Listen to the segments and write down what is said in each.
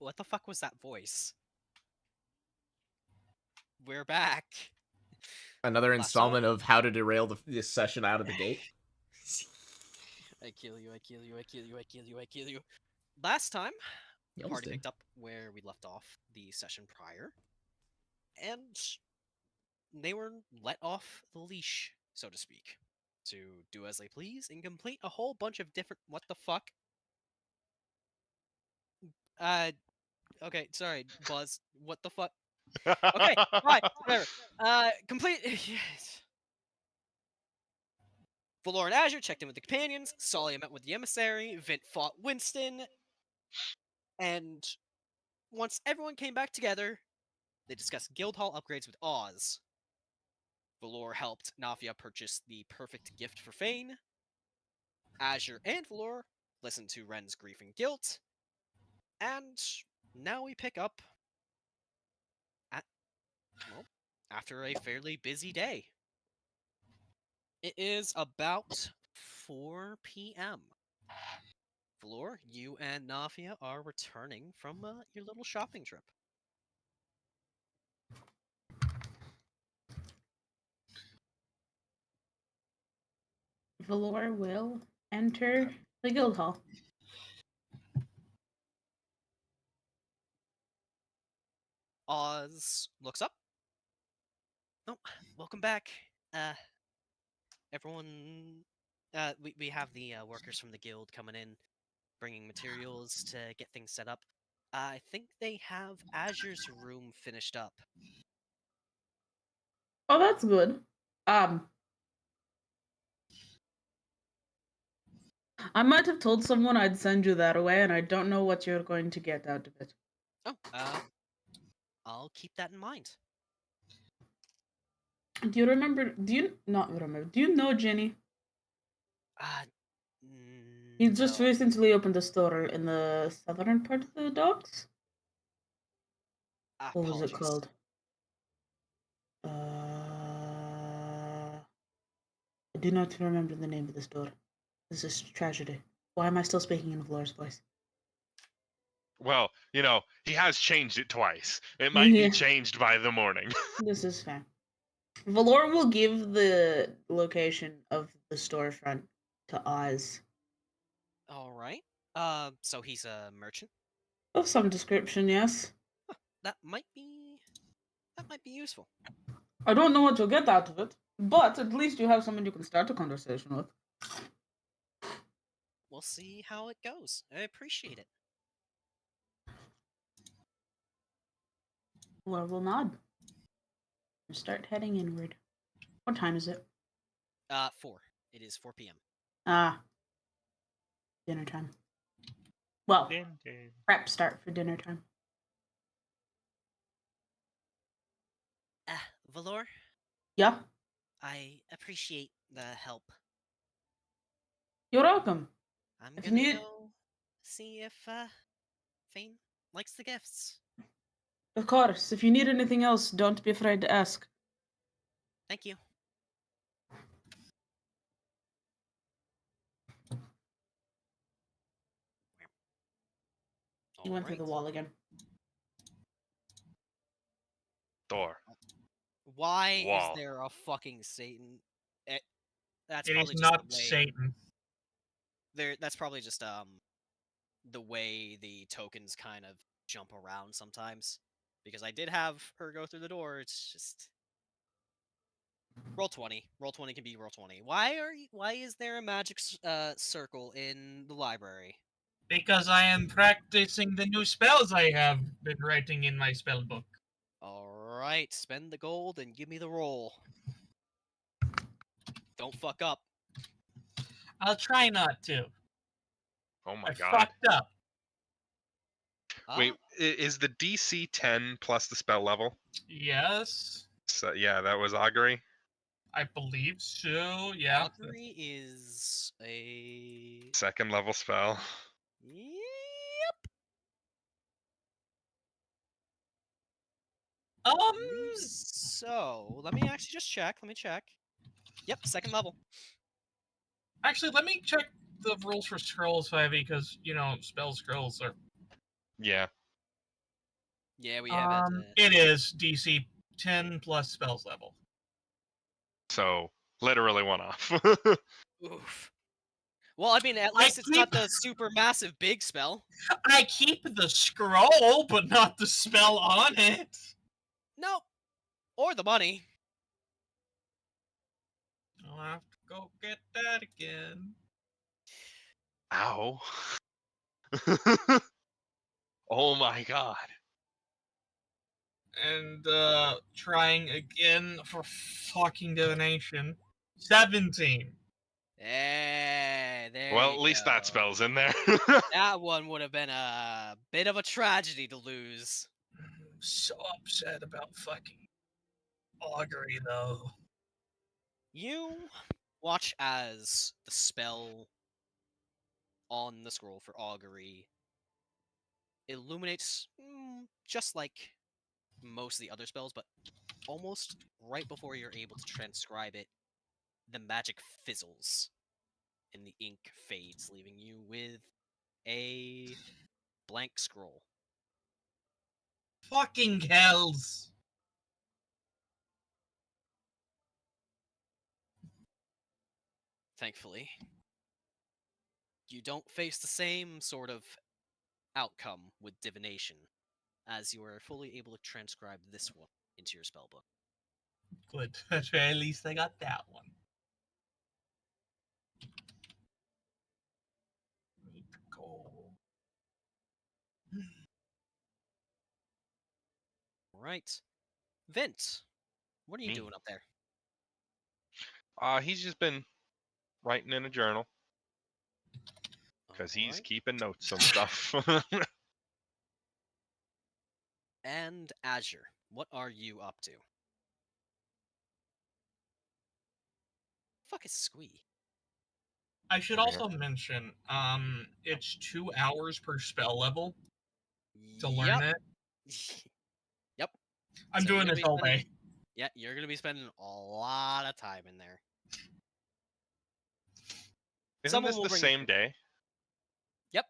What the fuck was that voice? We're back. Another Last installment time. of how to derail this session out of the gate. I kill you, I kill you, I kill you, I kill you, I kill you. Last time, the You almost party did. picked up where we left off the session prior. And they were let off the leash, so to speak, to do as they please and complete a whole bunch of different... What the fuck? Okay, sorry, Buzz. What the fuck? Okay, fine, whatever. Complete... Yes. Valor and Azure checked in with the companions, Tsalia met with the emissary, Vint fought Winston, and once everyone came back together, they discussed guild hall upgrades with Oz. Valor helped Nafia purchase the perfect gift for Fane. Azure and Valor listened to Ren's grief and guilt. And now we pick up after a fairly busy day. It is about 4 p.m. Valor, you and Nafia are returning from your little shopping trip. Valor will enter the guild hall. Oz looks up. Oh, welcome back. Everyone, we have the workers from the guild coming in, bringing materials to get things set up. I think they have Azure's room finished up. Oh, that's good. I might have told someone I'd send you that away, and I don't know what you're going to get out of it. Oh, I'll keep that in mind. Do you remember? Do you not remember? Do you know Jenny? He just No. recently opened a store in the southern part of the docks. What was it called? I do not remember the name of the store. This is tragedy. Why am I still speaking in Valor's voice? Well, you know, he has changed it twice. It might be changed by the morning. This is fair. Valor will give the location of the storefront to Oz. Alright. So he's a merchant? Of some description, yes. Huh, that might be useful. I don't know what you'll get out of it, but at least you have someone you can start a conversation with. We'll see how it goes. I appreciate it. Valor will nod. And start heading inward. What time is it? 4. It is 4 p.m. Dinner time. Well, prep start for dinner time. Valor? Yeah? I appreciate the help. You're welcome. I'm gonna go see if Fane likes the gifts. Of course. If you need anything else, don't be afraid to ask. Thank you. He went through the wall again. Door. Why Wall. is there a fucking Satan? That's It probably is just not the way, Satan. That's probably just the way the tokens kind of jump around sometimes. Because I did have her go through the door. It's just roll 20. Roll 20 can be roll 20. Why is there a magic circle in the library? Because I am practicing the new spells I have been writing in my spell book. Alright, spend the gold and give me the roll. Don't fuck up. I'll try not to. Oh my I god. fucked up. Wait, is the DC 10 plus the spell level? Yes. So, yeah, that was augury. I believe so, yeah. Augury is a... second level spell. Yep. So, let me actually just check. Let me check. Yep, second level. Actually, let me check the rules for scrolls, Ivy, because, you know, spell scrolls are... Yeah. Yeah, we haven't. It is DC 10 plus spells level. So literally one off. Oof. Well, I mean, at I least it's not keep- the super massive big spell. I keep the scroll, but not the spell on it. Nope. Or the money. I'll have to go get that again. Ow. Oh my god. And trying again for fucking divination. 17. Hey, there Well, you at least that go. spell's in there. That one would have been a bit of a tragedy to lose. I'm so upset about fucking augury though. You watch as the spell on the scroll for augury illuminates just like most of the other spells, but almost right before you're able to transcribe it, the magic fizzles and the ink fades, leaving you with a blank scroll. Fucking hells. Thankfully, you don't face the same sort of outcome with divination, as you are fully able to transcribe this one into your spellbook. Good. At least I got that one. Need to go. Right. Vint, what are you Me. doing up there? He's just been writing in a journal because he's Alright. keeping notes on stuff. And Azure, what are you up to? Fuck is Squee? I should Over here. also mention, it's 2 hours per spell level to Yep. learn it. Yep. I'm So you're doing gonna this be all spending- day. Yeah, you're gonna be spending a lot of time in there. Isn't Someone this will the bring- same day? Yep.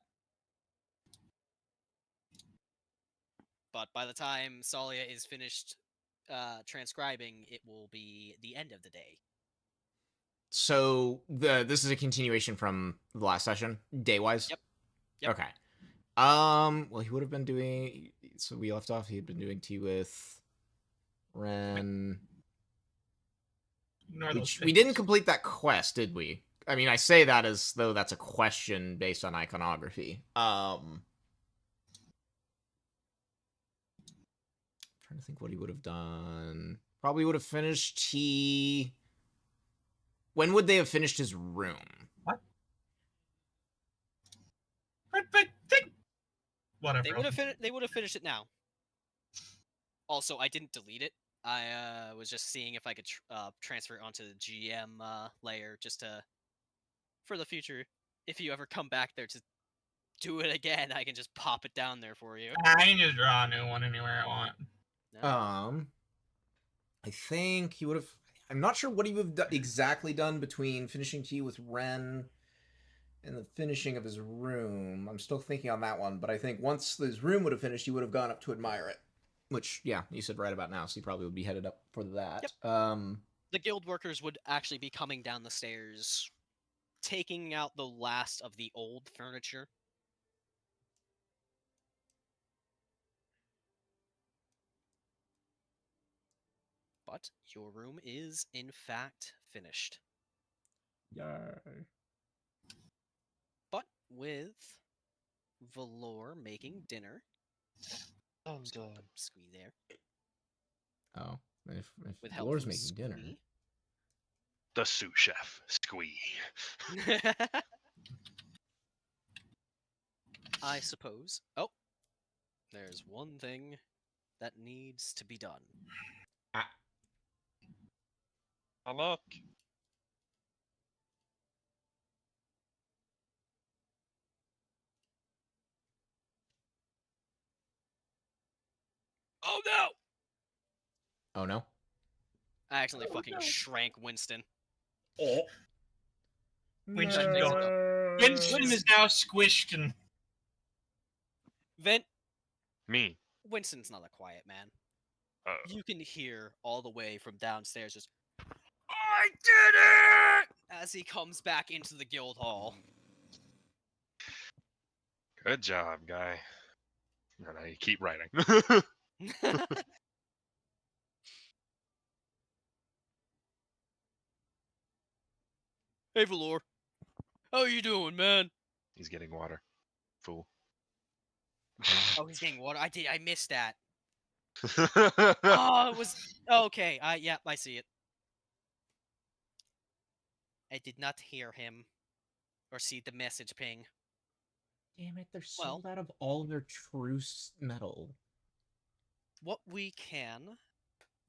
But by the time Tsalia is finished transcribing, it will be the end of the day. So this is a continuation from the last session, day wise. Yep. Yep. Okay. Well, he would have been doing. So we left off. He had been doing tea with Ren. Ignore those We didn't pictures. complete that quest, did we? I mean, I say that as though that's a question based on iconography. Trying to think what he would have done. Probably would have finished tea. When would they have finished his room? Whatever. They would have finished it now. Also, I didn't delete it. I was just seeing if I could transfer it onto the GM layer just to for the future. If you ever come back there to do it again, I can just pop it down there for you. I can just draw a new one anywhere I want. No. I think he would have. I'm not sure what he would have exactly done between finishing tea with Ren and the finishing of his room. I'm still thinking on that one, but I think once his room would have finished, he would have gone up to admire it. Which, yeah, you said right about now, so he probably would be headed up for that. Yep. The guild workers would actually be coming down the stairs, taking out the last of the old furniture. But your room is, in fact, finished. Yay. But with Valor making dinner. Squee there. Oh, if With help Laura's from making dinner. Squee. The sous chef, Squee. I suppose. Oh, there's one thing that needs to be done. Oh, look. Oh no! Oh no. I accidentally fucking shrank Winston. Winston, No. Winston is now squished and Vint, Me. Winston's not a quiet man. Uh, You can hear all the way from downstairs just, I did it! As he comes back into the guild hall. Good job, guy. No, no, you keep writing. Hey, Valor. How you doing, man? He's getting water. Fool. Oh, he's getting water. I missed that. Oh, it was... Okay, yeah, I see it. I did not hear him. Or see the message ping. Damn it, they're Well- sold out of all their true metal. What we can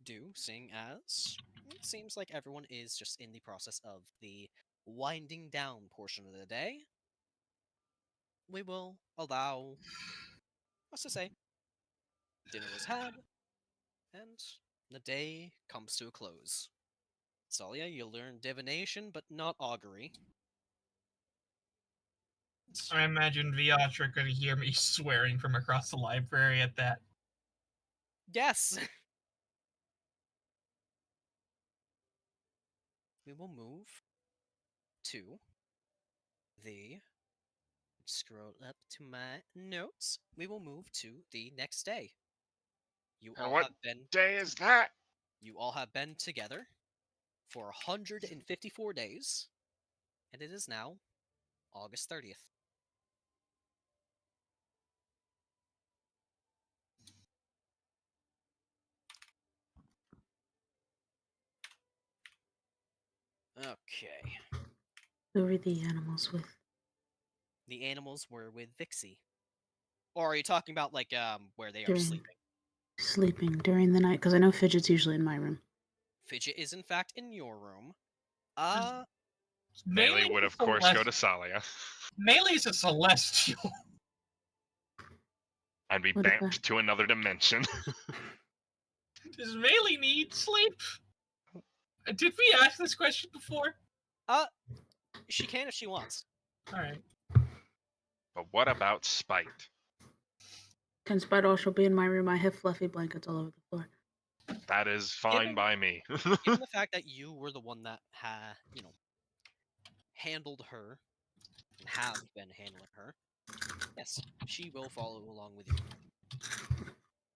do, seeing as it seems like everyone is just in the process of the winding down portion of the day, we will allow us to say dinner was had and the day comes to a close. Tsalia, you learn divination, but not augury. I imagine Viatra could hear me swearing from across the library at that. Yes! We will move to the... Scroll up to my notes. We will move to the next day. You And all what have been day is that? You all have been together for 154 days, and it is now August 30th. Okay. Who were the animals with? The animals were with Vixie. Or are you talking about, like, where they are During- sleeping? Sleeping during the night, because I know Fidget's usually in my room. Fidget is, in fact, in your room. Melee would, of course, go to Tsalia. Melee's a celestial. And be What about- bamped to another dimension. Does Melee need sleep? Did we ask this question before? She can if she wants. Alright. But what about Spite? Can Spider also be in my room? I have fluffy blankets all over the floor. That is fine Given- by me. Given the fact that you were the one that handled her, and have been handling her, yes, she will follow along with you.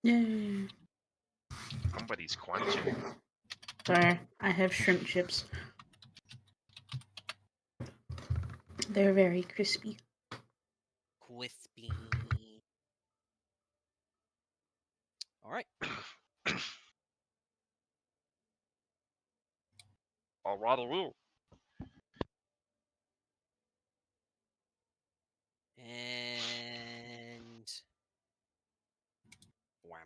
Yay! Somebody's quenching. Sorry, I have shrimp chips. They're very crispy. Crispy. Alright. Alrighty. And wham.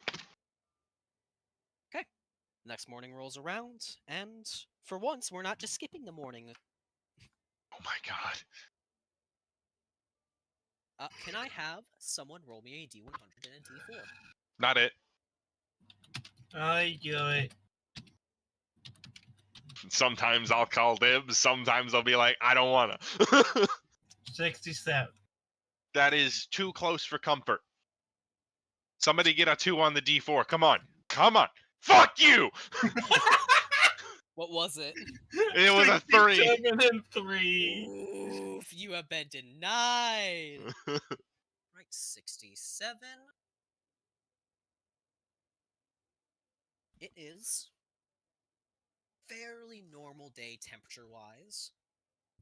Okay. Next morning rolls around, and for once, we're not just skipping the morning. Oh my god. Can I have someone roll me a D100 and a D4? Not it. I do it. Sometimes I'll call dibs. Sometimes I'll be like, I don't wanna. 67. That is too close for comfort. Somebody get a 2 on the D4. Come on. Come on. Fuck you! What was it? It was a 3. 7 and 3. Oof, you have been denied. Right, 67. It is fairly normal day temperature-wise,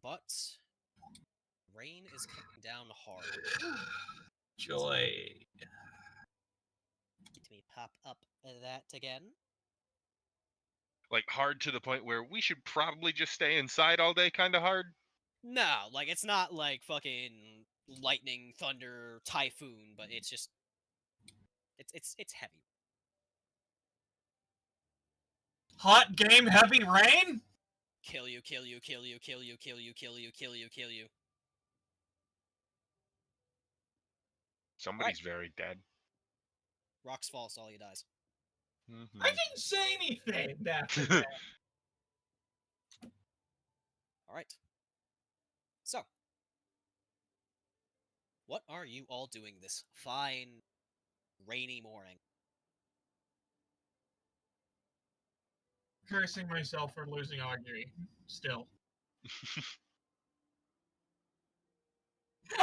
but rain is coming down hard. Joy. Let me pop up that again. Like, hard to the point where we should probably just stay inside all day, kind of hard. No, like, it's not like fucking lightning, thunder, typhoon, but it's just... It's heavy. Hot game, heavy rain? Kill you, kill you, kill you, kill you, kill you, kill you, kill you, kill you. Somebody's very dead. Rocks fall, Tsalia dies. I didn't say anything after that. Alright. So. What are you all doing this fine, rainy morning. Cursing myself for losing augury. Still.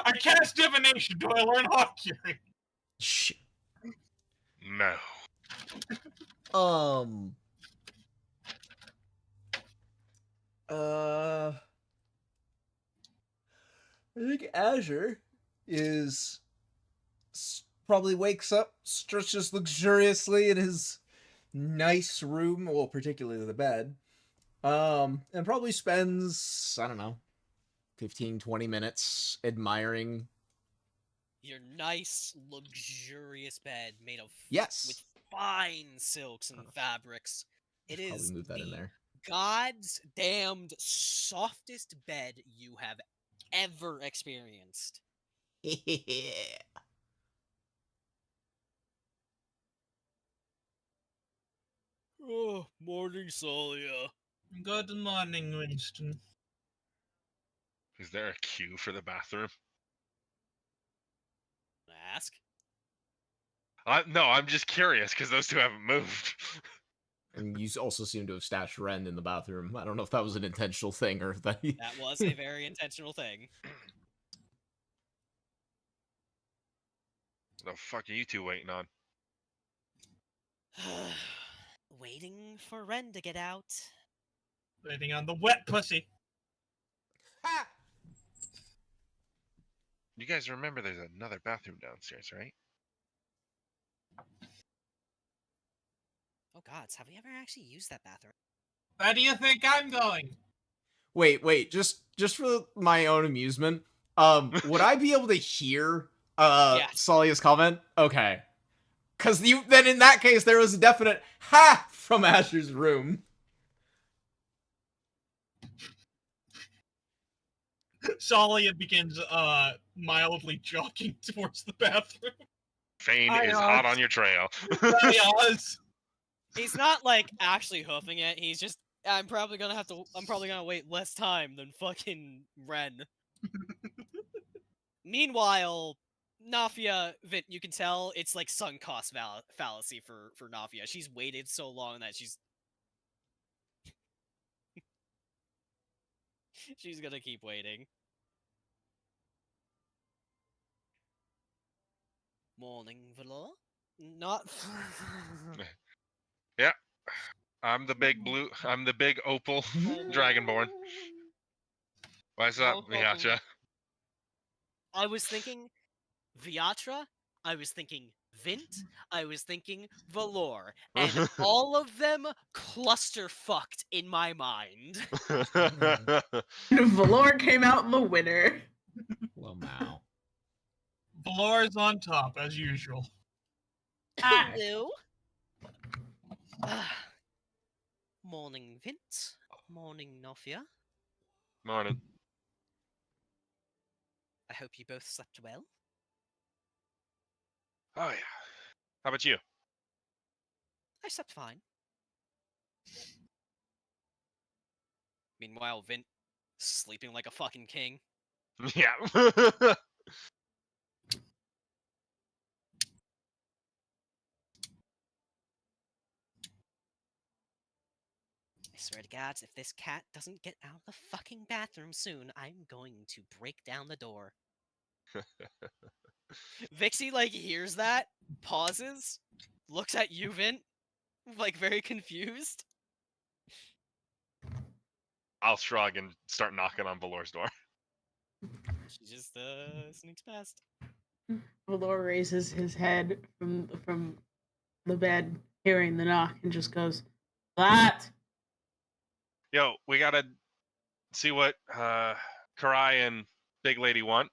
I cast divination. Do I learn augury? Shit. No. I think Azure probably wakes up, stretches luxuriously in his nice room, well, particularly the bed, and probably spends, I don't know, 15, 20 minutes admiring. Your nice, luxurious bed made of Yes. with fine silks and fabrics. It Should probably is move that in the there. God's damned softest bed you have ever experienced. Oh, morning, Tsalia. Good morning, Winston. Is there a queue for the bathroom? Ask. No, I'm just curious because those two haven't moved. And you also seem to have stashed Ren in the bathroom. I don't know if that was an intentional thing or if that. That was a very intentional thing. The fuck are you two waiting on? Waiting for Ren to get out. Waiting on the wet pussy. Ha! You guys remember there's another bathroom downstairs, right? Oh gods, have we ever actually used that bathroom? Where do you think I'm going? Wait, just for my own amusement, would I be able to hear Yes. Tsalia's comment? Okay. Cause then in that case there was a definite ha from Azure's room. Tsalia begins mildly jogging towards the bathroom. Fane Hi, is Oz. hot on your trail. Hi, Oz. He's not like actually hoofing it. He's just I'm probably gonna wait less time than fucking Ren. Meanwhile, Nafia, Vint, you can tell it's like sunk cost fallacy for Nafia. She's waited so long that she's gonna keep waiting. Morning, Valor. Not. Yeah. I'm the big blue. I'm the big opal dragonborn. What's up, Viatra? I was thinking Viatra. I was thinking Vint. I was thinking Valor, and all of them cluster fucked in my mind. Valor came out the winner. Well, now. Valor's on top, as usual. Hello. Morning, Vint. Morning, Nafia. Morning. I hope you both slept well. Oh yeah. How about you? I slept fine. Meanwhile, Vint sleeping like a fucking king. Yeah. I swear to God, if this cat doesn't get out of the fucking bathroom soon, I'm going to break down the door. Vixie, like, hears that, pauses, looks at you, Vint, like, very confused. I'll shrug and start knocking on Valor's door. She just, sneaks past. Valor raises his head from the bed, hearing the knock, and just goes, "That." Yo, we gotta see what Karai and Big Lady want,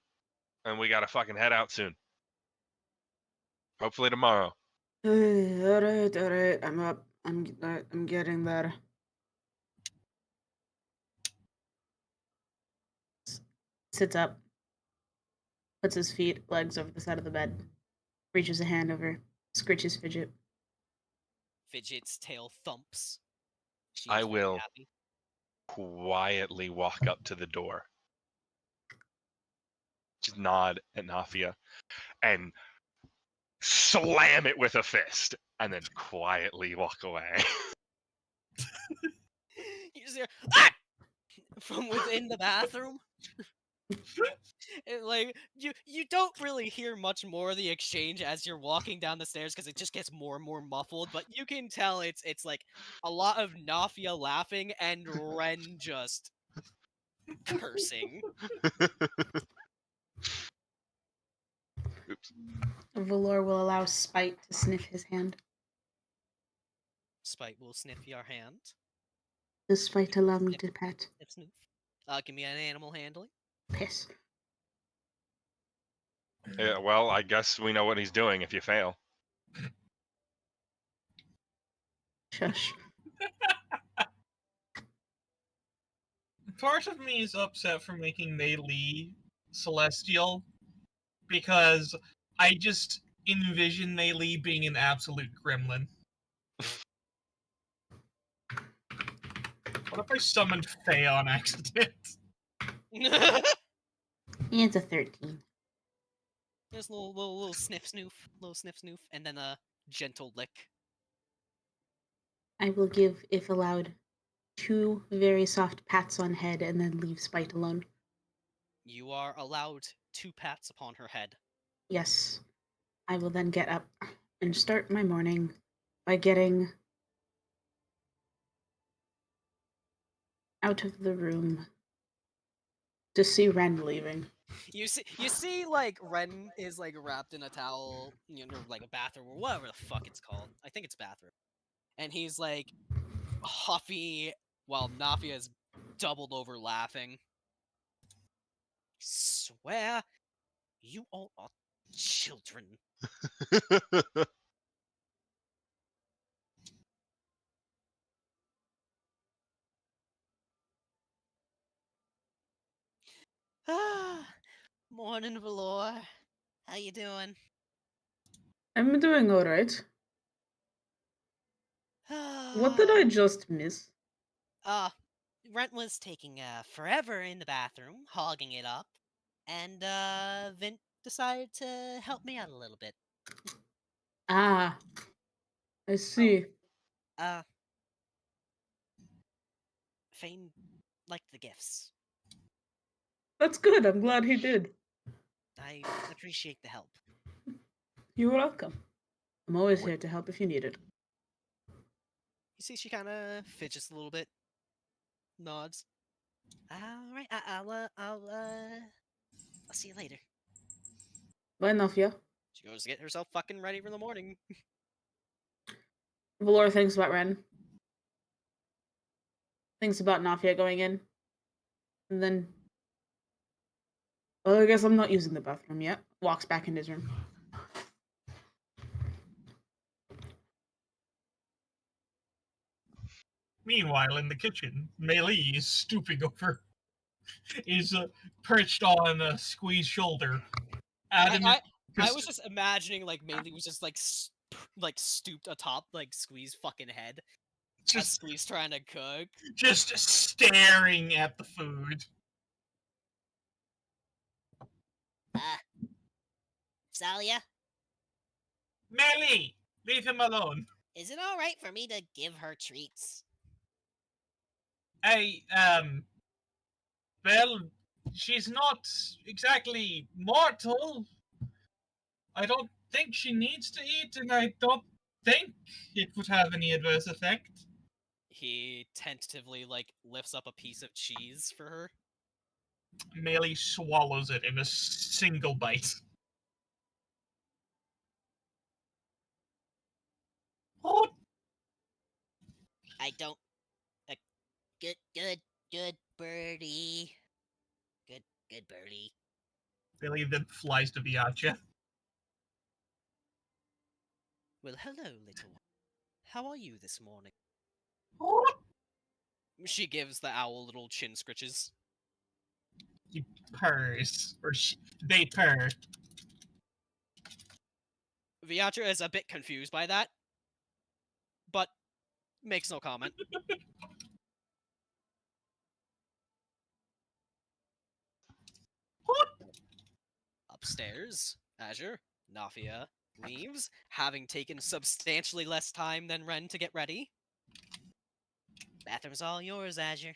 and we gotta fucking head out soon. Hopefully tomorrow. All right. I'm up. I'm getting there. Sits up, puts his legs over the side of the bed, reaches a hand over, scritches Fidget. Fidget's tail thumps. She's I very will. happy. Quietly walk up to the door. Just nod at Nafia and slam it with a fist, and then quietly walk away. You just hear ah! From within the bathroom. Like you don't really hear much more of the exchange as you're walking down the stairs because it just gets more and more muffled. But you can tell it's like a lot of Nafia laughing and Ren just cursing. Oops. Valor will allow Spite to sniff his hand. Spite will sniff your hand. Does Spite allow me to pet? Sniff, sniff. Give me an animal handling. Piss. Yeah, well, I guess we know what he's doing if you fail. Shush. Part of me is upset for making Mei Li celestial because I just envision Mei Li being an absolute gremlin. What if I summoned Faye on accident? It's a 13. Just a little sniff snoof, and then a gentle lick. I will give, if allowed, 2 very soft pats on head and then leave Spite alone. You are allowed 2 pats upon her head. Yes. I will then get up and start my morning by getting out of the room to see Ren leaving. You see, like Ren is like wrapped in a towel, you know, like a bathroom or whatever the fuck it's called. I think it's bathroom, and he's like huffy while Nafia is doubled over laughing. Swear, you all are children. Ah, morning, Valor. How you doing? I'm doing alright. What did I just miss? Rent was taking forever in the bathroom, hogging it up, and Vint decided to help me out a little bit. Ah, I see. Fane liked the gifts. That's good. I'm glad he did. I appreciate the help. You're welcome. I'm always here to help if you need it. You see, she kind of fidgets a little bit, nods. All right, I'll see you later. Bye, Nafia. She goes to get herself fucking ready for the morning. Valor thinks about Ren. Thinks about Nafia going in. And then... Well, I guess I'm not using the bathroom yet. Walks back in his room. Meanwhile, in the kitchen, Mei Li is stooping over, is perched on a squeezed shoulder. I was just imagining like Mainly was just like stooped atop like Squeeze's fucking head. Just Squeeze trying to cook. Just staring at the food. Tsalia? Mei Li, leave him alone. Is it alright for me to give her treats? Well, she's not exactly mortal. I don't think she needs to eat, and I don't think it would have any adverse effect. He tentatively like lifts up a piece of cheese for her. Mei Li swallows it in a single bite. What? I don't... Good birdie. Good birdie. Mei Li then flies to Viacha. Well, hello, little one. How are you this morning? What? She gives the owl little chin scritches. He purrs. Or they purr. Viatra is a bit confused by that, but makes no comment. What? Upstairs, Azure, Nafia, leaves, having taken substantially less time than Ren to get ready. Bathroom's all yours, Azure.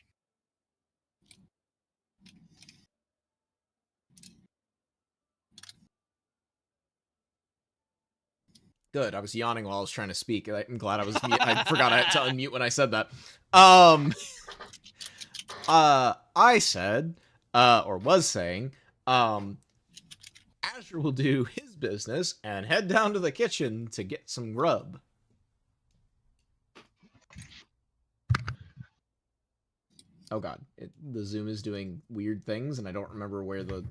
Good. I was yawning while I was trying to speak. I'm glad I was I forgot I had to unmute when I said that. I said, or was saying, Azure will do his business and head down to the kitchen to get some grub. Oh god, the Zoom is doing weird things, and I don't remember where the...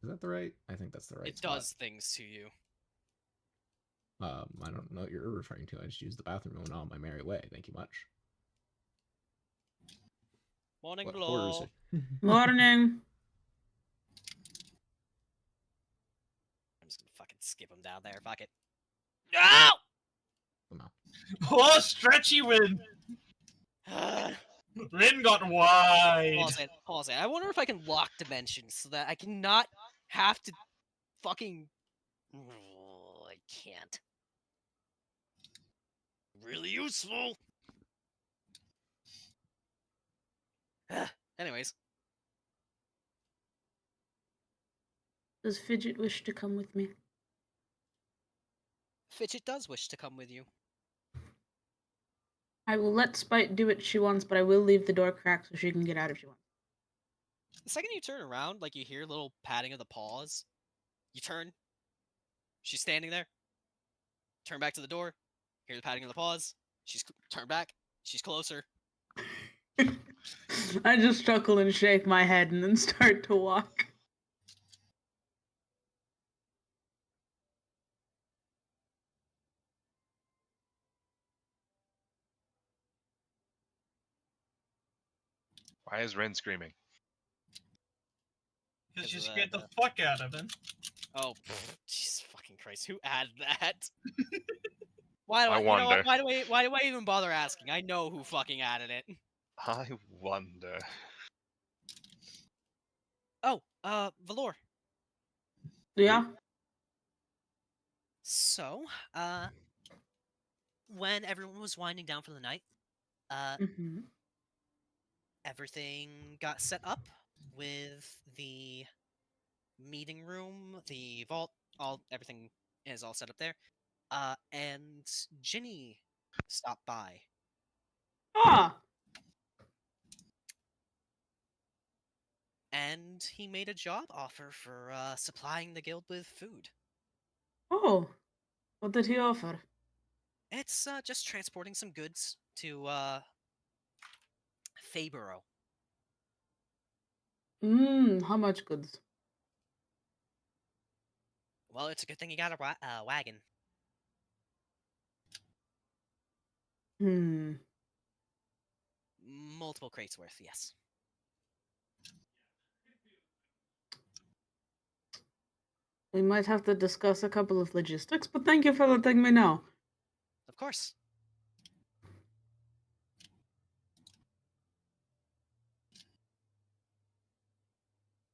Is that the right? I think that's the right It spot. does things to you. I don't know what you're referring to. I just used the bathroom and went on my merry way. Thank you much. Morning What glow. horrors Morning. I'm just gonna fucking skip him down there. Fuck it. No! Oh, stretchy Rin! Rin got wide. Pause it. I wonder if I can lock dimensions so that I cannot have to fucking... Oh, I can't. Really useful. Anyways, Does Fidget wish to come with me? Fidget does wish to come with you. I will let Spite do what she wants, but I will leave the door cracked so she can get out if she wants. The second you turn around, like you hear a little patting of the paws. You turn. She's standing there. Turn back to the door. Hear the patting of the paws. She's turned back. She's closer. I just chuckle and shake my head and then start to walk. Why is Ren screaming? Because you Is scared the that, fuck out of him. Oh, Jesus fucking Christ! Who added that? Why do I I? You know what? wonder. Why do I even bother asking? I know who fucking added it. I wonder. Oh, Valor. Yeah? So, when everyone was winding down for the night, Mm-hmm. everything got set up with the meeting room, the vault, everything is all set up there. And Ginny stopped by. Ah! And he made a job offer for supplying the guild with food. Oh. What did he offer? It's just transporting some goods to Fayborough. How much goods? Well, it's a good thing you got a wagon. Hmm. Multiple crates worth, yes. We might have to discuss a couple of logistics, but thank you for letting me know. Of course.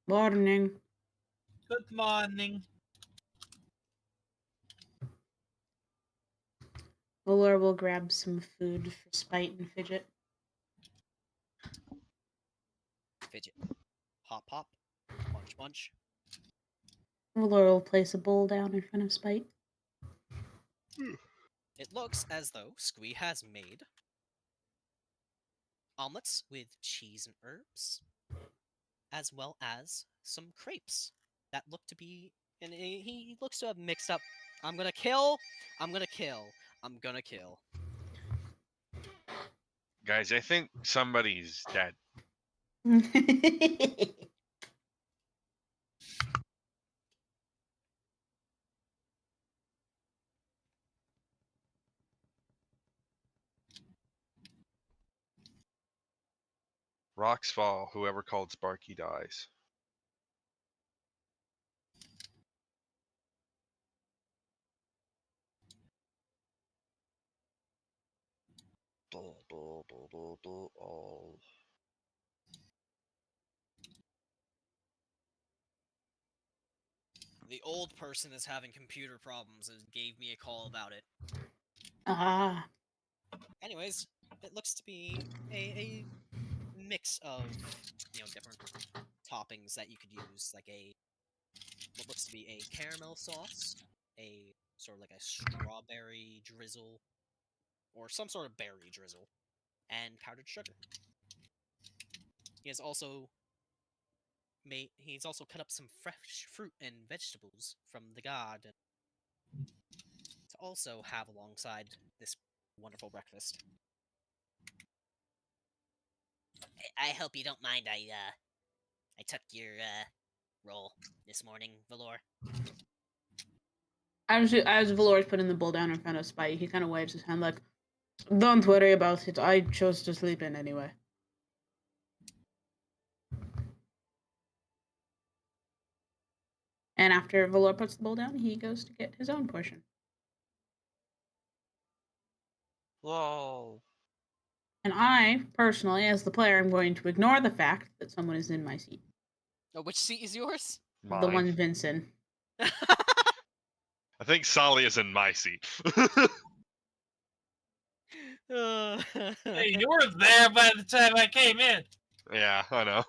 Morning. Good morning. Valor will grab some food for Spite and Fidget. Fidget. Hop, hop. Munch, munch. Valor will place a bowl down in front of Spite. It looks as though Squee has made omelets with cheese and herbs, as well as some crepes that look to be, and he looks to have mixed up. I'm gonna kill. I'm gonna kill. I'm gonna kill. Guys, I think somebody's dead. Rocks fall. Whoever called Sparky dies. All. The old person is having computer problems and gave me a call about it. Ah. Anyways, it looks to be a mix of, different toppings that you could use, like what looks to be a caramel sauce, a sort of like a strawberry drizzle, or some sort of berry drizzle, and powdered sugar. He has also cut up some fresh fruit and vegetables from the garden to also have alongside this wonderful breakfast. I hope you don't mind. I took your roll this morning, Valor. As Valor's putting the bowl down in front of Spike, he kind of waves his hand like, "Don't worry about it. I chose to sleep in anyway." And after Valor puts the bowl down, he goes to get his own portion. Lol. And I, personally, as the player, am going to ignore the fact that someone is in my seat. Oh, which seat is yours? The Mine. one Vincent. I think Tsalia's in my seat. Hey, you were there by the time I came in. Yeah, I know.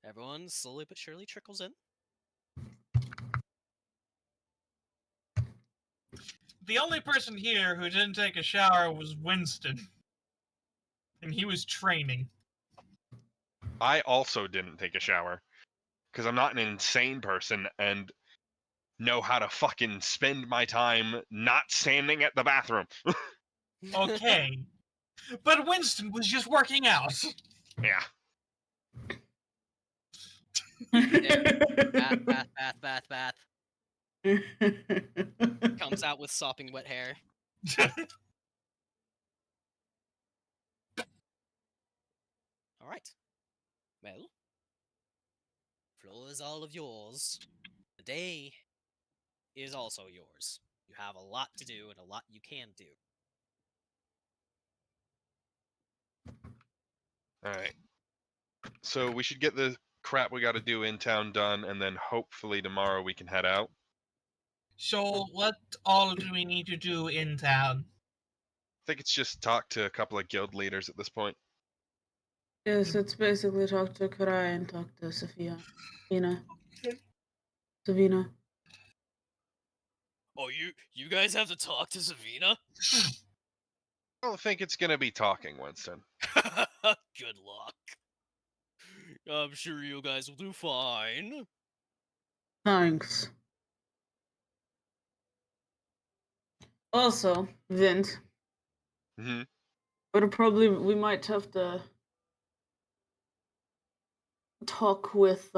Everyone slowly but surely trickles in. The only person here who didn't take a shower was Winston. And he was training. I also didn't take a shower because I'm not an insane person and know how to fucking spend my time not standing at the bathroom. Okay. But Winston was just working out. Yeah. Bath. Comes out with sopping wet hair. Alright. Well, floor is all of yours. The day is also yours. You have a lot to do and a lot you can do. Alright. So we should get the crap we gotta do in town done, and then hopefully tomorrow we can head out. So what all do we need to do in town? I think it's just talk to a couple of guild leaders at this point. Yes, it's basically talk to Karai and talk to Sophia. Savina. Oh, you guys have to talk to Savina? I don't think it's gonna be talking, Winston. Good luck. I'm sure you guys will do fine. Thanks. Also, Vint, Hmm. we might have to talk with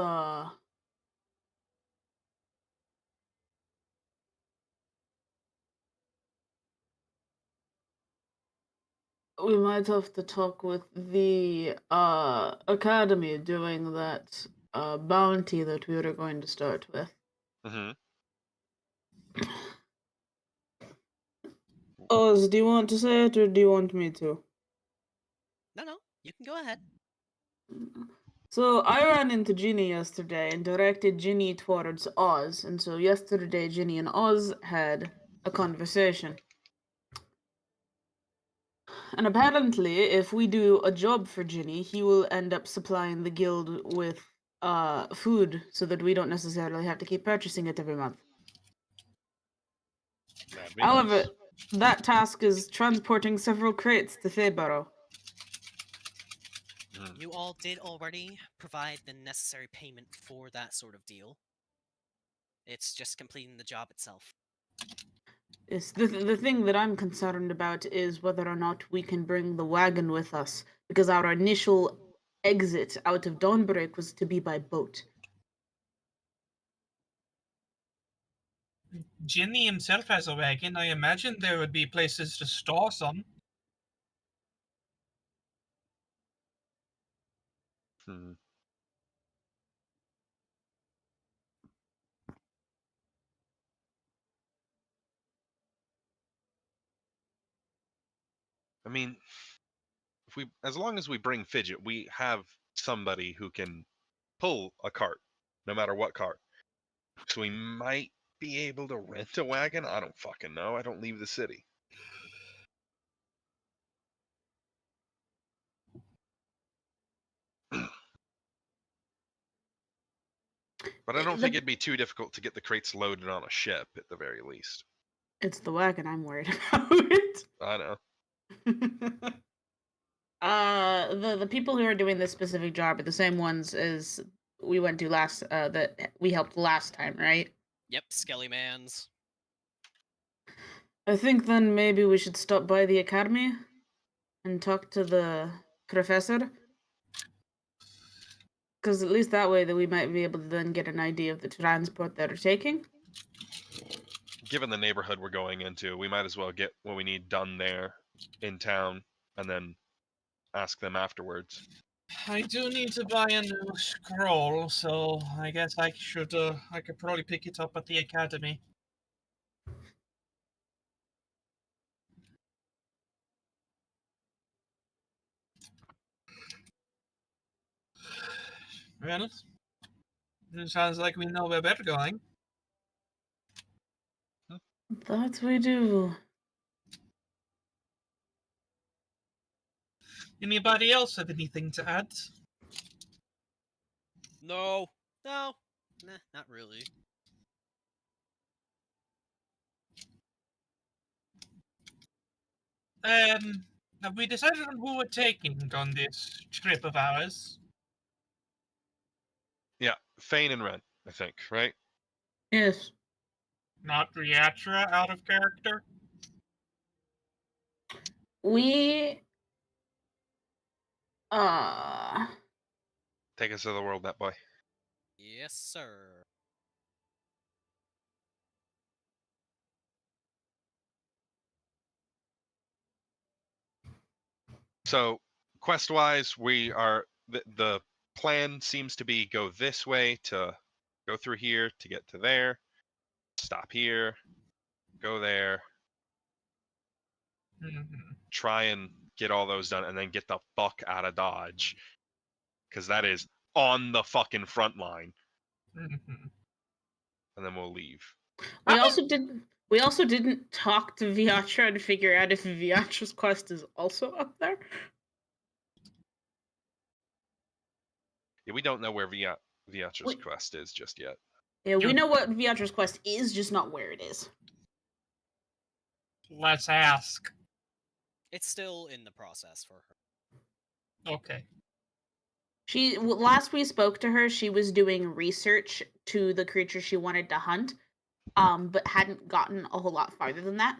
we might have to talk with the academy doing that bounty that we were going to start with. Hmm. Oz, do you want to say it or do you want me to? No, you can go ahead. So I ran into Ginny yesterday and directed Ginny towards Oz, and so yesterday Ginny and Oz had a conversation. And apparently, if we do a job for Ginny, he will end up supplying the guild with food so that we don't necessarily have to keep purchasing it every month. That'd be However, nice. that task is transporting several crates to Feybarrow. You all did already provide the necessary payment for that sort of deal. It's just completing the job itself. Yes, the thing that I'm concerned about is whether or not we can bring the wagon with us, because our initial exit out of Dawnbreak was to be by boat. Ginny himself has a wagon. I imagine there would be places to store some. Hmm. mean, as long as we bring Fidget, we have somebody who can pull a cart, no matter what cart. So we might be able to rent a wagon. I don't fucking know. I don't leave the city. But I don't think it'd be too difficult to get the crates loaded on a ship at the very least. It's the wagon I'm worried about. I know. The people who are doing this specific job are the same ones as we went to last that we helped last time, right? Yep, Skellymans. I think then maybe we should stop by the academy and talk to the professor. Because at least that way that we might be able to then get an idea of the transport that are taking. Given the neighborhood we're going into, we might as well get what we need done there in town and then ask them afterwards. I do need to buy a new scroll, so I guess I could probably pick it up at the academy. Well, it sounds like we know where we're going. That we do. Anybody else have anything to add? No. No. Nah, not really. Have we decided on who we're taking on this trip of ours? Yeah, Fane and Ren, I think, right? Yes. Not Riatra out of character? We Take us to the world, that boy. Yes, sir. So, quest-wise, we are the plan seems to be go this way to go through here to get to there, stop here, go there, try and get all those done, and then get the fuck out of Dodge, because that is on the fucking front line, and then we'll leave. we also didn't talk to Viatra to figure out if Viatra's quest is also up there. Yeah, we don't know where Viatra's quest is just yet. Yeah, we know what Viatra's quest is, just not where it is. Let's ask. It's still in the process for her. Okay. Last we spoke to her, she was doing research to the creature she wanted to hunt, but hadn't gotten a whole lot farther than that.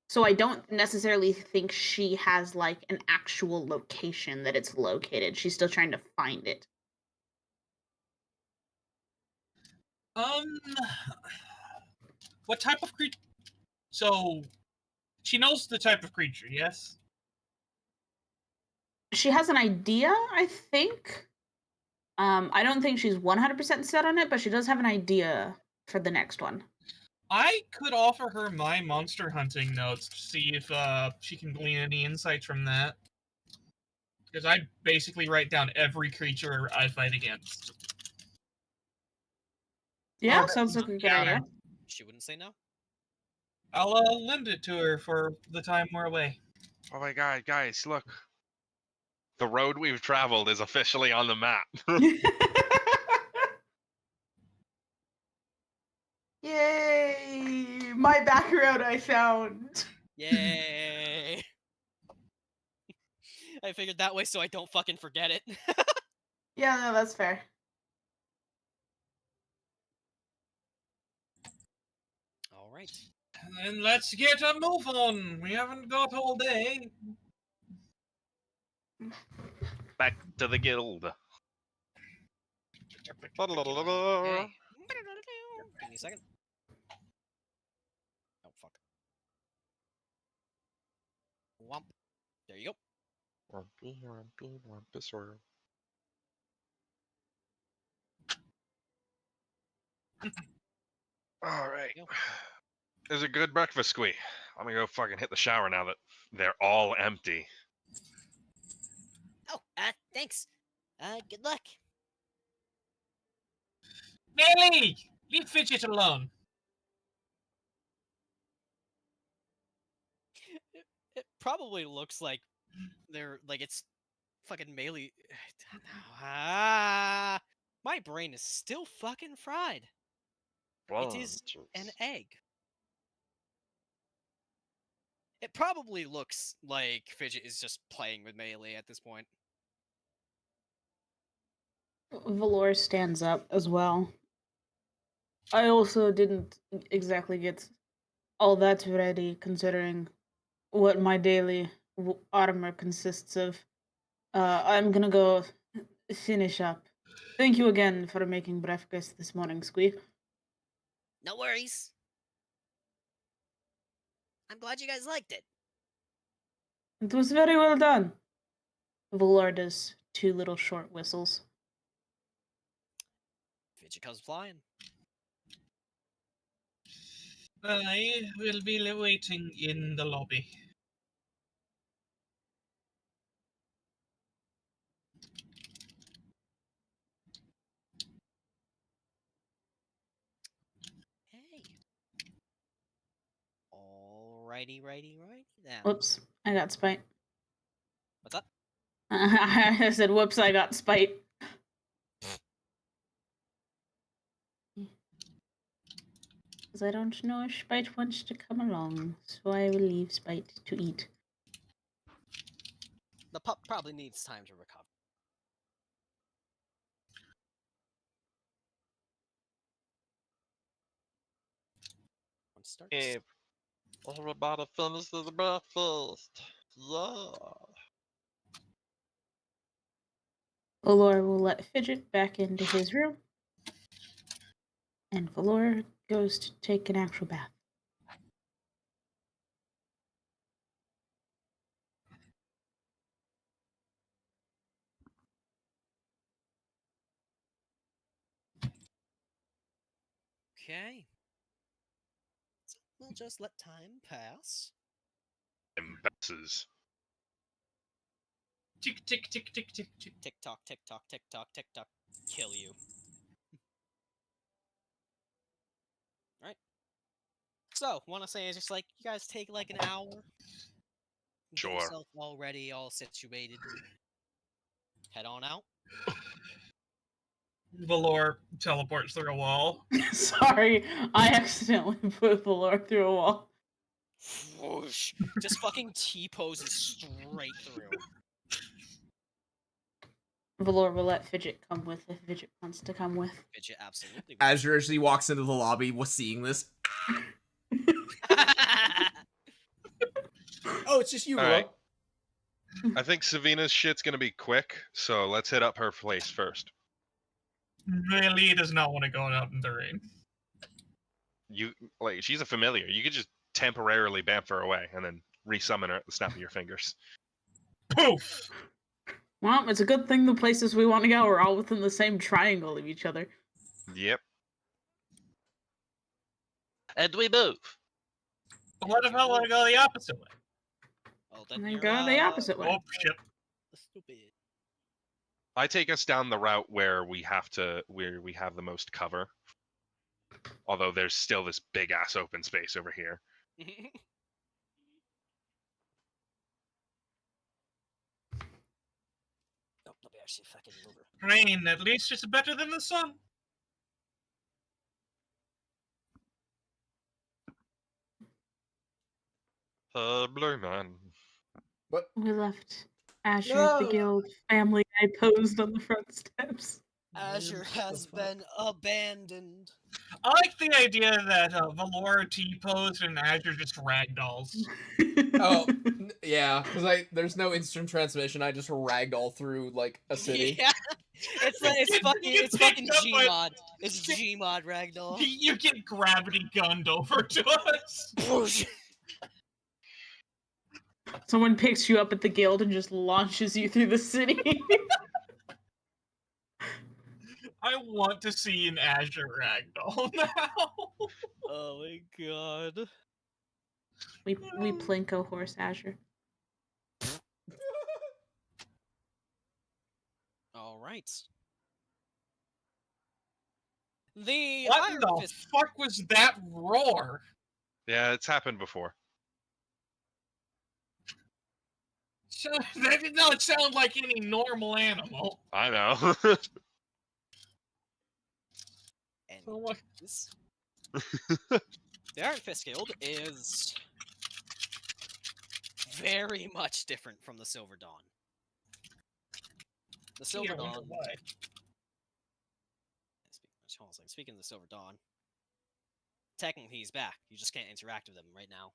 So I don't necessarily think she has like an actual location that it's located. She's still trying to find it. What type of creature? So, she knows the type of creature, yes? She has an idea, I think. I don't think she's 100% set on it, but she does have an idea for the next one. I could offer her my monster hunting notes to see if she can glean any insights from that. Because I basically write down every creature I fight against. Yeah, sounds like a good idea. She wouldn't say no. I'll lend it to her for the time we're away. Oh my god, guys, look. The road we've traveled is officially on the map. Yay! My background I found. Yay! I figured that way so I don't fucking forget it. Yeah, no, that's fair. All right. And let's get a move on. We haven't got all day. Back to the guild. Okay. Give me a second. Oh, fuck. Womp. There you go. All right. There's a good breakfast, Squee. Let me go fucking hit the shower now that they're all empty. Oh, thanks. Good luck. Bailey, leave Fidget alone. It probably looks like they're like it's fucking melee. My brain is still fucking fried. It is an egg. It probably looks like Fidget is just playing with melee at this point. Valor stands up as well. I also didn't exactly get all that ready, considering what my daily armor consists of. I'm gonna go finish up. Thank you again for making breakfast this morning, Squee. No worries. I'm glad you guys liked it. It was very well done. Valor does 2 little short whistles. Fidget comes flying. I will be waiting in the lobby. Hey. Alrighty, righty then. Whoops, I got spite. What's up? I said, whoops, I got spite. Because I don't know if Spite wants to come along, so I will leave Spite to eat. The pup probably needs time to recover. One starts. Hey, everybody finishes the breakfast. Yeah. Valor will let Fidget back into his room, and Valor goes to take an actual bath. Okay. So we'll just let time pass. And bounces. Tick, tick, tick, tick, tick, tick. Tick tock, tick tock, tick tock, tick tock. Kill you. Alright. So, wanna say is just like you guys take like an hour. Get Sure. yourself all ready, all situated. Head on out. Valor teleports through a wall. Sorry, I accidentally put Valor through a wall. Whoosh. Just fucking T-poses straight through. Valor will let Fidget come with if Fidget wants to come with. Fidget absolutely will. Azure actually walks into the lobby, was seeing this. Oh, it's just you, bro. Alright. I think Savina's shit's gonna be quick, so let's hit up her place first. Really does not want to go out in the rain. You like she's a familiar. You could just temporarily bamf her away and then resummon her at the snap of your fingers. Poof! Well, it's a good thing the places we want to go are all within the same triangle of each other. Yep. And we move. What if I want to go the opposite way? Well, And then then you're, go the opposite way. Oh, shit. stupid. I take us down the route where we have the most cover. Although there's still this big ass open space over here. Oh, let me actually fucking move her. Rain, at least it's better than the sun. Blue man. What? We left Azure at the No! guild family. I posed on the front steps. Azure has been abandoned. I like the idea that Valor T-posed and Azure just ragdolls. Oh, yeah, because there's no instant transmission. I just ragdoll through like a city. Yeah. It's fucking picked up by- Gmod. It's Gmod Ragdoll. You get gravity gunned over to us. Someone picks you up at the guild and just launches you through the city. I want to see an Azure ragdoll now. Oh my god. We plinko horse Azure. All right. The What Iron the Fist. fuck was that roar? Yeah, it's happened before. So, that did not sound like any normal animal. I know. And So what? this- the Iron Fist Guild is very much different from the Silver Dawn. The Silver Peter went Dawn. away. Hold on a second. Speaking of the Silver Dawn, technically he's back. You just can't interact with him right now.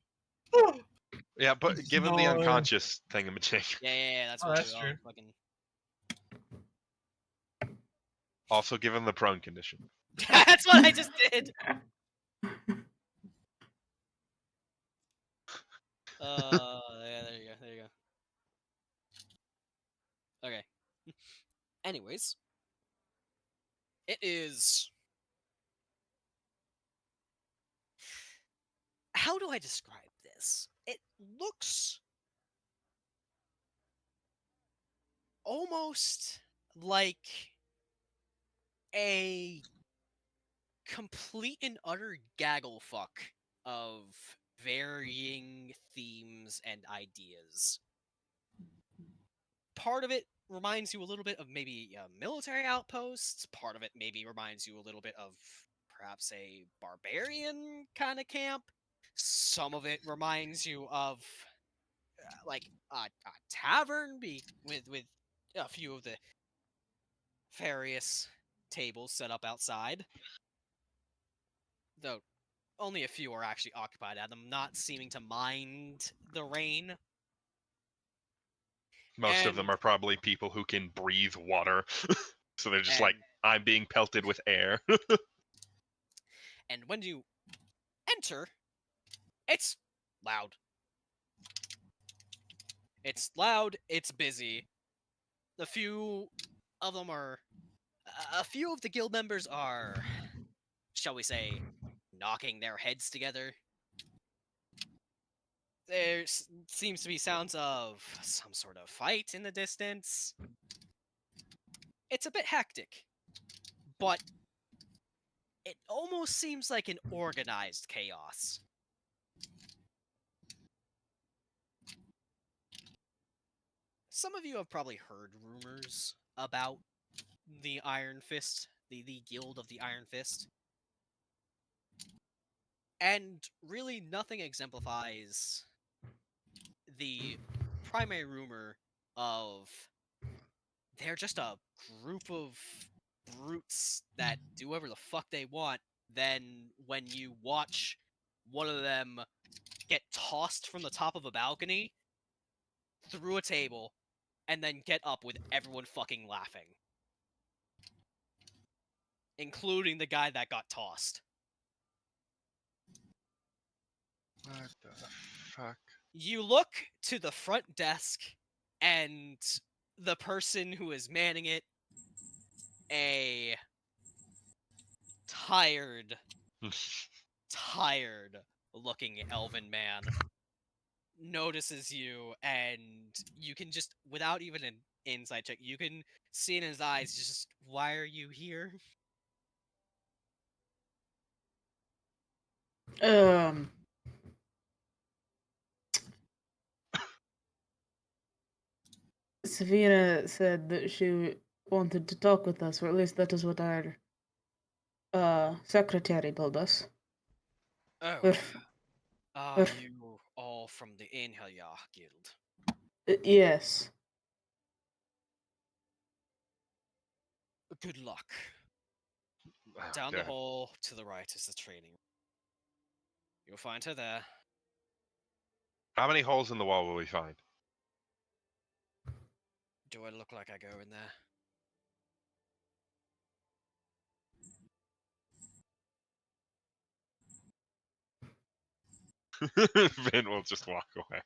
Yeah, but given the No. unconscious thingamajig. Yeah, that's Oh, what that's you true. fucking. Also given the prone condition. That's what I just did. Yeah, there you go. There you go. Okay. Anyways, it is. How do I describe this? It looks almost like a complete and utter gaggle fuck of varying themes and ideas. Part of it reminds you a little bit of maybe a military outpost. Part of it maybe reminds you a little bit of perhaps a barbarian kind of camp. Some of it reminds you of like a tavern with a few of the various tables set up outside. Though only a few are actually occupied at them, not seeming to mind the rain. Most of them And- are probably people who can breathe water. So they're just like, And- I'm being pelted with air. And when you enter, it's loud. It's loud, it's busy. A few of them are. A few of the guild members are, shall we say, knocking their heads together. There seems to be sounds of some sort of fight in the distance. It's a bit hectic, but it almost seems like an organized chaos. Some of you have probably heard rumors about the Iron Fist, the Guild of the Iron Fist. And really nothing exemplifies the primary rumor of they're just a group of brutes that do whatever the fuck they want. Then when you watch one of them get tossed from the top of a balcony through a table and then get up with everyone fucking laughing. Including the guy that got tossed. What the fuck? You look to the front desk and the person who is manning it, a tired looking elven man, notices you, and you can just, without even an insight check, you can see in his eyes just, why are you here? Savina said that she wanted to talk with us, or at least that is what our secretary told us. Oh, We're- are we're- you all from the Inhalia Guild? Yes. Good luck. Oh, Down the God. hall to the right is the training room. You'll find her there. How many holes in the wall will we find? Do I look like I go in there? Vin will just walk away.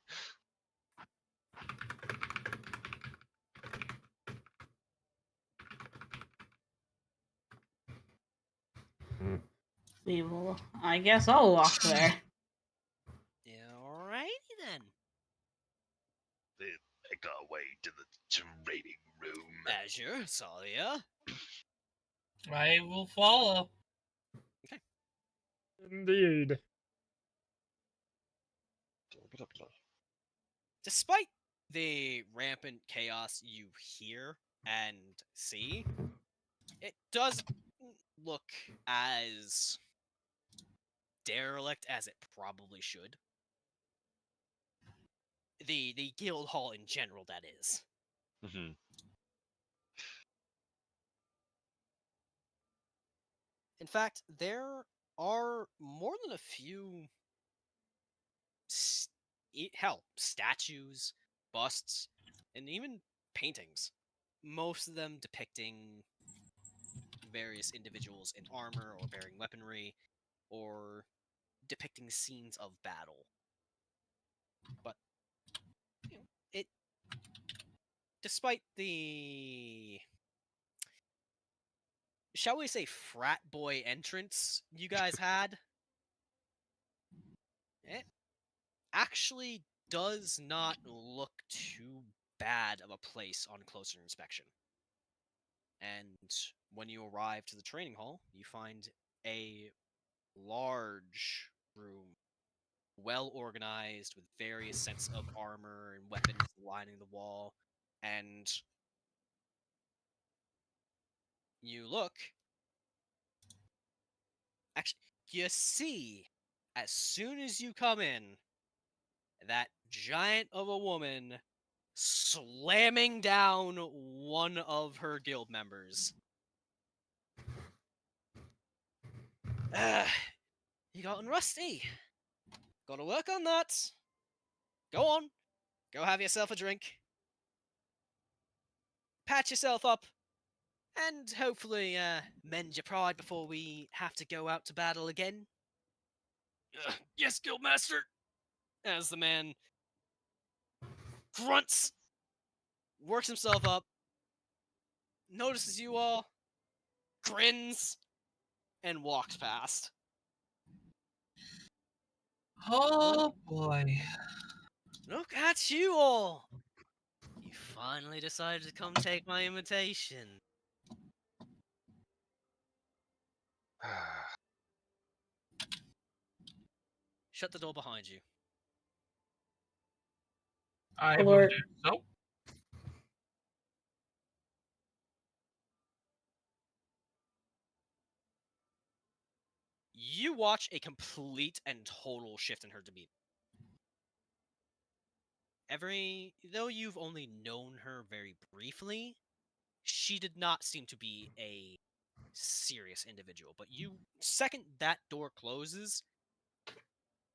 I guess I'll walk there. Alrighty then. Make our way to the trading room. Azure, Tsalia. I will follow. Indeed. Despite the rampant chaos you hear and see, it does look as derelict as it probably should. The guild hall in general, that is. Mm-hmm. In fact, there are more than a few statues, busts, and even paintings. Most of them depicting various individuals in armor or bearing weaponry, or depicting scenes of battle. But it, despite the, shall we say, frat boy entrance you guys had, it actually does not look too bad of a place on closer inspection. And when you arrive to the training hall, you find a large room, well organized, with various sets of armor and weapons lining the wall. And you look. Actually, you see, as soon as you come in, that giant of a woman slamming down one of her guild members. You gotten rusty. Gotta work on that. Go on. Go have yourself a drink. Patch yourself up. And hopefully mend your pride before we have to go out to battle again. Yes, Guildmaster! As the man grunts, works himself up, notices you all, grins, and walks past. Oh boy. Look at you all! You finally decided to come take my invitation. Shut the door behind you. I will Lord. do so. You watch a complete and total shift in her demeanor. Though you've only known her very briefly, she did not seem to be a serious individual. But second that door closes,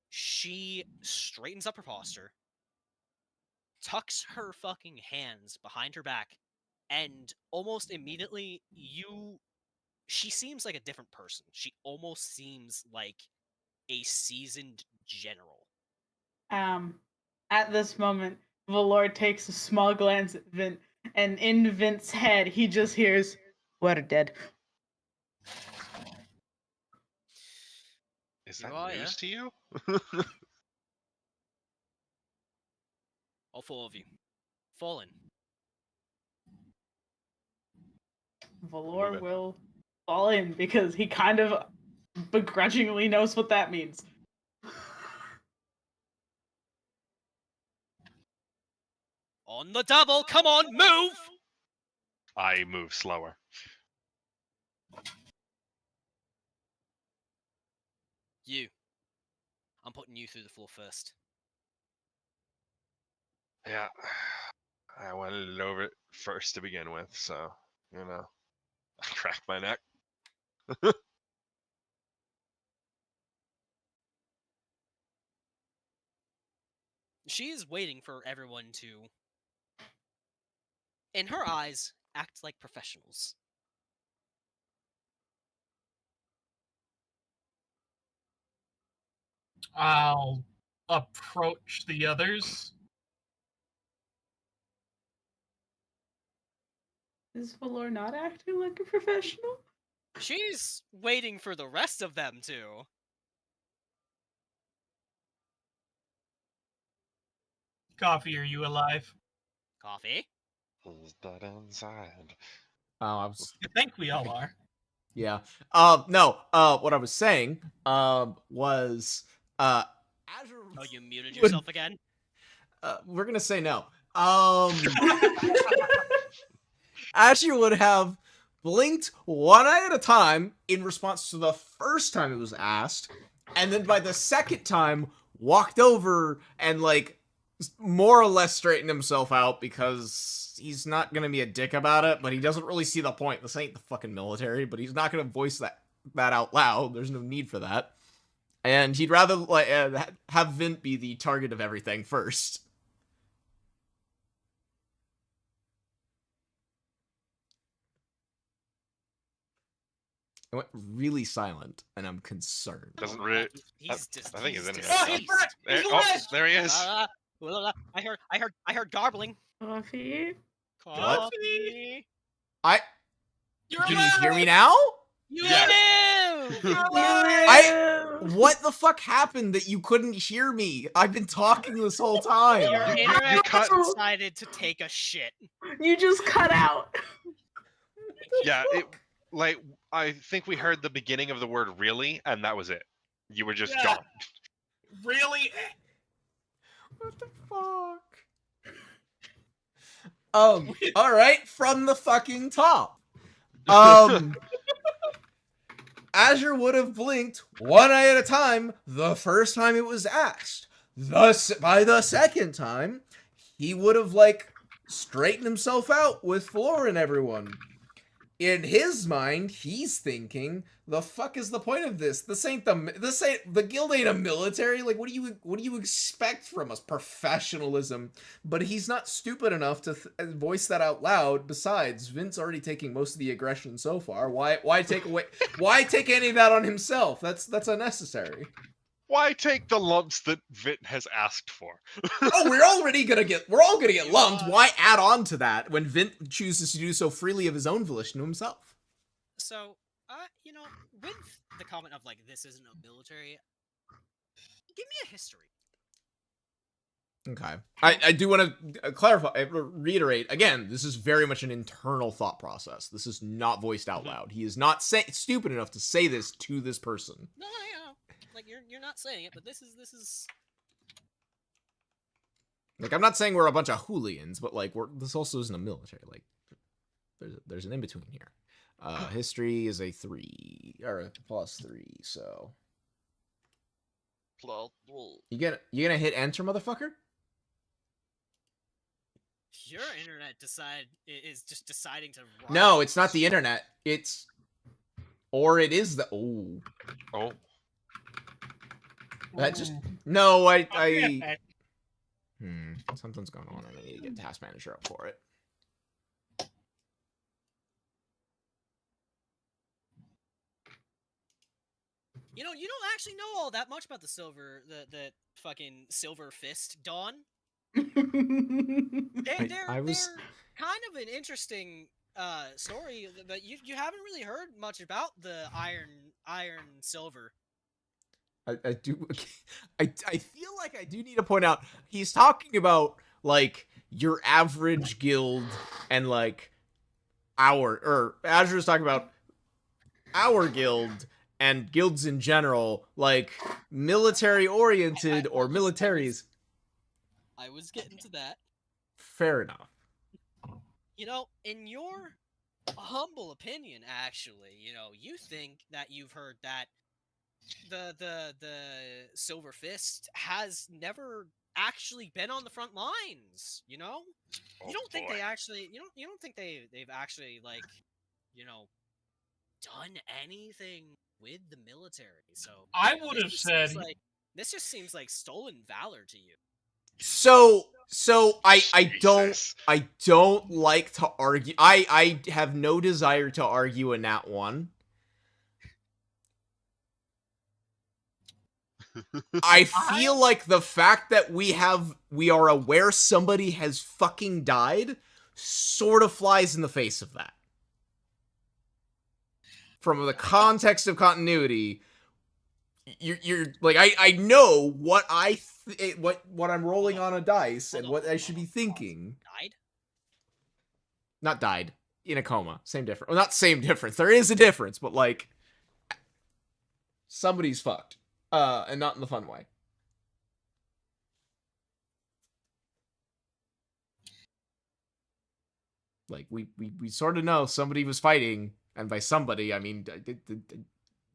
she straightens up her posture, tucks her fucking hands behind her back, and almost immediately she seems like a different person. She almost seems like a seasoned general. At this moment, Valor takes a small glance at Vint, and in Vint's head, he just hears, "We're dead." Is You that are, news to you? All four of you. Fall in. Valor Move it. will fall in because he kind of begrudgingly knows what that means. On the double, come on, move! I move slower. You. I'm putting you through the floor first. Yeah. I wanted it over first to begin with, so, you know. I cracked my neck. She is waiting for everyone to, in her eyes, act like professionals. I'll approach the others. Is Valor not acting like a professional? She's waiting for the rest of them to. Coffee, are you alive? Coffee? Who's that inside? I was I think we all are. yeah. No. What I was saying was Azure. Oh, you muted would- yourself again? We're gonna say no. Azure would have blinked one eye at a time in response to the first time it was asked, and then by the second time walked over and like more or less straightened himself out because he's not gonna be a dick about it, but he doesn't really see the point. This ain't the fucking military, but he's not gonna voice that out loud. There's no need for that, and he'd rather like have Vint be the target of everything first. It went really silent, and I'm concerned. Doesn't really. He's just. I think his he's internet. Oh, he's deceased. back! There, He's oh, alive! there he is. I heard garbling. Coffee. Coffee. You're Can alive! you hear me now? You Yeah. Hello! You're alive! What the fuck happened that you couldn't hear me? I've been talking this whole Your time. internet cut- decided to take a shit. You just cut out. Yeah, like I think we heard the beginning of the word "really," and that was it. You were just Yeah. gone. Really? What the fuck? All right, from the fucking top. Azure would have blinked one eye at a time the first time it was asked. Thus, by the second time, he would have like straightened himself out with Floor and everyone. In his mind, he's thinking, the fuck is the point of this? The guild ain't a military. Like, what do you expect from us? Professionalism. But he's not stupid enough to voice that out loud. Besides, Vint's already taking most of the aggression so far. Why take away? Why take any of that on himself? That's unnecessary. Why take the lumps that Vint has asked for? Oh, we're all gonna get lumped. Why add on to that when Vint chooses to do so freely of his own volition to himself? So, with the comment of like, this isn't a military, give me a history. Okay. I do want to clarify, reiterate, again, this is very much an internal thought process. This is not voiced out loud. He is not stupid enough to say this to this person. No, like you're not saying it, but this is. Like, I'm not saying we're a bunch of hooligans, but like this also isn't a military. Like, there's an in between here. History is a 3 or a +3, so you gonna hit enter, motherfucker? Your internet is just deciding to. No, it's not the internet. It is the Oh, that just Ooh. no. Okay. Something's going on. I need to get Task Manager up for it. You don't actually know all that much about the fucking Silver Fist Dawn. They're kind of an interesting story, but you haven't really heard much about the Iron Silver. I do. I feel like I do need to point out he's talking about like your average guild and like Azure's talking about our guild and guilds in general, like military oriented or militaries. I was getting to that. Fair enough. In your humble opinion, actually, you think that you've heard that the Silver Fist has never actually been on the front lines. You don't think they actually you don't think they've actually like done anything with the military. So I would this have just said seems like this just seems like stolen valor to you. So I Jesus. don't like to argue. I have no desire to argue in that one. I feel like the fact that we are aware somebody has fucking died sort of flies in the face of that. from the context of continuity, you're like I know what what I'm rolling on a dice and what I should be thinking. Died? Not died, in a coma. Same difference. Well, not same difference. There is a difference, but like somebody's fucked. And not in the fun way. Like we sort of know somebody was fighting, and by somebody I mean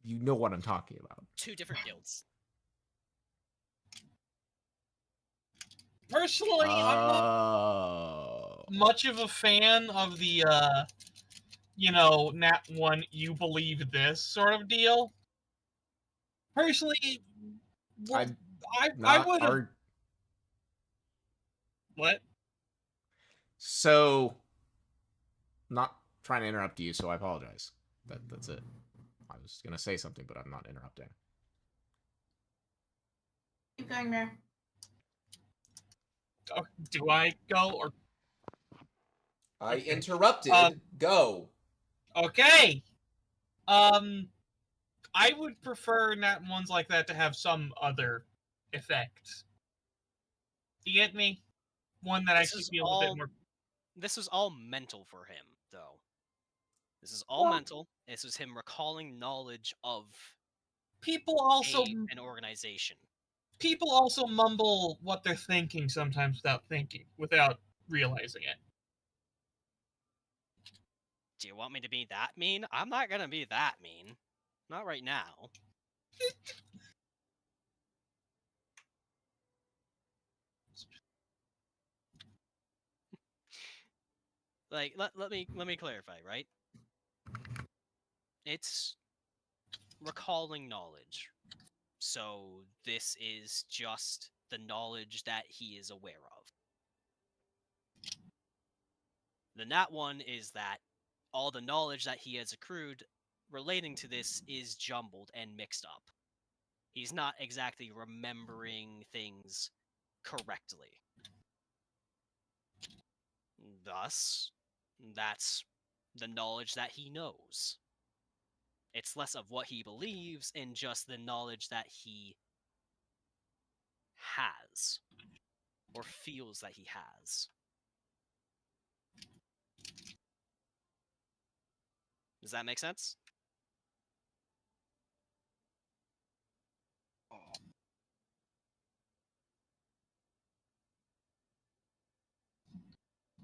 you know what I'm talking about. 2 different guilds. Personally, I'm not much of a fan of the, Nat 1, you believe this sort of deal. Personally, I would have... What? So, not trying to interrupt you, so I apologize. That's it. I was going to say something, but I'm not interrupting. Keep going, Myra. Do I go, or... I interrupted. Go. Okay. I would prefer Nat 1s like that to have some other effect. You get me? One that actually feels a bit more... This was all mental for him, though. This is all mental. This was him recalling knowledge of people also an organization. People also mumble what they're thinking sometimes without realizing it. Do you want me to be that mean? I'm not gonna be that mean. Not right now. Like, let me clarify, right? It's recalling knowledge. So this is just the knowledge that he is aware of. The Nat 1 is that all the knowledge that he has accrued relating to this is jumbled and mixed up. He's not exactly remembering things correctly. Thus, that's the knowledge that he knows. It's less of what he believes and just the knowledge that he has, or feels that he has. Does that make sense?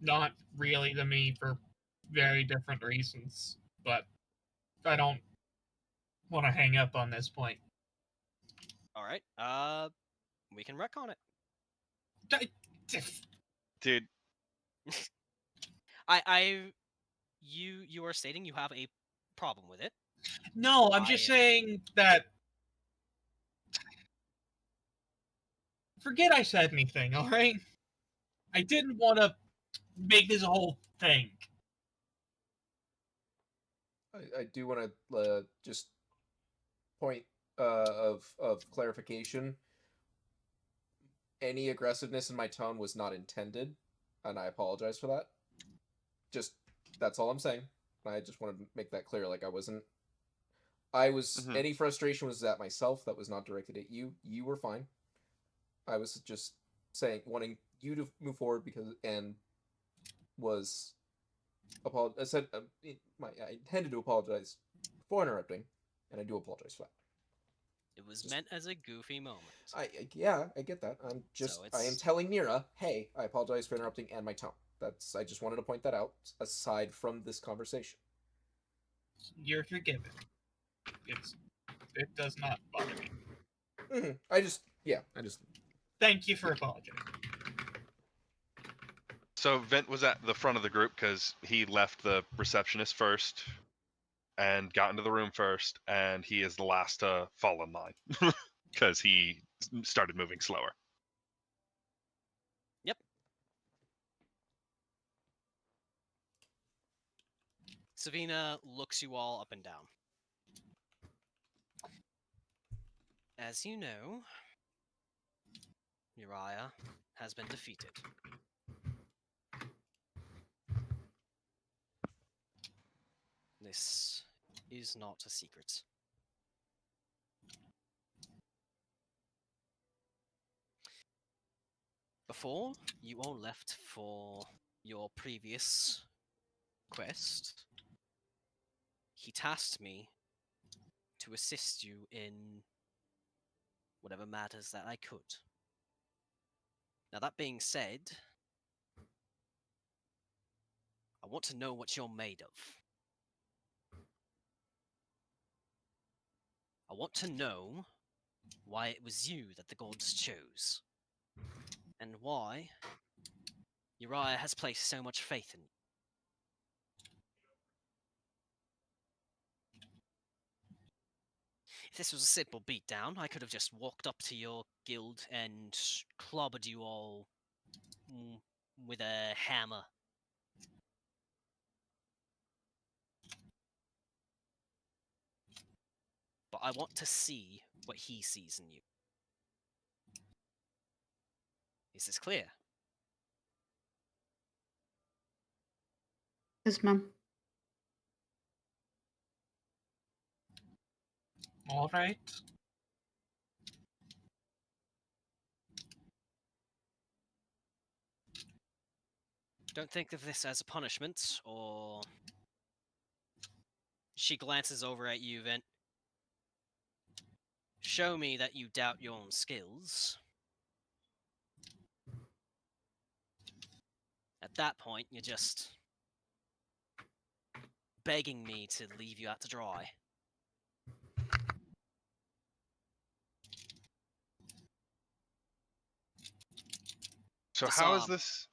Not really to me for very different reasons, but I don't want to hang up on this point. Alright, we can retcon it. Dude. You are stating you have a problem with it. No, I'm just saying that... Forget I said anything, alright? I didn't want to make this a whole thing. I do want to just point of clarification. Any aggressiveness in my tone was not intended, and I apologize for that. Just, that's all I'm saying. I just wanted to make that clear. Like, any frustration was at myself. That was not directed at you. You were fine. I was just saying, wanting you to move forward I said, I intended to apologize for interrupting, and I do apologize for that. It was meant as a goofy moment. I get that. I am telling Myra, hey, I apologize for interrupting and my tone. I just wanted to point that out, aside from this conversation. You're forgiven. It does not bother me. Mm-hmm. I just... Thank you for apologizing. So Vint was at the front of the group because he left the receptionist first and got into the room first, and he is the last to fall in line because he started moving slower. Yep. Savina looks you all up and down. As you know, Uriah has been defeated. This is not a secret. Before you all left for your previous quest, he tasked me to assist you in whatever matters that I could. Now, that being said, I want to know what you're made of. I want to know why it was you that the gods chose, and why Uriah has placed so much faith in you. If this was a simple beatdown, I could have just walked up to your guild and clobbered you all with a hammer. But I want to see what he sees in you. Is this clear? Yes, ma'am. All right. Don't think of this as a punishment, or... She glances over at you, Vint. Show me that you doubt your own skills. At that point, you're just begging me to leave you out to dry. So how is Disarm. this?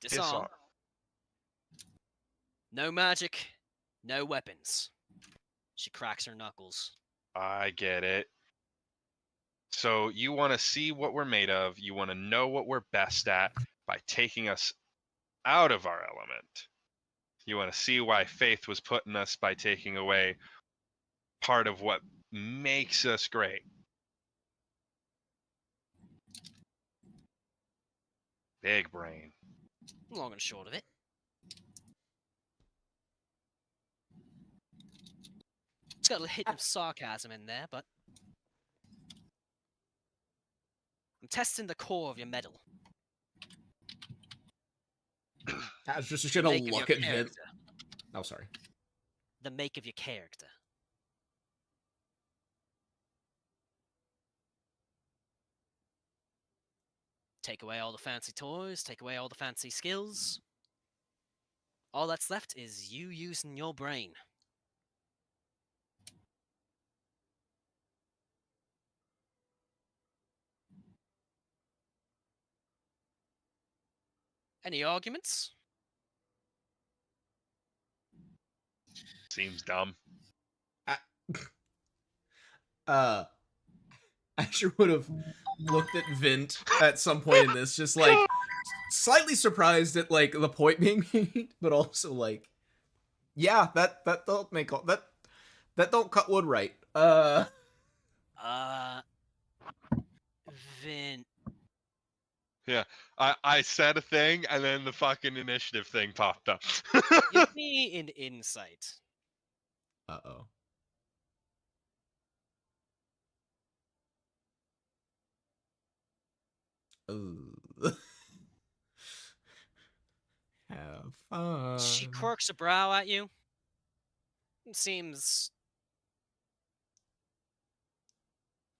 Disarm. No magic, no weapons. She cracks her knuckles. I get it. So you want to see what we're made of. You want to know what we're best at by taking us out of our element. You want to see why faith was put in us by taking away part of what makes us great. Big brain. Long and short of it. It's got a hint of sarcasm in there, but... I'm testing the core of your metal. I was just gonna Make of look your at Vint. character. Oh, sorry. The make of your character. Take away all the fancy toys, take away all the fancy skills. All that's left is you using your brain. Any arguments? Seems dumb. Asher would have looked at Vint at some point in this, just like slightly surprised at like the point being made, but also like, yeah, that don't make all that don't cut wood right. Vint. Yeah, I said a thing and then the fucking initiative thing popped up. Give me an insight. Uh-oh. Ooh. Have fun. She quirks a brow at you. Seems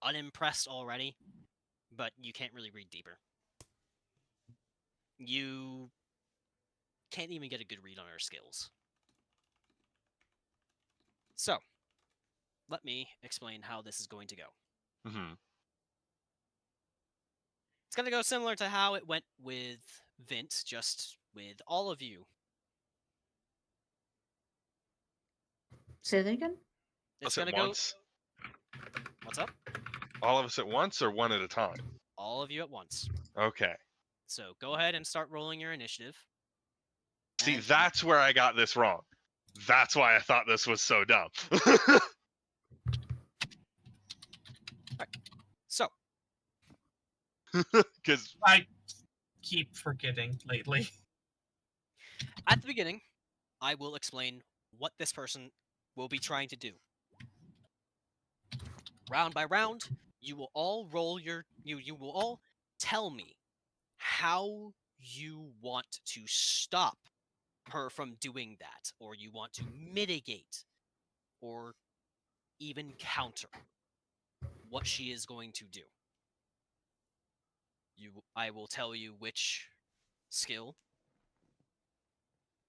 unimpressed already, but you can't really read deeper. You can't even get a good read on her skills. So, let me explain how this is going to go. Mm-hmm. It's going to go similar to how it went with Vint, just with all of you. Say that again? It's Us at going to go... once? What's up? All of us at once or one at a time? All of you at once. Okay. So, go ahead and start rolling your initiative. See, And- that's where I got this wrong. That's why I thought this was so dumb. So, Because I keep forgetting lately. at the beginning, I will explain what this person will be trying to do. Round by round, you will all roll you will all tell me how you want to stop her from doing that, or you want to mitigate, or even counter what she is going to do. I will tell you which skill,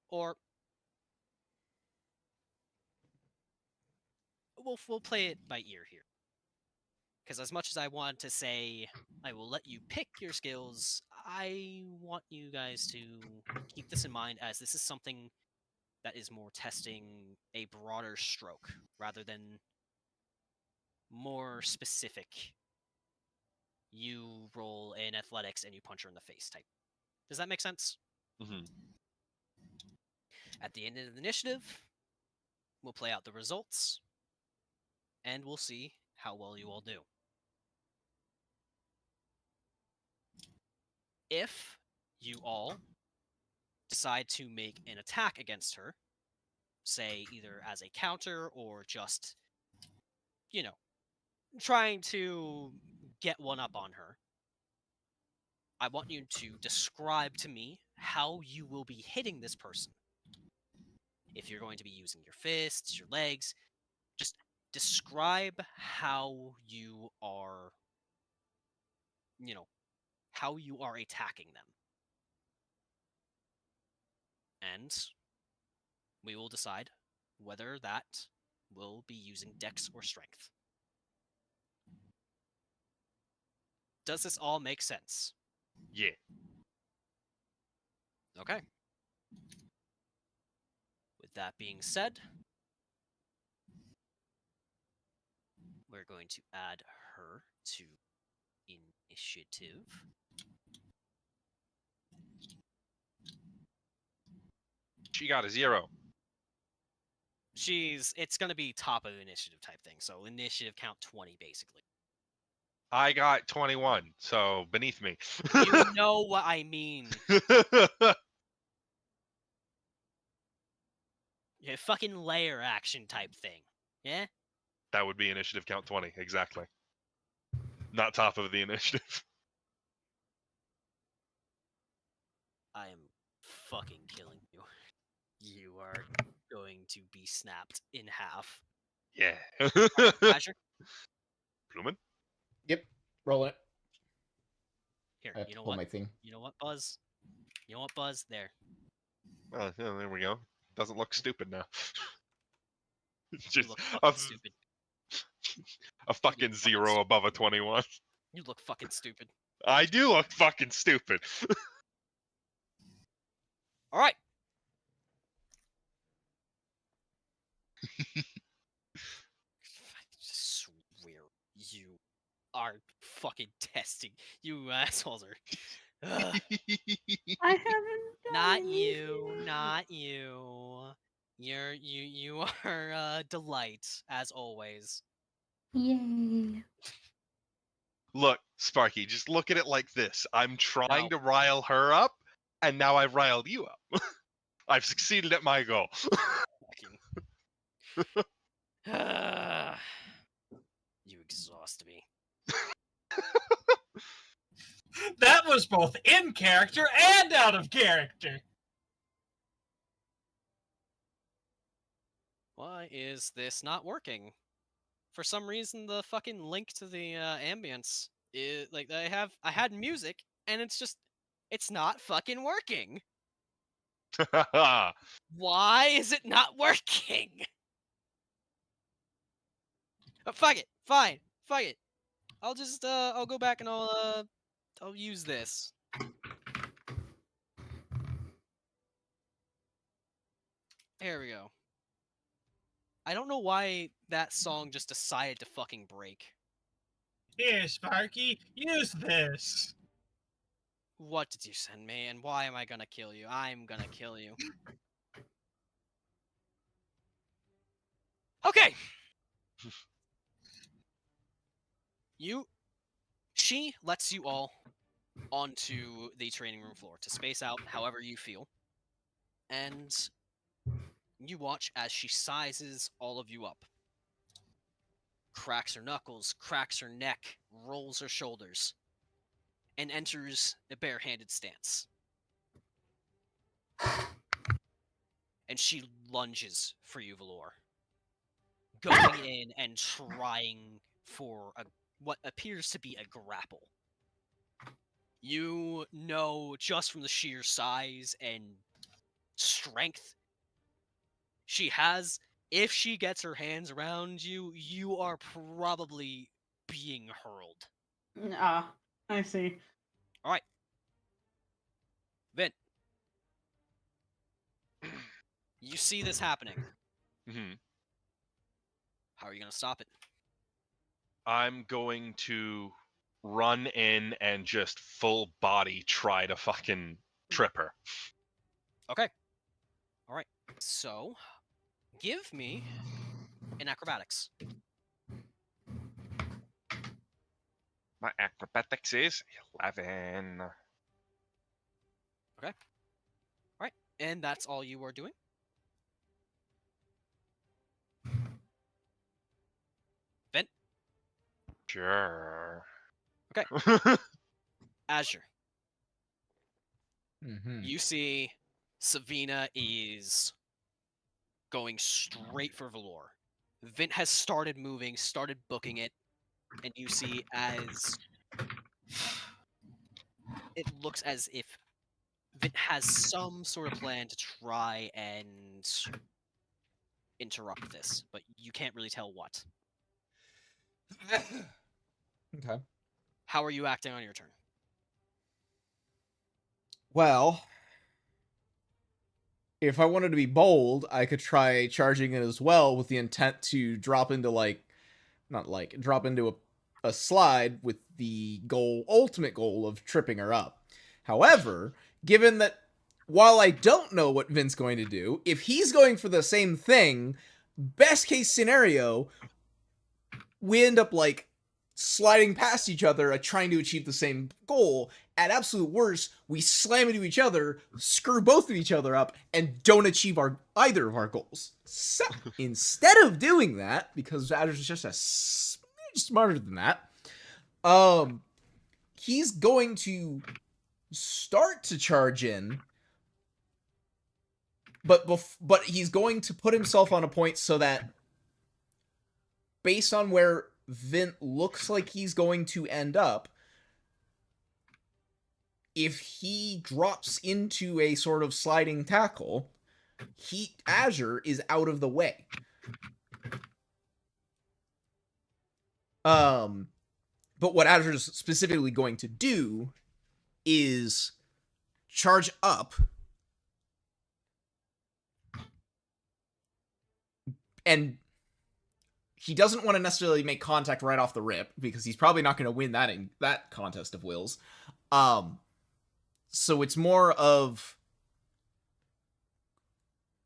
or we'll play it by ear here. Because as much as I want to say I will let you pick your skills, I want you guys to keep this in mind, as this is something that is more testing a broader stroke rather than more specific. You roll in athletics and you punch her in the face type. Does that make sense? Mhm. At the end of the initiative, we'll play out the results, and we'll see how well you all do. If you all decide to make an attack against her, say either as a counter or just, trying to get one up on her, I want you to describe to me how you will be hitting this person. If you're going to be using your fists, your legs, just describe how you are, how you are attacking them. And we will decide whether that will be using dex or strength. Does this all make sense? Yeah. Okay. With that being said, we're going to add her to initiative. She got a 0. It's going to be top of initiative type thing, so initiative count 20 basically. I got 21, so beneath me. You know what I mean. Yeah, fucking layer action type thing. Yeah? That would be initiative count 20, exactly. Not top of the initiative. I am fucking killing you. You are going to be snapped in half. Yeah. Azure, Blumen? Yep, rolling it. here, I have you to know pull what? my thing. You know what, Buzz? You know what, Buzz? There. Oh, yeah, there we go. Doesn't look stupid now. You Just look a, fucking stupid. a fucking fucking 0 stupid. above a 21. You look fucking stupid. I do look fucking stupid. Alright. I swear you are fucking testing. You assholes are. Ugh. I haven't done Not you, anything. not you. You are a delight, as always. Yay. Look, Sparky, just look at it like this. I'm trying No. to rile her up, and now I've riled you up. I've succeeded at my goal. Fucking. You exhaust me. That was both in character and out of character. Why is this not working? For some reason, the fucking link to the ambience, I had music, and it's not fucking working. Why is it not working? Fuck it, fine, fuck it. I'll go back and I'll use this. There we go. I don't know why that song just decided to fucking break. Here, Sparky, use this. What did you send me, and why am I gonna kill you? I'm gonna kill you. Okay! She lets you all onto the training room floor to space out however you feel. And You watch as she sizes all of you up. Cracks her knuckles, cracks her neck, rolls her shoulders, and enters a barehanded stance. And she lunges for you, Valor, going in and trying for what appears to be a grapple. You know, just from the sheer size and strength she has, if she gets her hands around you, you are probably being hurled. Ah, I see. Alright. Vint. You see this happening. Hmm. How are you going to stop it? I'm going to run in and just full body try to fucking trip her. Okay. Alright. So, give me an acrobatics. My acrobatics is 11. Alright. And that's all you are doing? Vint? Sure. Okay. Azure. Mm-hmm. You see Savina is going straight for Valor. Vint has started moving, started booking it, and you see as it looks as if Vint has some sort of plan to try and interrupt this, but you can't really tell what. Okay. How are you acting on your turn? Well, if I wanted to be bold, I could try charging it as well with the intent to drop into drop into a slide with the ultimate goal of tripping her up. However, given that while I don't know what Vint's going to do, if he's going for the same thing, best case scenario, we end up sliding past each other trying to achieve the same goal. At absolute worst, we slam into each other, screw both of each other up, and don't achieve either of our goals. So, instead of doing that, because Azure's just a smidge smarter than that, he's going to start to charge in, but he's going to put himself on a point so that, based on where Vint looks like he's going to end up, if he drops into a sort of sliding tackle, Azure is out of the way. But what Azure's specifically going to do is charge up and he doesn't want to necessarily make contact right off the rip because he's probably not going to win that contest of wills. So it's more of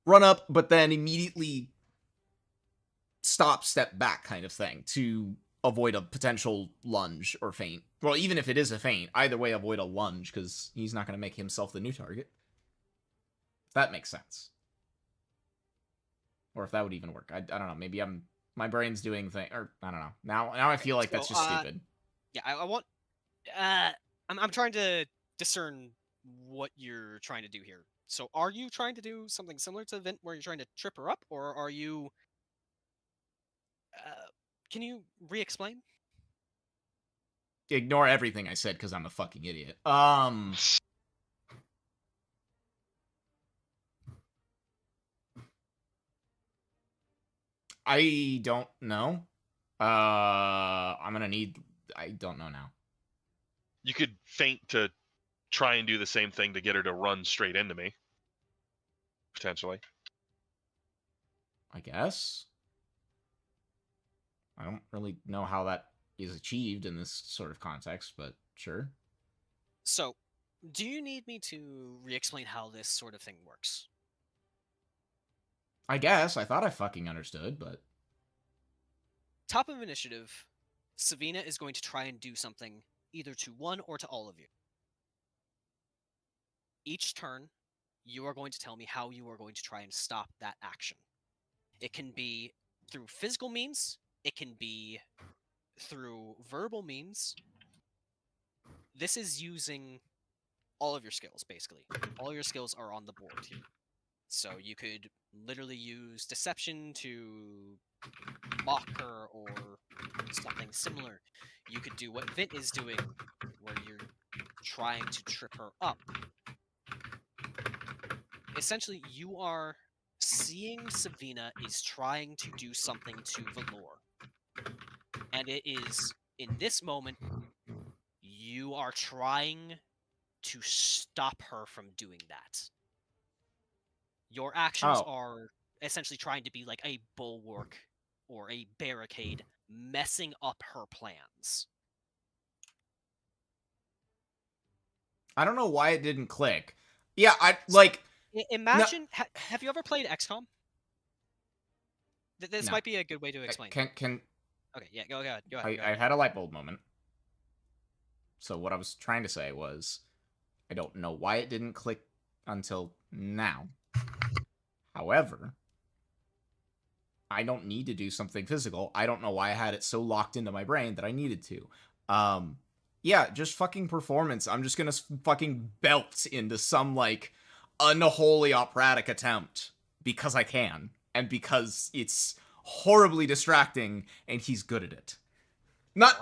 run up, but then immediately step back kind of thing to avoid a potential lunge or feint. Well, even if it is a feint, either way, avoid a lunge because he's not going to make himself the new target. If that makes sense. Or if that would even work. I don't know. Maybe my brain's doing thing, or I don't know. Now I feel like that's just stupid. Yeah, I want. I'm trying to discern what you're trying to do here. So, are you trying to do something similar to Vint, where you're trying to trip her up, or are you? Can you re-explain? Ignore everything I said because I'm a fucking idiot. I don't know. I'm gonna need. I don't know now. You could feint to try and do the same thing to get her to run straight into me. Potentially. I guess. I don't really know how that is achieved in this sort of context, but sure. So, do you need me to re-explain how this sort of thing works? I guess. I thought I fucking understood, but... Top of initiative, Savina is going to try and do something either to one or to all of you. Each turn, you are going to tell me how you are going to try and stop that action. It can be through physical means, it can be through verbal means. This is using all of your skills, basically. All your skills are on the board here. So you could literally use deception to mock her or something similar. You could do what Vint is doing, where you're trying to trip her up. Essentially, you are seeing Savina is trying to do something to Valor. And it is, in this moment, you are trying to stop her from doing that. Your actions are essentially trying to be like a bulwark or a barricade, messing up her plans. I don't know why it didn't click. Yeah, I like. Imagine, have you ever played XCOM? This No. might be a good way to explain. Can Okay, yeah, go ahead. Go ahead. I had a light bulb moment. So what I was trying to say was, I don't know why it didn't click until now. However, I don't need to do something physical. I don't know why I had it so locked into my brain that I needed to. Yeah, just fucking performance. I'm just gonna fucking belt into some, like, unholy operatic attempt. Because I can. And because it's horribly distracting, and he's good at it. Not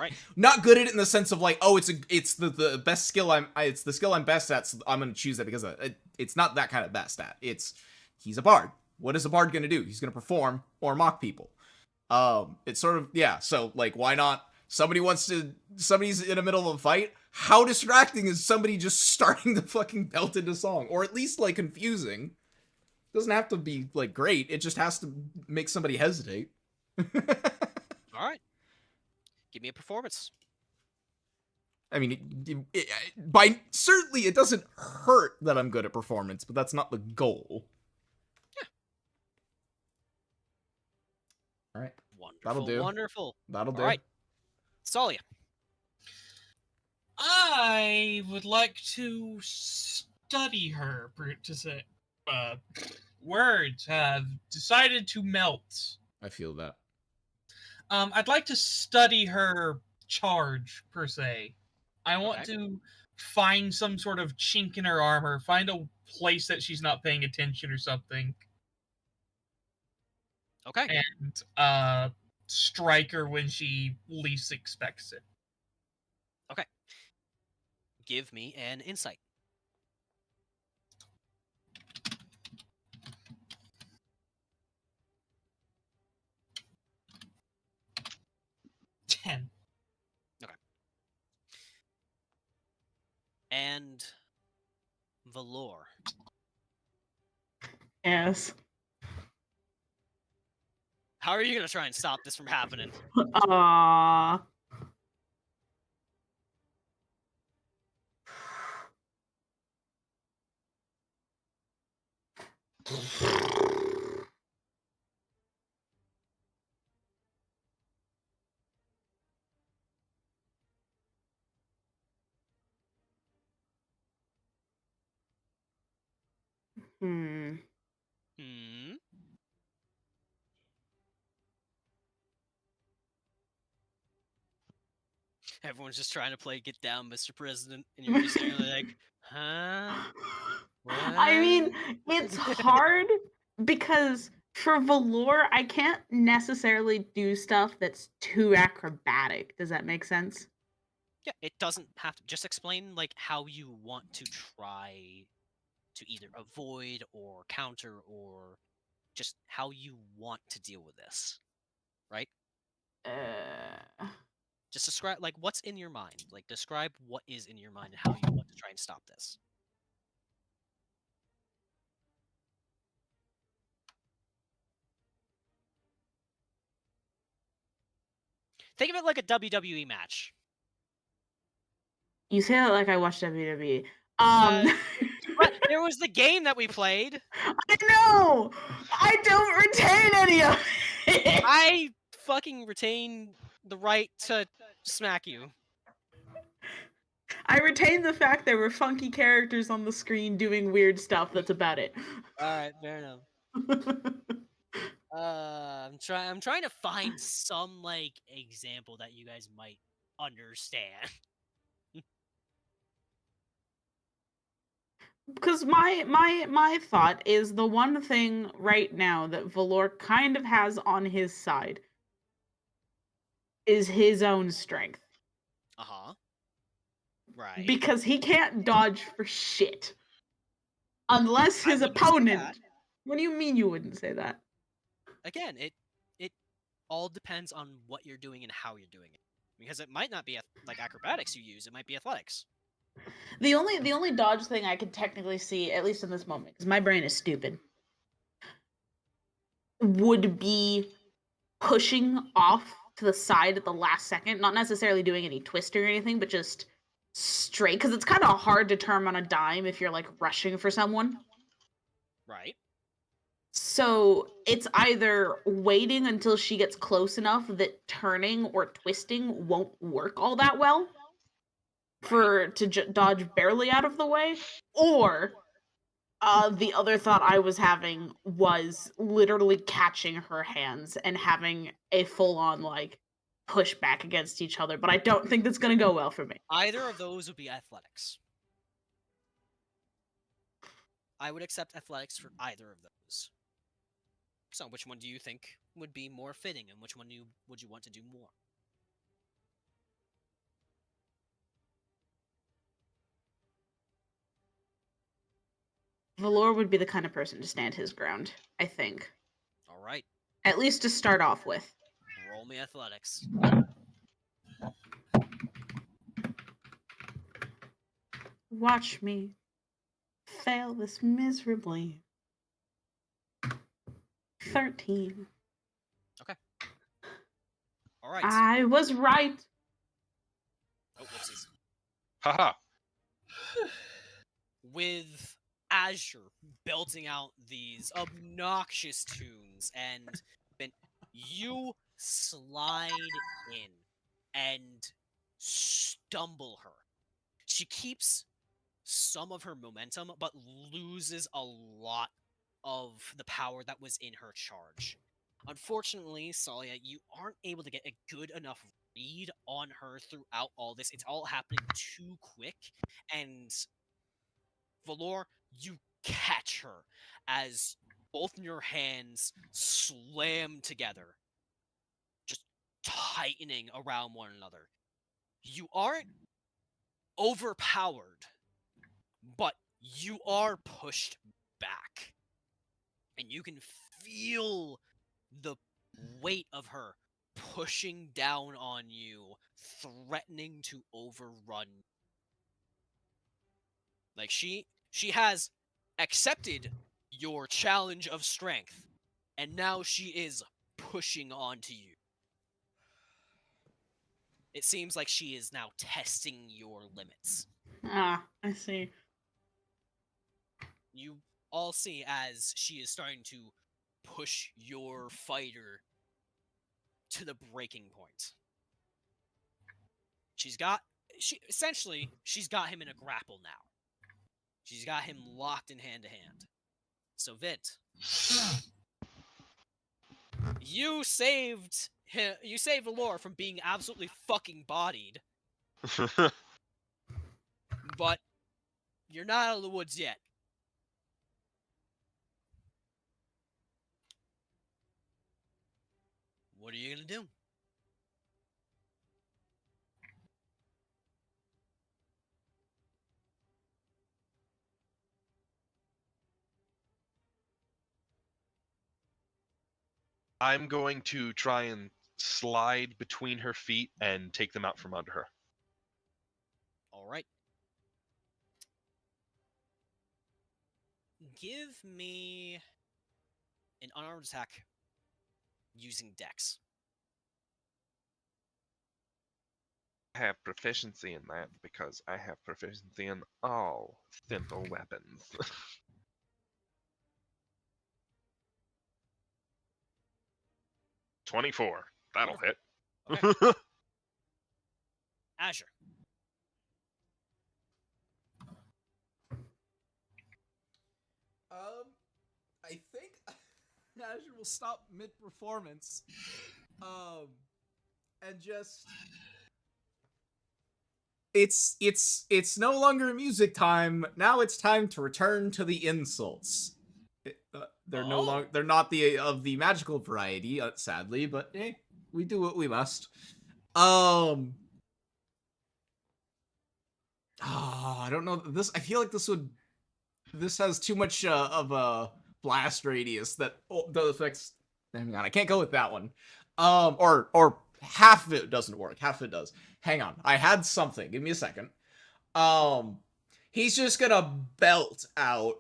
good at it in the sense of, like, oh, it's the best skill it's the skill I'm best at, so I'm gonna choose that because it's not that kind of best at. He's a bard. What is a bard gonna do? He's gonna perform or mock people. It's sort of, yeah, so, like, why not? Somebody's in the middle of a fight. How distracting is somebody just starting to fucking belt into song? Or at least, like, confusing. Doesn't have to be, like, great. It just has to make somebody hesitate. Alright. Give me a performance. I mean, certainly it doesn't hurt that I'm good at performance, but that's not the goal. Yeah. Alright. Wonderful. That'll do. Wonderful. That'll do. Alright. Tsalia. I would like to study her, to say. Words have decided to melt. I feel that. I'd like to study her charge, per se. I want to find some sort of chink in her armor, find a place that she's not paying attention or something. Okay. And strike her when she least expects it. Okay. Give me an insight. And Valor. Yes. How are you going to try and stop this from happening? Aww. Hmm. Everyone's just trying to play Get Down, Mr. President, and you're just sitting there like, huh? What? I mean, it's hard because for Valor, I can't necessarily do stuff that's too acrobatic. Does that make sense? Yeah, it doesn't have to. Just explain, like, how you want to try to either avoid or counter or just how you want to deal with this, right? Just describe, like, what's in your mind. Like, describe what is in your mind and how you want to try and stop this. Think of it like a WWE match. You say that like I watch WWE. But there was the game that we played. I know! I don't retain any of it! I fucking retain the right to smack you. I retain the fact there were funky characters on the screen doing weird stuff. That's about it. All right, fair enough. I'm trying to find some like example that you guys might understand. Because my thought is the one thing right now that Valor kind of has on his side is his own strength. Uh-huh. Right. Because he can't dodge for shit. Unless I his wouldn't say opponent. that. What do you mean you wouldn't say that? Again, it all depends on what you're doing and how you're doing it. Because it might not be like acrobatics you use, it might be athletics. The only dodge thing I could technically see, at least in this moment, because my brain is stupid, would be pushing off to the side at the last second, not necessarily doing any twisting or anything, but just straight, because it's kind of hard to turn on a dime if you're like rushing for someone. Right. So it's either waiting until she gets close enough that turning or twisting won't work all that well for to dodge barely out of the way, or the other thought I was having was literally catching her hands and having a full-on like push back against each other, but I don't think that's gonna go well for me. Either of those would be athletics. I would accept athletics for either of those. So, which one do you think would be more fitting, and which one would you want to do more? Valor would be the kind of person to stand his ground, I think. All right. At least to start off with. Roll me athletics. Watch me fail this miserably. 13. All right. I was right. Oh, whoopsies. Haha. With Azure belting out these obnoxious tunes, and then you slide in and stumble her. She keeps some of her momentum, but loses a lot of the power that was in her charge. Unfortunately, Tsalia, you aren't able to get a good enough read on her throughout all this. It's all happening too quick, and Valor, you catch her as both your hands slam together, just tightening around one another. You aren't overpowered, but you are pushed back. And you can feel the weight of her pushing down on you, threatening to overrun. Like she has accepted your challenge of strength, and now she is pushing onto you. It seems like she is now testing your limits. Ah, I see. You all see as she is starting to push your fighter to the breaking point. She's got him in a grapple now. She's got him locked in hand to hand. So Vint, you saved Valor from being absolutely fucking bodied, but you're not out of the woods yet. What are you gonna do? I'm going to try and slide between her feet and take them out from under her. All right. Give me an unarmed attack using Dex. I have proficiency in that because I have proficiency in all simple weapons. 24. That'll hit. Okay. Azure. Azure will stop mid-performance. And just... It's no longer music time. Now it's time to return to the insults. They're no longer, they're not of the magical variety, sadly, but hey, we do what we must. I don't know this. I feel like this has too much of a blast radius that does affects. Hang on, I can't go with that one. Or half of it doesn't work. Half of it does. Hang on, I had something. Give me a second. He's just gonna belt out.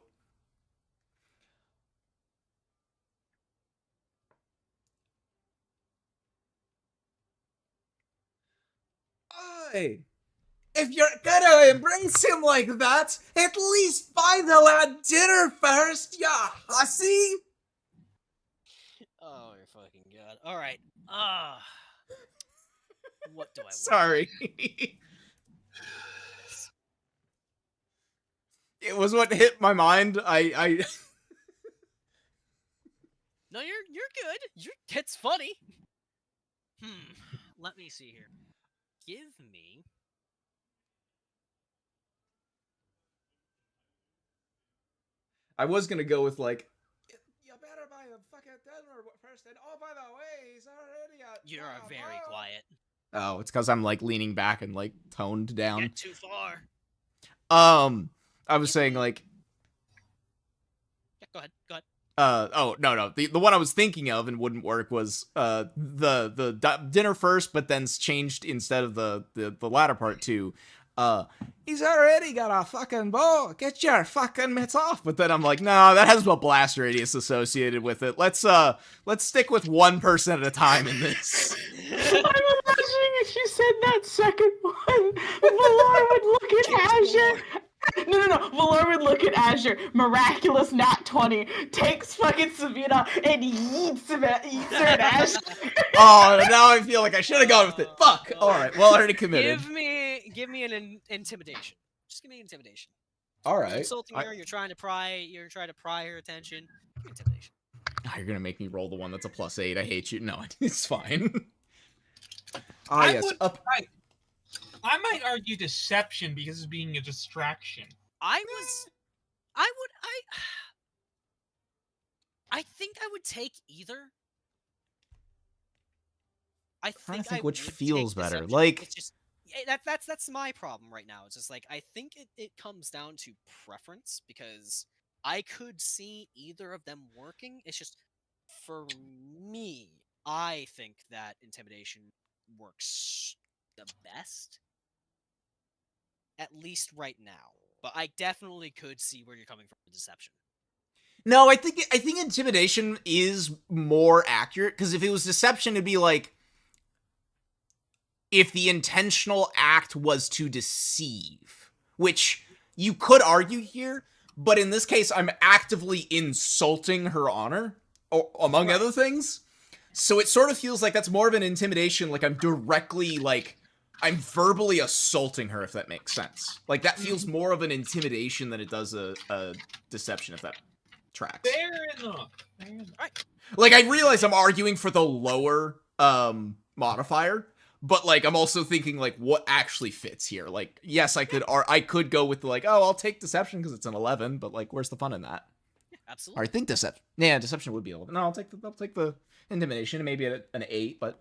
Hey. If you're gonna embrace him like that, at least buy the lad dinner first, ya hussy! Oh, your fucking god. Alright. What do I want? Sorry. It was what hit my mind. I No, you're good. It's funny. Let me see here. Give me... I was gonna go with like, you better buy the fucking dinner first, and oh, by the way, he's already at... You're very quiet. Oh, it's because I'm like leaning back and like toned down. Get too far. I was saying like... Yeah, go ahead. Oh, no. The one I was thinking of and wouldn't work was the dinner first, but then changed instead of the latter part to he's already got a fucking bow. Get your fucking mitts off. But then I'm like, no, that has a blast radius associated with it. Let's stick with one person at a time in this. I'm imagining if you said that second one, Valor would look at Azure. No. Valor would look at Azure, miraculous nat 20, takes fucking Savina, and yeets her at Azure. Oh, now I feel like I should have gone with it. Fuck. Alright, well, I already committed. Give me an intimidation. Just give me intimidation. Alright. You're insulting her, you're trying to pry her attention. Give me intimidation. Oh, you're gonna make me roll the one that's a +8. I hate you. No, it's fine. I might argue deception because it's being a distraction. I think I would take either. I think which would feels take better. deception. Like, it's just that's my problem right now. It's just like I think it comes down to preference because I could see either of them working. It's just for me, I think that intimidation works the best. At least right now. But I definitely could see where you're coming from with deception. no, I think intimidation is more accurate because if it was deception, it'd be like if the intentional act was to deceive, which you could argue here, but in this case, I'm actively insulting her honor, among other things. So it sort of feels like that's more of an intimidation, like I'm directly, like, I'm verbally assaulting her, if that makes sense. Like, that feels more of an intimidation than it does a deception, if that tracks. Fair enough. Right. Like, I realize I'm arguing for the lower modifier, but, like, I'm also thinking, like, what actually fits here? Like, yes, I could go with, like, oh, I'll take deception because it's an 11, but, like, where's the fun in that? Yeah, absolutely. Or I think deception. Yeah, deception would be 11. No, I'll take the intimidation, maybe an 8, but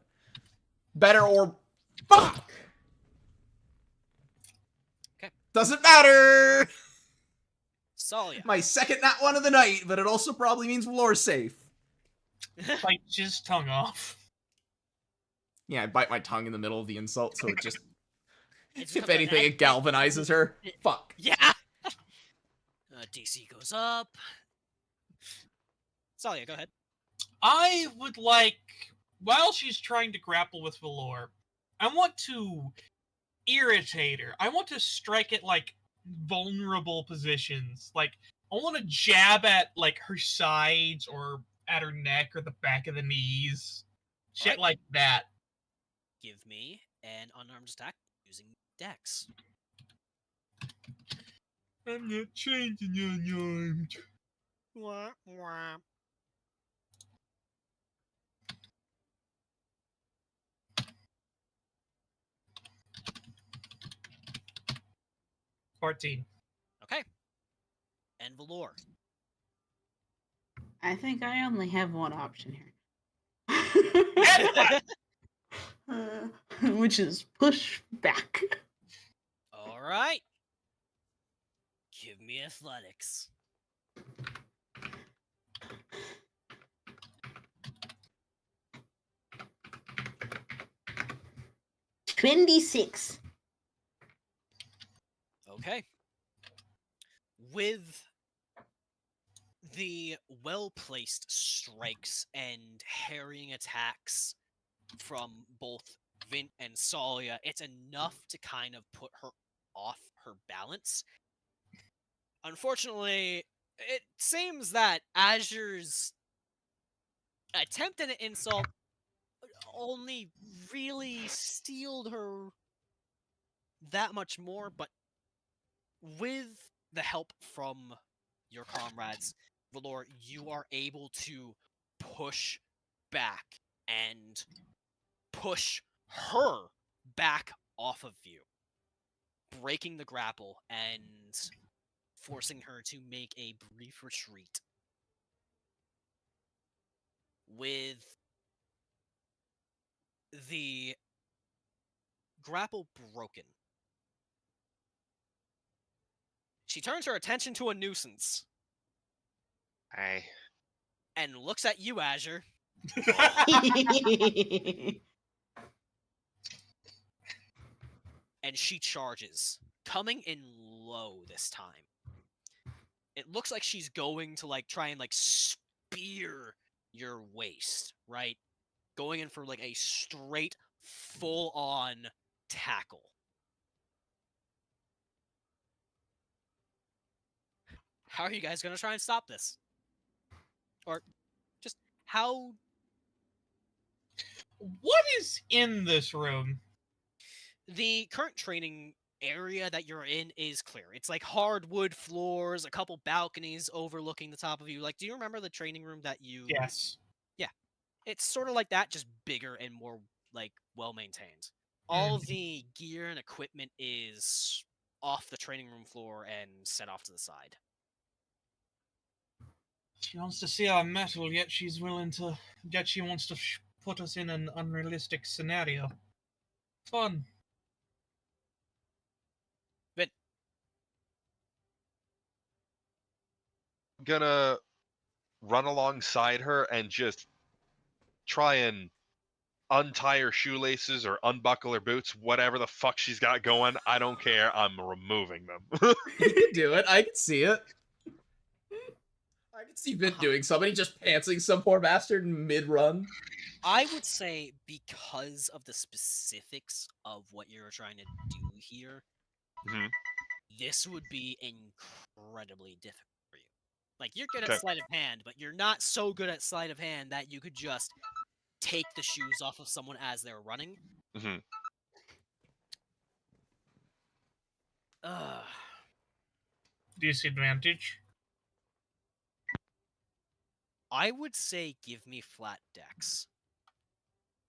better or fuck. Okay. Doesn't matter. Tsalia. My second nat one of the night, but it also probably means Valor's safe. Bite his tongue off. Yeah, I bite my tongue in the middle of the insult, so it just, It's if come out anything, and- it galvanizes her. Fuck. Yeah. DC goes up. Tsalia, go ahead. I would like, while she's trying to grapple with Valor, I want to irritate her. I want to strike at, like, vulnerable positions. Like, I want to jab at, like, her sides or at her neck or the back of the knees. Shit Alright. like that. Give me an unarmed attack using Dex. I'm not trained in unarmed. Wah, wah. 14. Okay. And Valor. I think I only have one option here. Which is push back. All right. Give me athletics. 26. Okay. With the well-placed strikes and harrying attacks from both Vint and Tsalia, it's enough to kind of put her off her balance. Unfortunately, it seems that Azure's attempt at an insult only really steeled her that much more, but with the help from your comrades, Valor, you are able to push back and push her back off of you, breaking the grapple and forcing her to make a brief retreat. With the grapple broken, she turns her attention to a nuisance Hey. and looks at you, Azure. And she charges, coming in low this time. It looks like she's going to try and spear your waist, right? Going in for a straight, full-on tackle. How are you guys going to try and stop this? Or just how... What is in this room? The current training area that you're in is clear. It's hardwood floors, a couple balconies overlooking the top of you. Do you remember the training room that you... Yes. Yeah. It's sort of like that, just bigger and more, well-maintained. All the gear and equipment is off the training room floor and set off to the side. She wants to see our metal, yet she wants to put us in an unrealistic scenario. Fun. Gonna run alongside her and just try and untie her shoelaces or unbuckle her boots, whatever the fuck she's got going. I don't care. I'm removing them. You can do it. I can see it. I can see Vint doing somebody just pantsing some poor bastard mid-run. I would say because of the specifics of what you're trying to do here, this would be incredibly difficult for you. You're good at sleight of hand, but you're not so good at sleight of hand that you could just take the shoes off of someone as they're running. Disadvantage. I would say give me flat decks.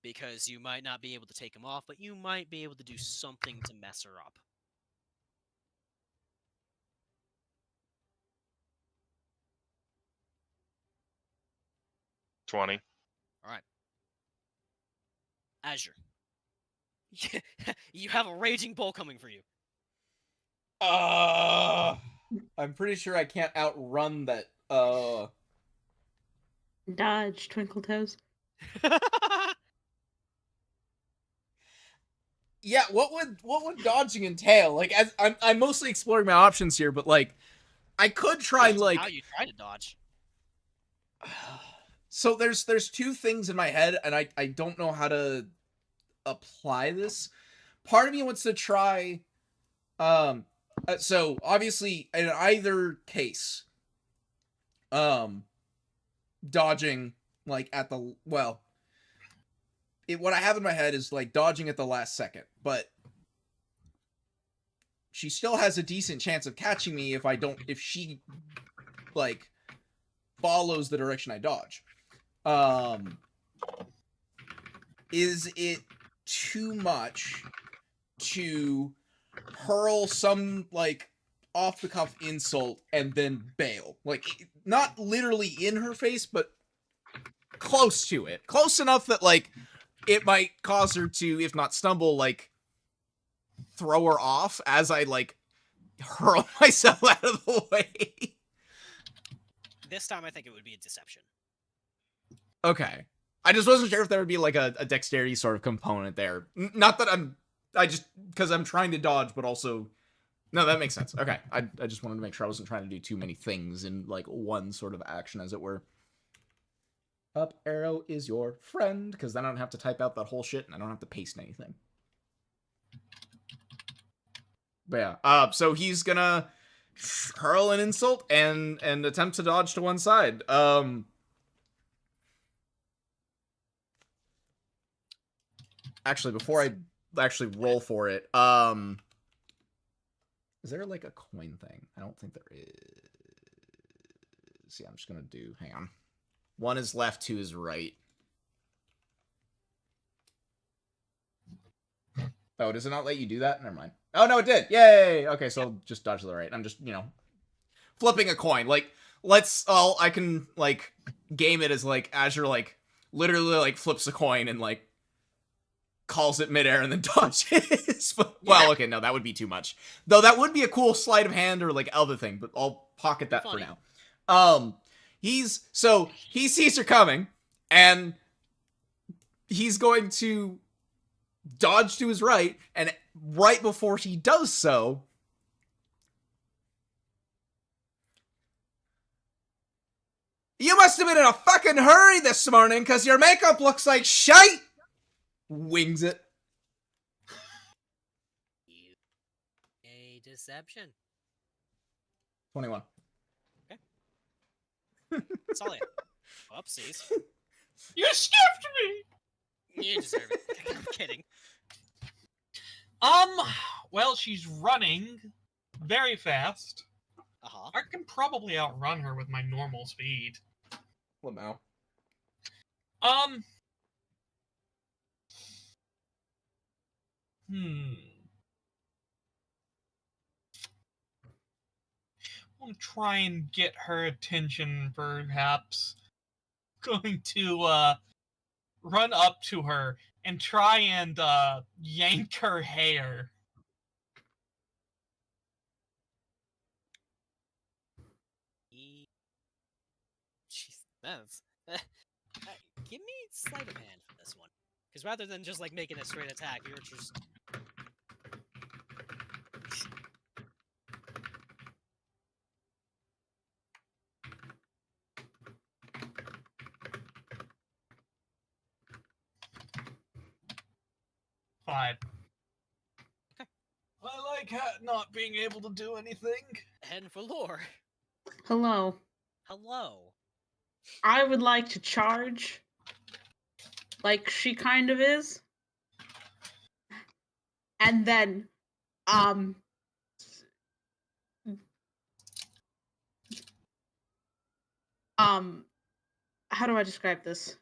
Because you might not be able to take them off, but you might be able to do something to mess her up. $20. Alright. Azure. You have a raging bull coming for you. I'm pretty sure I can't outrun that. Dodge, Twinkle Toes. Yeah, what would dodging entail? As I'm mostly exploring my options here, but I could try and how you try to dodge. So there's two things in my head, and I don't know how to apply this. Part of me wants to try. So obviously in either case, dodging at the what I have in my head is dodging at the last second, but she still has a decent chance of catching me if she follows the direction I dodge. Is it too much to hurl some off the cuff insult and then bail. Like, not literally in her face, but close to it. Close enough that, like, it might cause her to, if not stumble, like, throw her off as I, like, hurl myself out of the way. This time I think it would be a deception. Okay. I just wasn't sure if there would be, like, a dexterity sort of component there. Not that because I'm trying to dodge, but also... No, that makes sense. Okay. I just wanted to make sure I wasn't trying to do too many things in, like, one sort of action, as it were. Up arrow is your friend, because then I don't have to type out that whole shit, and I don't have to paste anything. But yeah, so he's gonna hurl an insult and attempt to dodge to one side. Actually, before I actually roll for it, is there, like, a coin thing? I don't think there is. Yeah, I'm just gonna do... Hang on. 1 is left, 2 is right. Oh, does it not let you do that? Never mind. Oh, no, it did! Yay! Okay, so I'll just dodge to the right. I'm just, flipping a coin. Like, I can, like, game it as, like, Azure, like, literally, like, flips a coin and, like, calls it midair and then dodges. Well, okay, no, that would be too much. Though that would be a cool sleight of hand or, like, other thing, but I'll pocket that for now. He sees her coming, and he's going to dodge to his right, and right before he does so, you must have been in a fucking hurry this morning, because your makeup looks like shite! Wings it. A deception. 21. Tsalia. Whoopsies. You skipped me! You deserve it. I'm kidding. Well, she's running very fast. Uh-huh. I can probably outrun her with my normal speed. What now? I'll try and get her attention, perhaps. Going to, run up to her and try and, yank her hair. Jeez, that's... give me sleight of hand for this one. Because rather than just, like, making a straight attack, you're just... Five. Okay. I like not being able to do anything. And Valor. Hello. Hello. I would like to charge. Like she kind of is. And then, how do I describe this?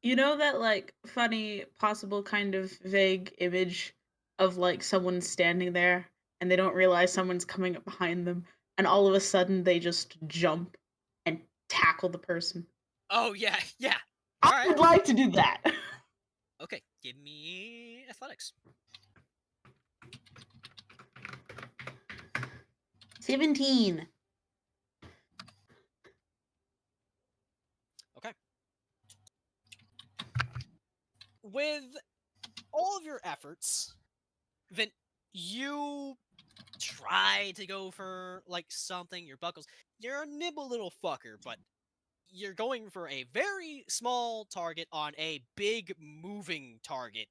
You know that, like, funny, possible kind of vague image of, like, someone standing there and they don't realize someone's coming up behind them and all of a sudden they just jump and tackle the person? Oh, yeah, yeah. I would like to do that. Okay, give me athletics. 17. Okay. With all of your efforts, Vint, you try to go for, like, something, your buckles. You're a nimble little fucker, but you're going for a very small target on a big moving target.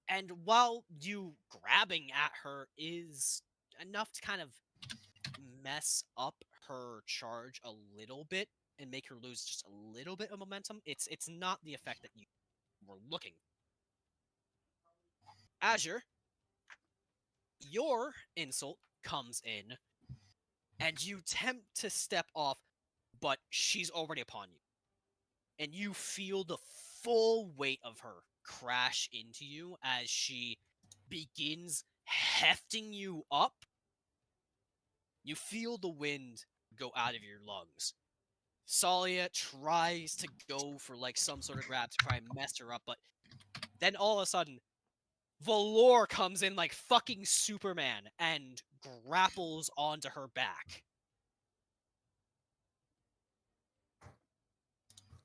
And while you grabbing at her is enough to kind of mess up her charge a little bit and make her lose just a little bit of momentum, it's not the effect that you were looking. Azure, your insult comes in, and you attempt to step off, but she's already upon you. And you feel the full weight of her crash into you as she begins hefting you up, you feel the wind go out of your lungs. Tsalia tries to go for like some sort of grab to try and mess her up, but then all of a sudden, Valor comes in like fucking Superman and grapples onto her back.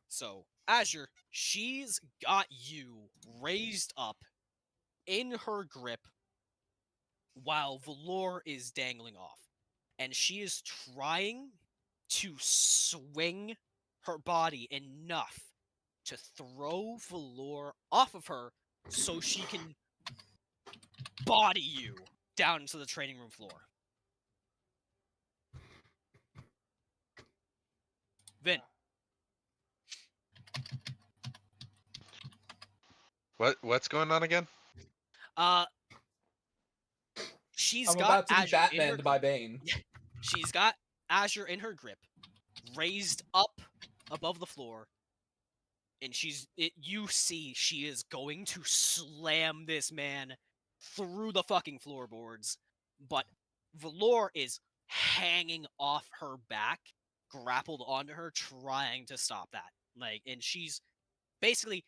So, Azure, she's got you raised up in her grip while Valor is dangling off. And she is trying to swing her body enough to throw Valor off of her so she can body you down to the training room floor. Vint. What's going on again? She's I'm got about to be Azure in her Batmaned by Bane. She's got Azure in her grip, raised up above the floor, and you see she is going to slam this man through the fucking floorboards, but Valor is hanging off her back, grappled onto her, trying to stop that. And she's basically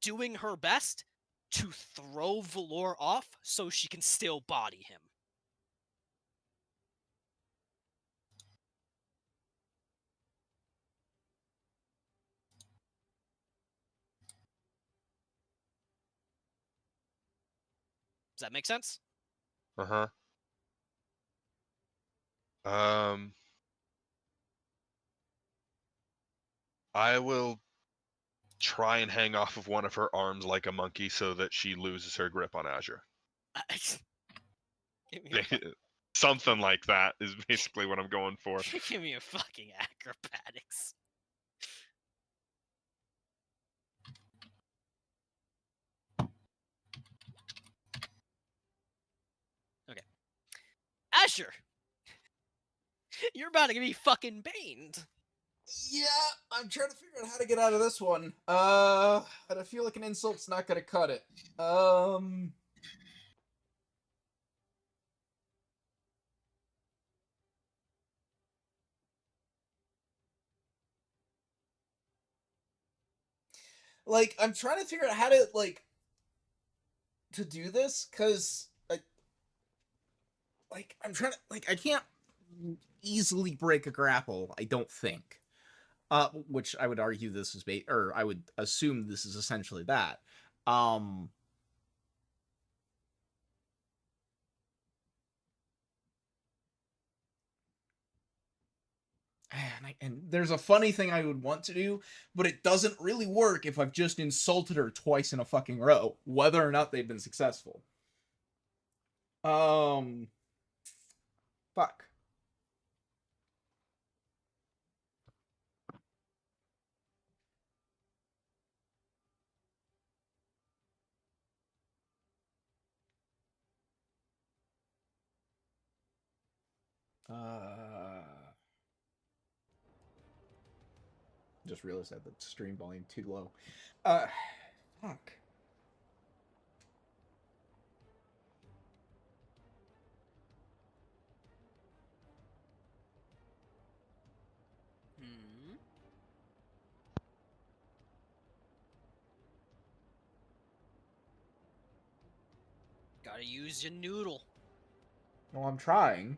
doing her best to throw Valor off so she can still body him. Does that make sense? Uh-huh. I will try and hang off of one of her arms like a monkey so that she loses her grip on Azure. Give me a Something like that is basically what I'm going for. Give me a fucking acrobatics. Okay. Azure! You're about to get me fucking baned. Yeah, I'm trying to figure out how to get out of this one. I feel like an insult's not gonna cut it. Like, I'm trying to figure out how to, like, to do this, because, I'm trying to, I can't easily break a grapple, I don't think. Which I would argue this is or I would assume this is essentially that. And there's a funny thing I would want to do, but it doesn't really work if I've just insulted her twice in a fucking row, whether or not they've been successful. Fuck. Just realized I had the stream volume too low. Fuck. Gotta use your noodle. Well, I'm trying.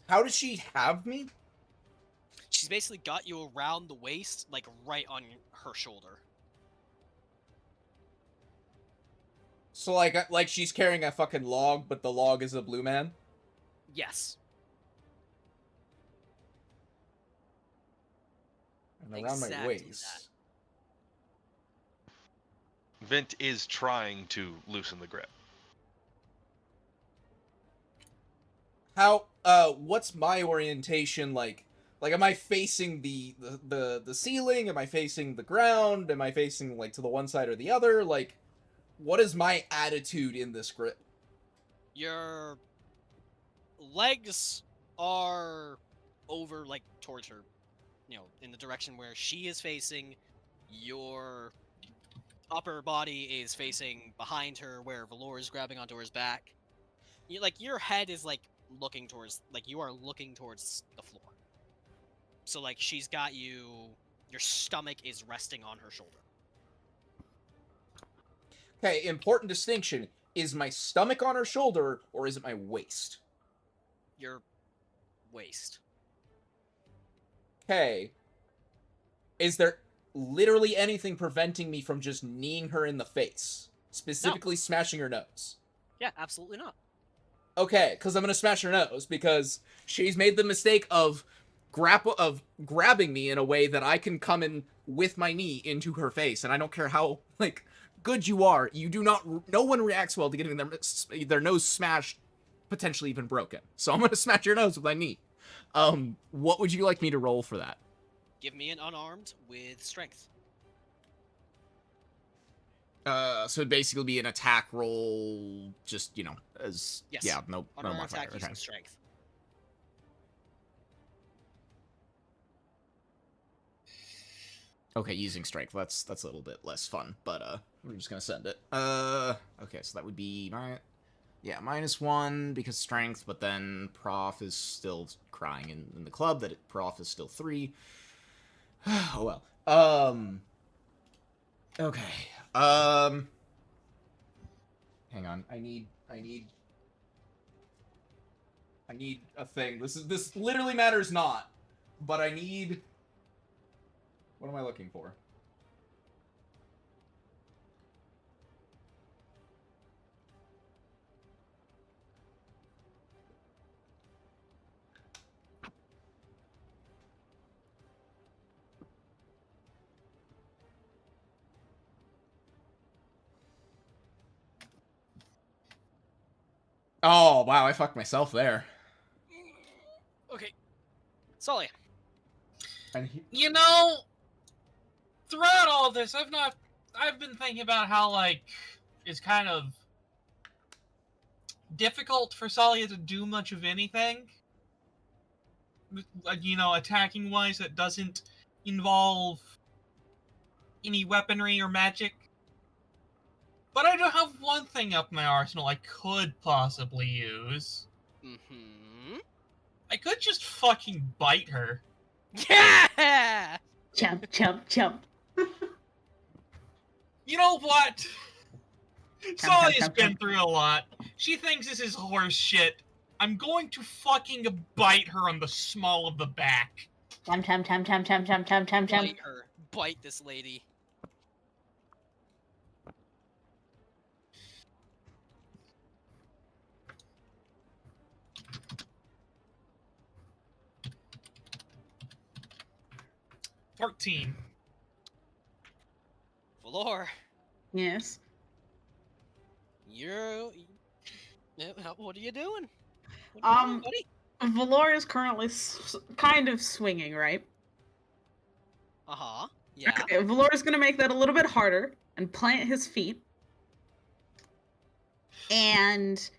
How does she have me? She's basically got you around the waist, like right on her shoulder. So like she's carrying a fucking log, but the log is a blue man? Yes. And around my waist. Vint is trying to loosen the grip. How what's my orientation like? Like, am I facing the ceiling? Am I facing the ground? Am I facing like to the one side or the other? Like, what is my attitude in this grip? Your legs are over, like, towards her, in the direction where she is facing. Your upper body is facing behind her, where Valor is grabbing onto her back. Your head is, looking towards, you are looking towards the floor. So, she's got you, your stomach is resting on her shoulder. Okay, important distinction. Is my stomach on her shoulder, or is it my waist? Your waist. Okay. Is there literally anything preventing me from just kneeing her in the face? Specifically smashing her nose? Yeah, absolutely not. Okay, because I'm going to smash her nose, because she's made the mistake of grabbing me in a way that I can come in with my knee into her face, and I don't care how, good you are, no one reacts well to getting their nose smashed, potentially even broken. So I'm going to smash your nose with my knee. What would you like me to roll for that? Give me an unarmed with strength. So it'd basically be an attack roll, just, as... Yes. Yeah, no Unarmed modifier. attack using Okay. strength. Okay, using strength. That's a little bit less fun, but we're just gonna send it. Okay, so that would be -1 because strength, but then Prof is still crying in the club that Prof is still 3. Oh well. Okay. Hang on. I need a thing. This literally matters not, but I need. What am I looking for? Oh, wow, I fucked myself there. Okay. Tsalia. And Throughout all this, I've been thinking about how, it's kind of difficult for Tsalia to do much of anything. Attacking-wise, that doesn't involve any weaponry or magic. But I do have one thing up my arsenal I could possibly use. Mm-hmm. I could just fucking bite her. Yeah! Chump, chump, chump. You know what? Chump, Tsalia's chump, been chump. through a lot. She thinks this is horse shit. I'm going to fucking bite her on the small of the back. Chum, chum, chum, chum, chum, chum, chum, chum, chum. Bite her. Bite this lady. $14. Valor, Yes. what are you doing? What are you doing, buddy? Valor is currently kind of swinging, right? Uh-huh. Yeah. Okay, Valor is going to make that a little bit harder and plant his feet. And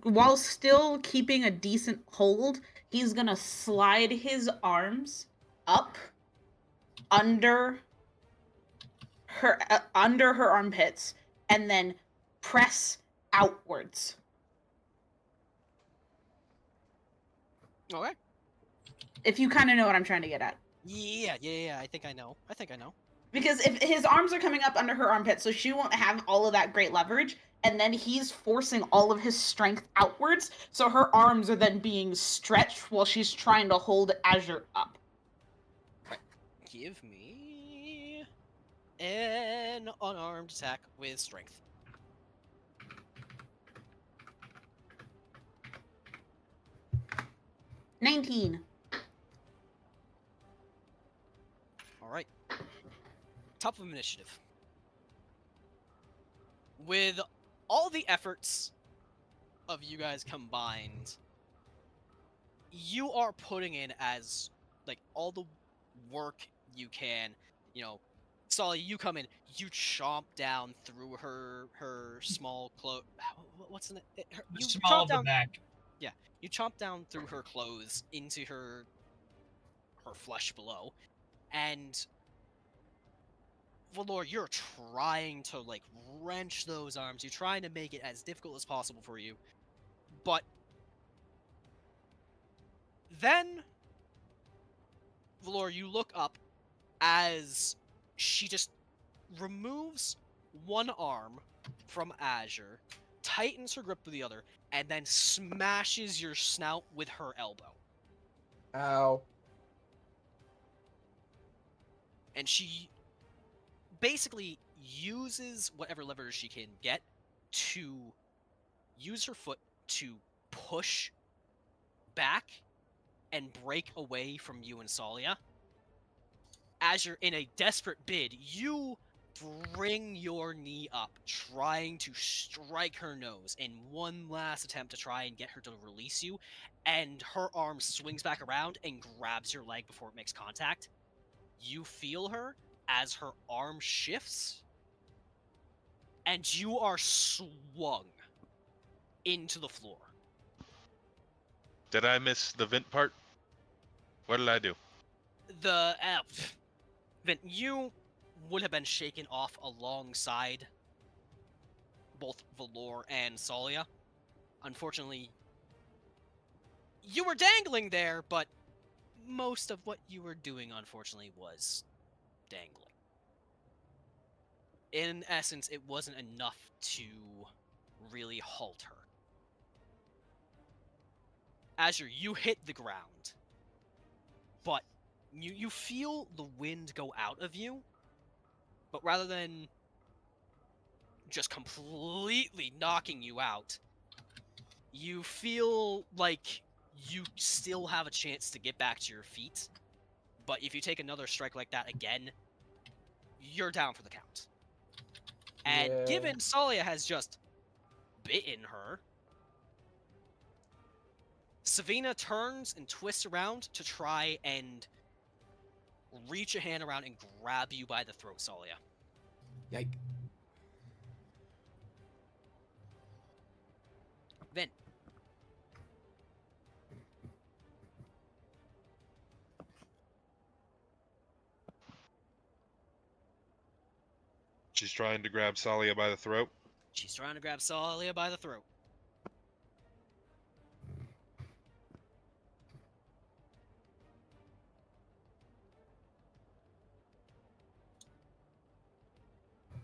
while still keeping a decent hold, he's going to slide his arms up under her armpits and then press outwards. Okay. If you kind of know what I'm trying to get at. Yeah. I think I know. Because if his arms are coming up under her armpits, so she won't have all of that great leverage, and then he's forcing all of his strength outwards, so her arms are then being stretched while she's trying to hold Azure up. Give me an unarmed attack with strength. $19. All right. Top of initiative. With all the efforts of you guys combined, you are putting in all the work you can. Tsalia, you come in, you chomp down through her small cloak. What's in it? The small of the back. You chomp down through her clothes into her flesh below, and Valor, you're trying to like wrench those arms. You're trying to make it as difficult as possible for you, but then Valor, you look up as she just removes one arm from Azure, tightens her grip with the other, and then smashes your snout with her elbow. Ow. And she basically uses whatever levers she can get to use her foot to push back and break away from you and Tsalia. As you're in a desperate bid, you bring your knee up, trying to strike her nose in one last attempt to try and get her to release you, and her arm swings back around and grabs your leg before it makes contact. You feel her as her arm shifts, and you are swung into the floor. Did I miss the Vint part? What did I do? Vint, you would have been shaken off alongside both Valor and Tsalia. Unfortunately, you were dangling there, but most of what you were doing, unfortunately, was dangling. In essence, it wasn't enough to really halt her. Azure, you hit the ground, but you feel the wind go out of you, but rather than just completely knocking you out, you feel like you still have a chance to get back to your feet, but if you take another strike like that again, you're down for the count. And Yeah. given Tsalia has just bitten her, Savina turns and twists around to try and reach a hand around and grab you by the throat, Tsalia. Yike. Vint. She's trying to grab Tsalia by the throat. She's trying to grab Tsalia by the throat.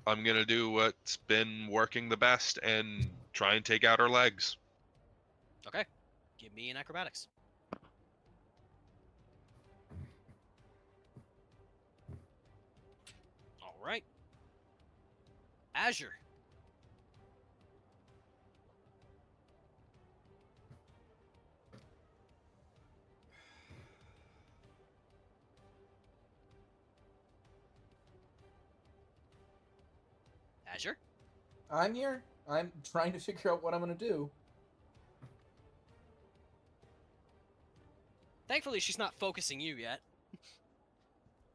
I'm gonna do what's been working the best and try and take out her legs. Okay. Give me an acrobatics. Alright. Azure. Azure? I'm here. I'm trying to figure out what I'm gonna do. Thankfully, she's not focusing you yet.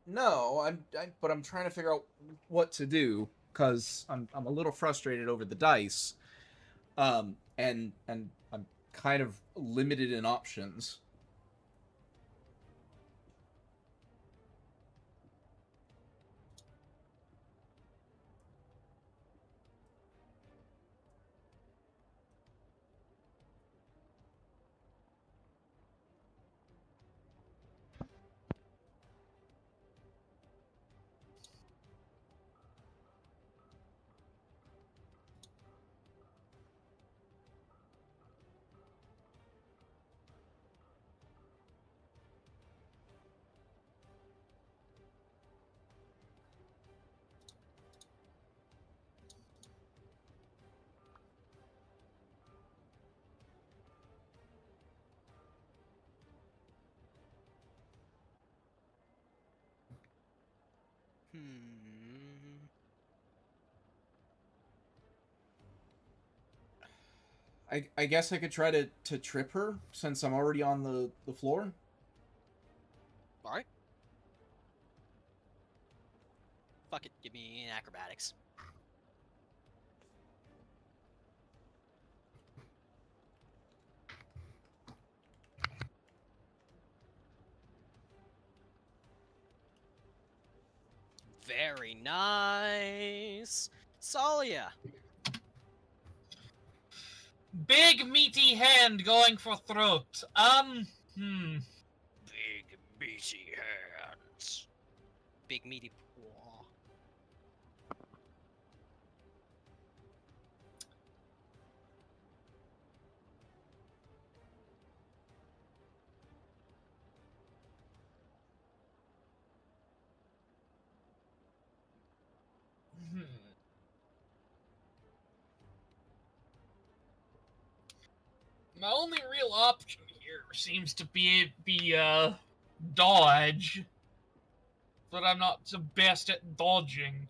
No, but I'm trying to figure out what to do because I'm a little frustrated over the dice, and I'm kind of limited in options. I guess I could try to trip her since I'm already on the floor. Alright. Fuck it, give me an acrobatics. Very nice. Tsalia. Big meaty hand going for throat. Big meaty hands. Big meaty paw. My only real option here seems to be dodge, but I'm not the best at dodging.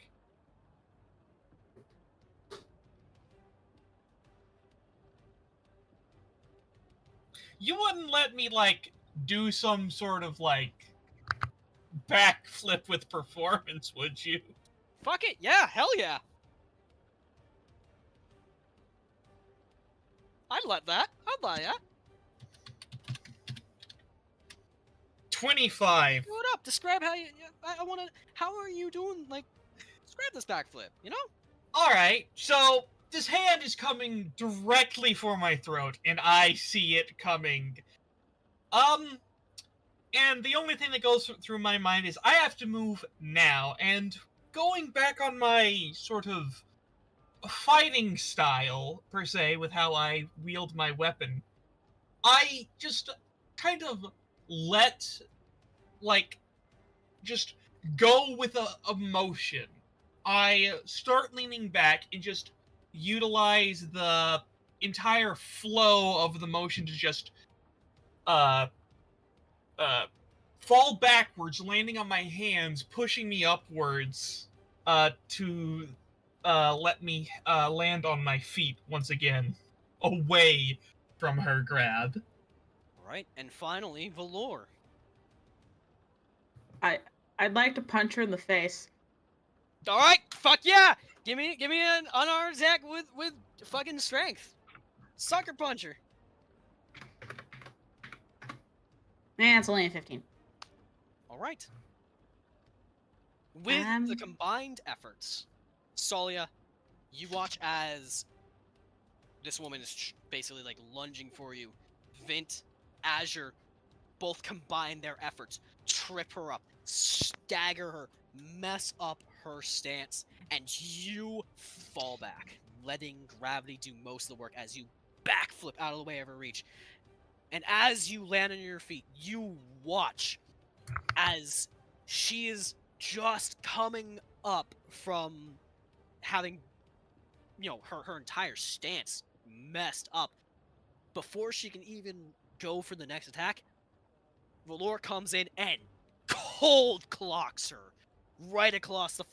You wouldn't let me, like, do some sort of, like, backflip with performance, would you? Fuck it, yeah, hell yeah. I'd let that. I'd buy that. 25. What up? Describe how you. I want to. How are you doing? Like, describe this backflip. You know? Alright, so this hand is coming directly for my throat, and I see it coming. And the only thing that goes through my mind is I have to move now, and going back on my sort of fighting style, per se, with how I wield my weapon, I just kind of let, like, just go with a motion. I start leaning back and just utilize the entire flow of the motion to just fall backwards, landing on my hands, pushing me upwards to let me land on my feet once again, away from her grab. Alright, and finally, Valor. I'd like to punch her in the face. Alright, fuck yeah! Give me an unarmed attack with fucking strength. Sucker puncher. It's only a 15. Alright. With the combined efforts, Tsalia, you watch as this woman is basically like lunging for you. Vint, Azure, both combine their efforts, trip her up, stagger her, mess up her stance, and you fall back, letting gravity do most of the work as you backflip out of the way of her reach. And as you land on your feet, you watch as she is just coming up from having, you know, her entire stance messed up. Before she can even go for the next attack, Valor comes in and cold clocks her right across the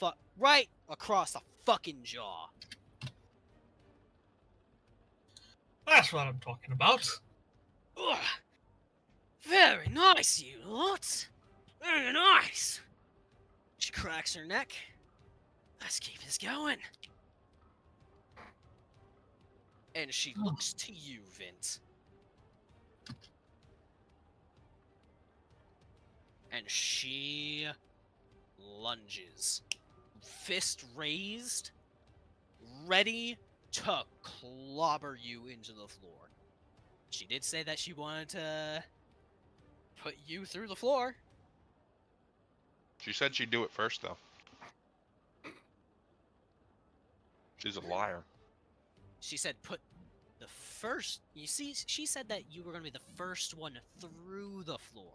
fucking jaw. That's what I'm talking about. Ugh. Very nice, you lot. Very nice. She cracks her neck. Let's keep this going. And she looks to you, Vint. And she lunges. Fist raised, ready to clobber you into the floor. She did say that she wanted to put you through the floor. She said she'd do it first, though. She's a liar. She said put the first... You see, she said that you were going to be the first one through the floor.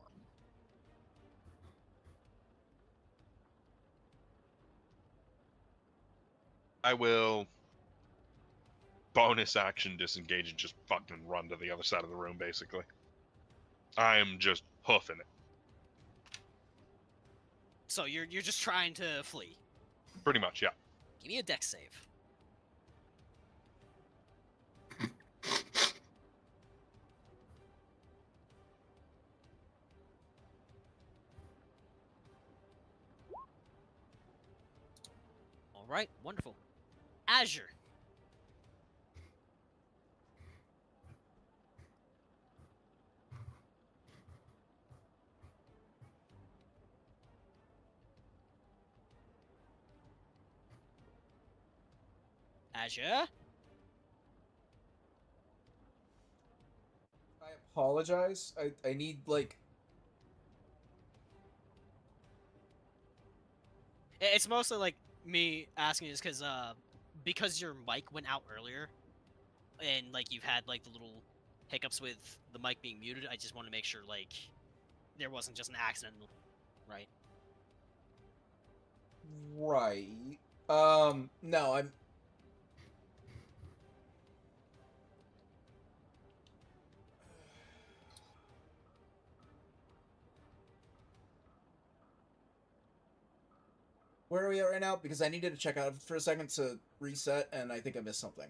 I will bonus action disengage and just fucking run to the other side of the room, basically. I'm just hoofing it. So you're just trying to flee. Pretty much, yeah. Give me a dex save. Alright, wonderful. Azure. Azure? I apologize. I need, like... It's mostly like me asking just because your mic went out earlier, and like you've had like the little hiccups with the mic being muted. I just want to make sure like there wasn't just an accident, right? Right. No, I'm... Where are we at right now? Because I needed to check out for a second to reset, and I think I missed something.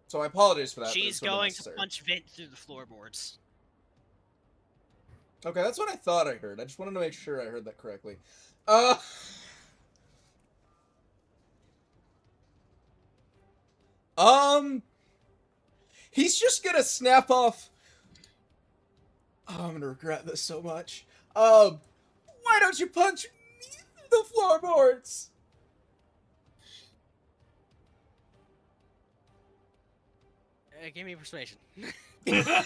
So I apologize for that. but She's it's sort of going to necessary. punch Vint through the floorboards. Okay, that's what I thought I heard. I just wanted to make sure I heard that correctly. He's just gonna snap off. Oh, I'm gonna regret this so much. Why don't you punch me through the floorboards? Give me persuasion. I-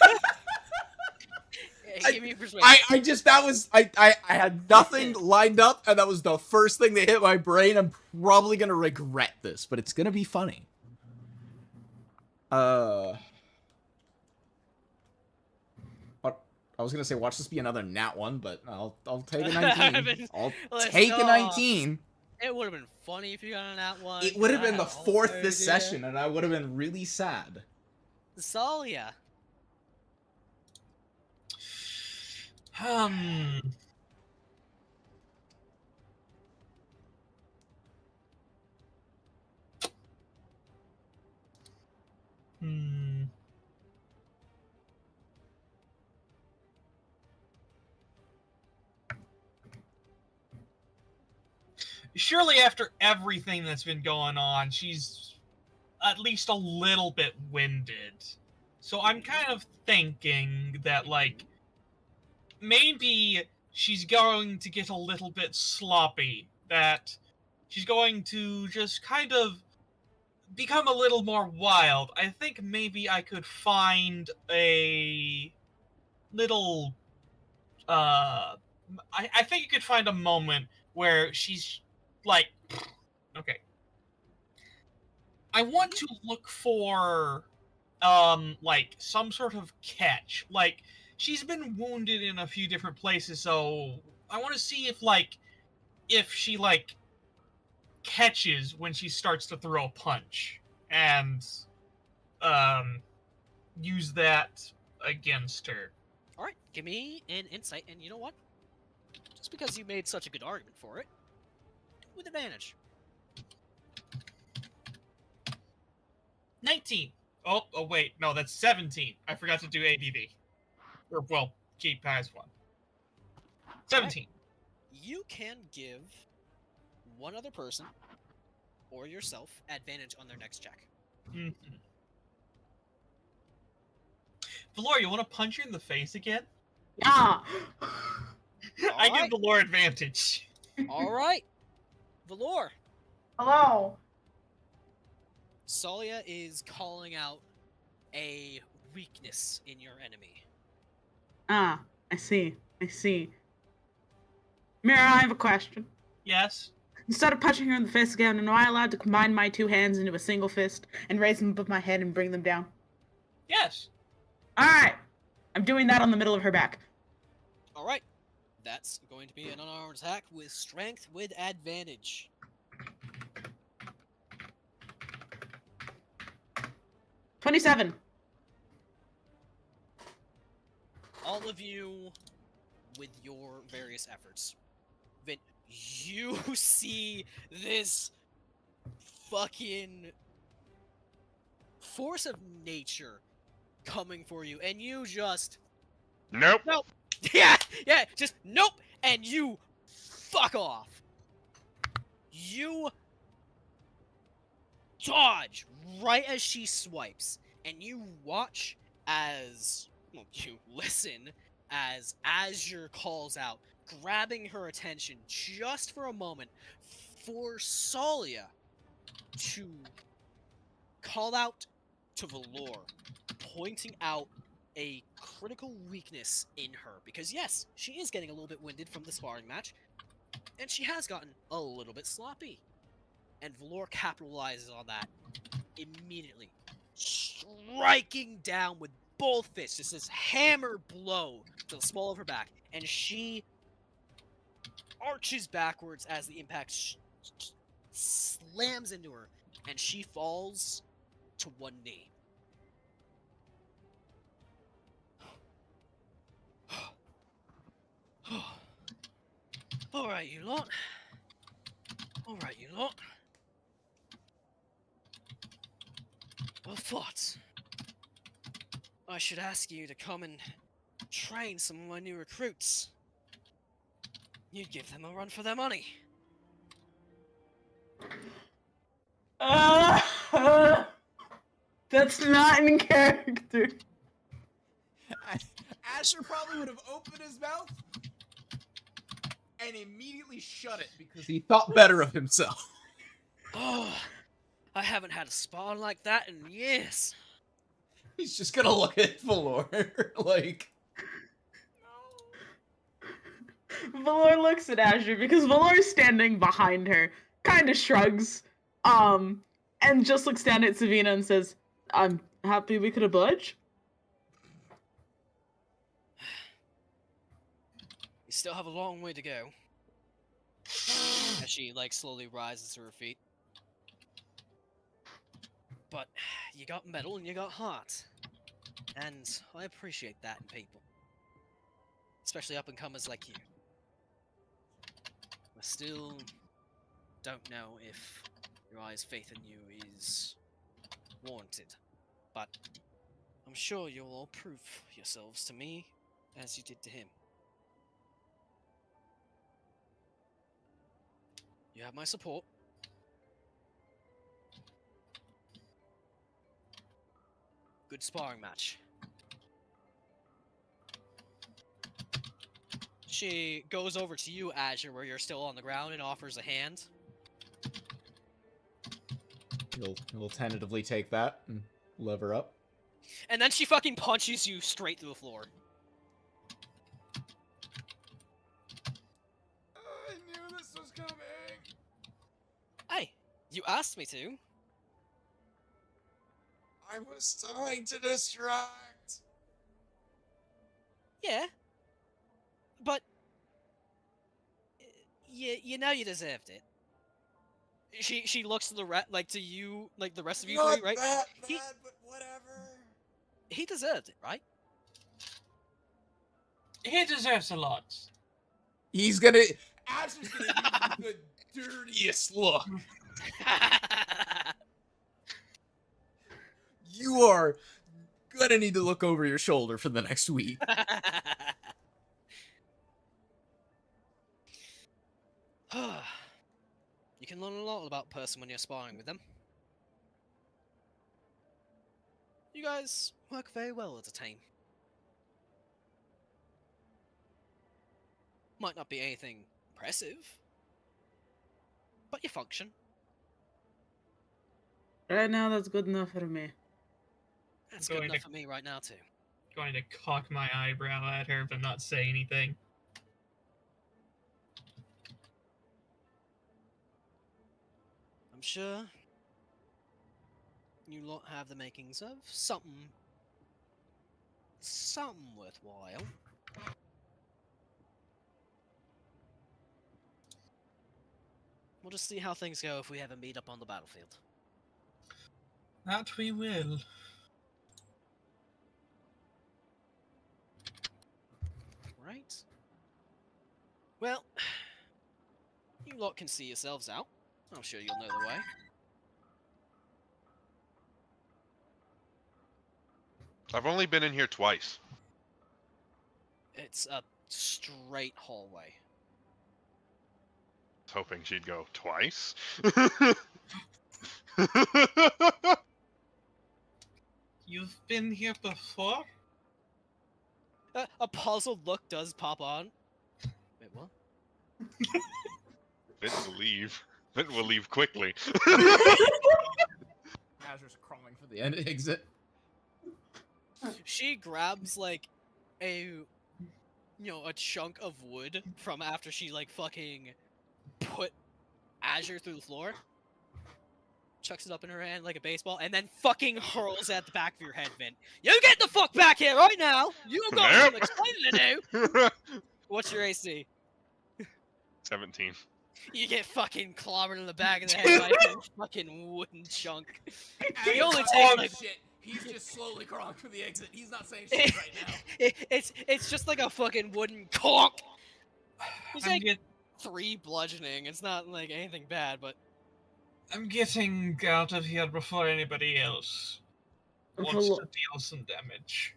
Give me persuasion. I had nothing lined up, and that was the first thing that hit my brain. I'm probably gonna regret this, but it's gonna be funny. What? I was gonna say, watch this be another nat one, but I'll take a 19. I'll take a 19. It would have been funny if you got on that one. It would have been the I had no fourth this idea. session, and I would have been really sad. Tsalia. Hmm. Surely after everything that's been going on, she's at least a little bit winded. So I'm kind of thinking that, like, maybe she's going to get a little bit sloppy. That she's going to just kind of become a little more wild. I think maybe I could find a little... I think you could find a moment where she's like, okay, I want to look for like some sort of catch. Like, she's been wounded in a few different places, so I want to see if she like catches when she starts to throw a punch, and use that against her. All right, give me an insight, and you know what? Just because you made such a good argument for it, do it with advantage. 19. Oh, wait, no, that's 17. I forgot to do ADV. Or, well, keep has one. 17. You can give one other person or yourself advantage on their next check. Mm-hmm. Valor, you want to punch her in the face again? Yeah. I give Valor advantage. All right, Valor. Hello. Tsalia is calling out a weakness in your enemy. Ah, I see. I see. Myra, I have a question. Yes? Instead of punching her in the face again, am I allowed to combine my two hands into a single fist and raise them above my head and bring them down? Yes. Alright. I'm doing that on the middle of her back. All right, that's going to be an unarmed attack with strength with advantage. $27. All of you, with your various efforts, Vint, you see this fucking force of nature coming for you, and you just Nope. nope. Yeah, just nope, and you fuck off. You dodge right as she swipes, and you watch as, well, you listen as Azure calls out, grabbing her attention just for a moment for Tsalia to call out to Valor, pointing out a critical weakness in her. Because yes, she is getting a little bit winded from the sparring match, and she has gotten a little bit sloppy. And Valor capitalizes on that immediately, striking down with both fists, just this hammer blow to the small of her back, and she arches backwards as the impact slams into her, and she falls to one knee. Alright, you lot. Alright, you lot. Well, thought I should ask you to come and train some of my new recruits. You'd give them a run for their money. That's not in character. Asher probably would have opened his mouth and immediately shut it because he thought better of himself. Oh, I haven't had a spawn like that in years. He's just gonna look at Valor like. Valor looks at Azure because Valor's standing behind her, kind of shrugs, and just looks down at Savina and says, "I'm happy we could oblige." You still have a long way to go. As she, slowly rises to her feet. But you got metal and you got heart. And I appreciate that in people. Especially up-and-comers like you. I still don't know if your eyes' faith in you is warranted. But I'm sure you'll all prove yourselves to me as you did to him. You have my support. Good sparring match. She goes over to you, Azure, where you're still on the ground, and offers a hand. He'll tentatively take that and lever up. And then she fucking punches you straight through the floor. I knew this was coming. Hey, you asked me to. I was trying to distract. Yeah. But you know you deserved it. She looks to to you, the rest of you Not three, right? that bad, He- but whatever. He deserved it, right? He deserves a lot. He's gonna. Asher's gonna give you the dirtiest look. You are gonna need to look over your shoulder for the next week. You can learn a lot about a person when you're sparring with them. You guys work very well as a team. Might not be anything impressive, but you function. Right now, that's good enough for me. That's Going good enough to- for me right now too. Going to cock my eyebrow at her, but not say anything. I'm sure you lot have the makings of something worthwhile. We'll just see how things go if we ever meet up on the battlefield. That we will. Right? Well, you lot can see yourselves out. I'm sure you'll know the way. I've only been in here twice. It's a straight hallway. I was hoping she'd go twice. You've been here before? A puzzled look does pop on. Wait, what? Didn't leave. Vint will leave quickly. Azure's crawling for the exit. She grabs like a a chunk of wood from after she like fucking put Azure through the floor, chucks it up in her hand like a baseball, and then fucking hurls it at the back of your head, Vint. You get the fuck back here right now! You got some explaining to do! What's your AC? 17. You get fucking clobbered in the back of the head by a fucking wooden chunk. You only take like shit. He's just slowly crawling for the exit. He's not saying shit right now. it's just like a fucking wooden conk. It's I'm, like get, 3 bludgeoning. It's not like anything bad, but I'm getting out of here before anybody else wants to deal some damage.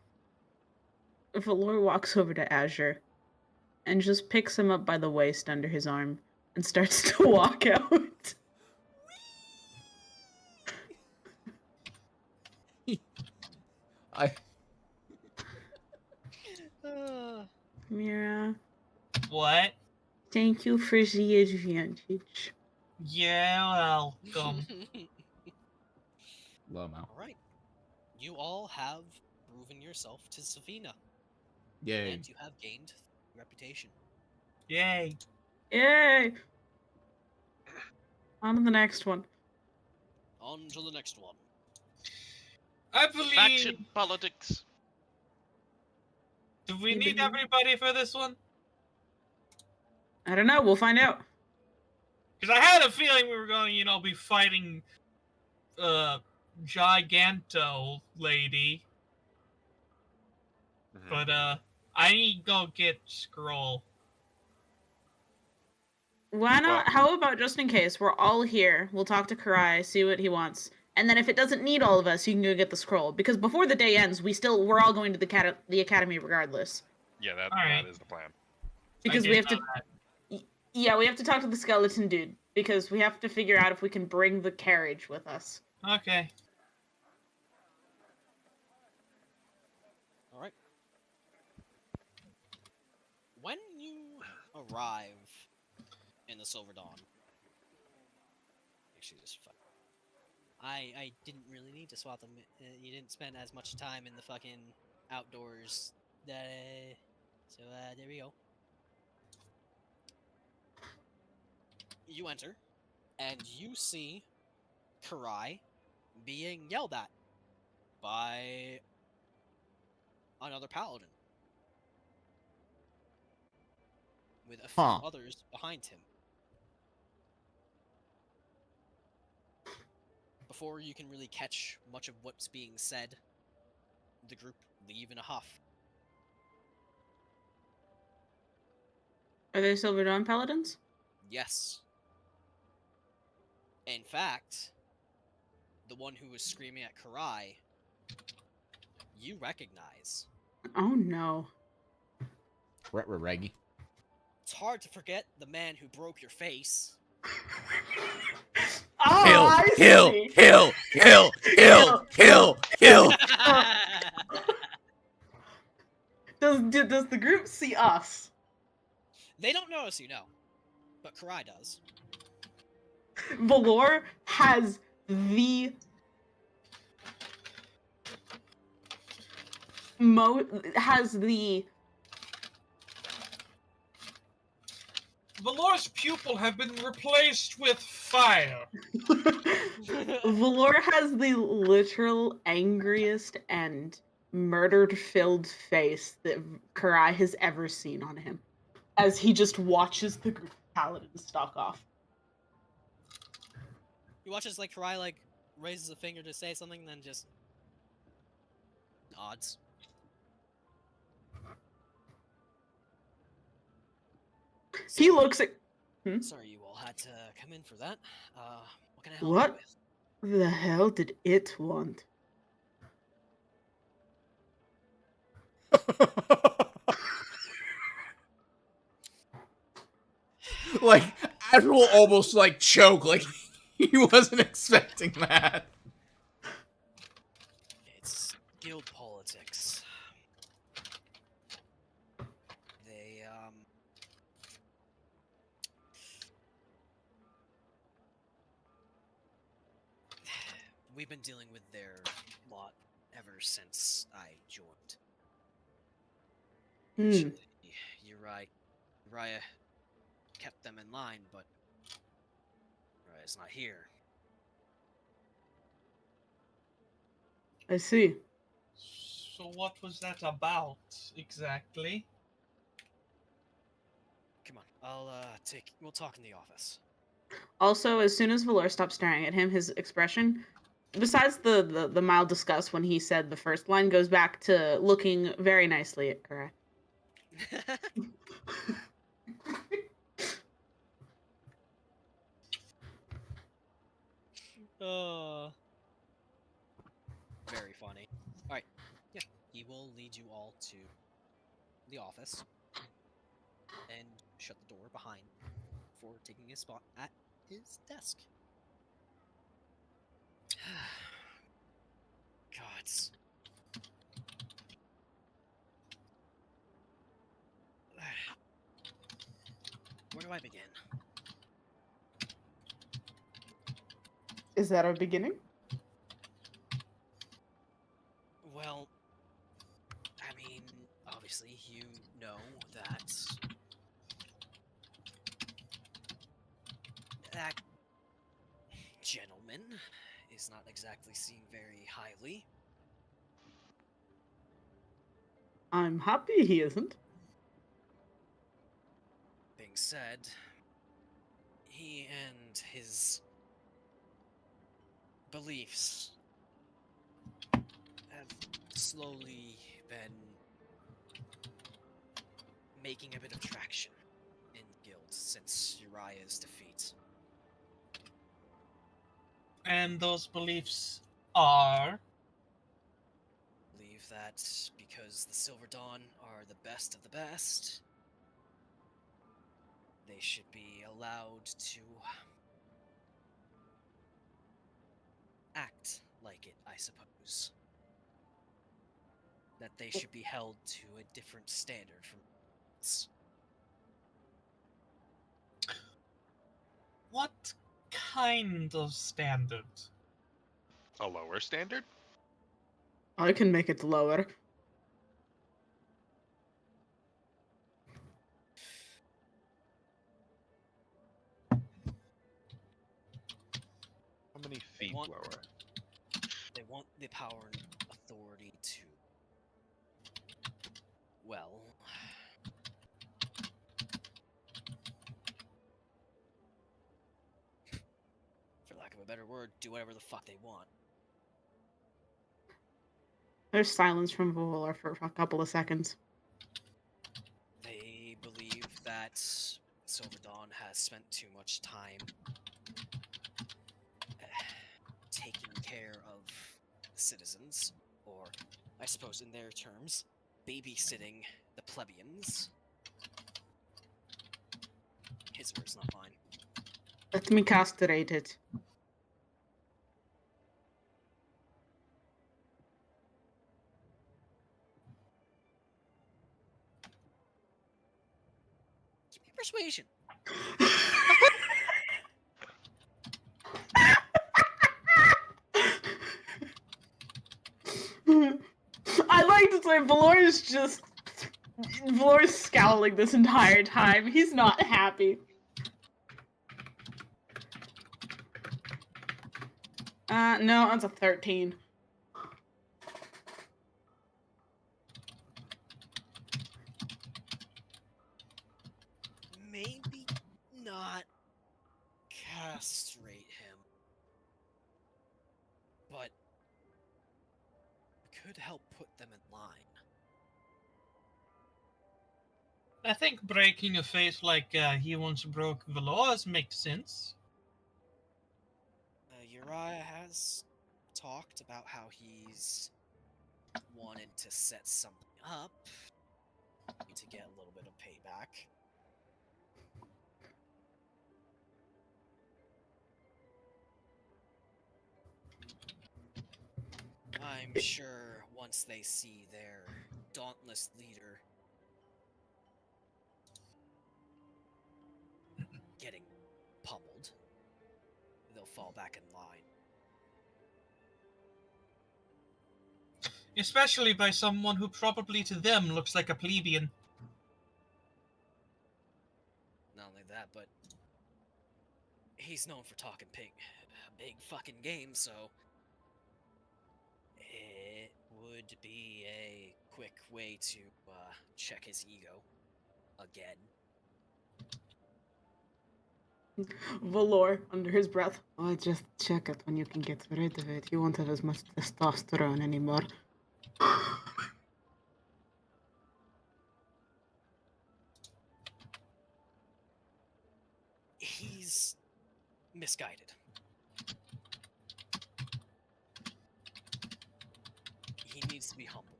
Valor walks over to Azure and just picks him up by the waist under his arm and starts to walk out. Myra, What? thank you for the advantage. Yeah, welcome. Low amount. Alright. You all have proven yourself to Savina, Yay. and you have gained reputation. Yay. Yay! On to the next one. On to the next one. I believe... Faction politics. Do we need everybody for this one? I don't know, we'll find out. Because I had a feeling we were going to, be fighting, Giganto lady. But, I need to go get Scroll. Why not? How about just in case we're all here, we'll talk to Karai, see what he wants, and then if it doesn't need all of us, you can go get the scroll. Because before the day ends, we're all going to the academy regardless. Yeah, that is the plan. Because we have to. Yeah, we have to talk to the skeleton dude because we have to figure out if we can bring the carriage with us. Okay. Alright. When you arrive in the Silver Dawn, actually, just fuck. I didn't really need to swap them. You didn't spend as much time in the fucking outdoors. So there we go. You enter, and you see Karai being yelled at by another paladin with a few others behind him. Before you can really catch much of what's being said, the group leave in a huff. Are they Silver Dawn paladins? Yes. In fact, the one who was screaming at Karai, you recognize. Oh no. Reggie. It's hard to forget the man who broke your face. Oh, Kill! Does the group see us? They don't notice you, no. But Karai does. Valor has the Valor's pupil have been replaced with fire. Valor has the literal angriest and murdered-filled face that Karai has ever seen on him, as he just watches the group of paladins stalk off. He watches like Karai like raises a finger to say something, then just nods. He looks at. Sorry, you all had to come in for that. What can I help What you with? the hell did it want? Like, Azure will almost like choke, like he wasn't expecting that. It's guild politics. They we've been dealing with their lot ever since I joined. Usually, Uriah kept them in line, but Uriah's not here. I see. So what was that about, exactly? Come on, we'll talk in the office. Also, as soon as Valor stopped staring at him, his expression, besides the mild disgust when he said the first line, goes back to looking very nicely at Kara. Very funny. Alright, yeah, he will lead you all to the office and shut the door behind for taking his spot at his desk. Gods. Where do I begin? Is that a beginning? Well, I mean, obviously, you know that that gentleman is not exactly seen very highly. I'm happy he isn't. Being said, he and his beliefs have slowly been making a bit of traction in the guild since Uriah's defeat. And those beliefs are? Believe that because the Silver Dawn are the best of the best, they should be allowed to act like it, I suppose. That they should be held to a different standard from us. What kind of standard? A lower standard? I can make it lower. How many feet want- lower? They want the power and authority to, well, for lack of a better word, do whatever the fuck they want. There's silence from Valor for a couple of seconds. They believe that Silver Dawn has spent too much time taking care of the citizens, or I suppose in their terms, babysitting the plebeians. His words, not mine. Let me castrate it. Give me persuasion. I like to say Valor's scowling this entire time. He's not happy. No, that's a 13. Maybe not castrate him, but could help put them in line. I think breaking a face like he once broke the laws makes sense. Uriah has talked about how he's wanted to set something up to get a little bit of payback. I'm sure once they see their dauntless leader getting pummeled, they'll fall back in line. Especially by someone who probably to them looks like a plebeian. Not only that, but he's known for talking big fucking game, so it would be a quick way to check his ego again. Valor, under his breath. Oh, just check it when you can get rid of it. You won't have as much testosterone anymore. He's misguided. He needs to be humbled.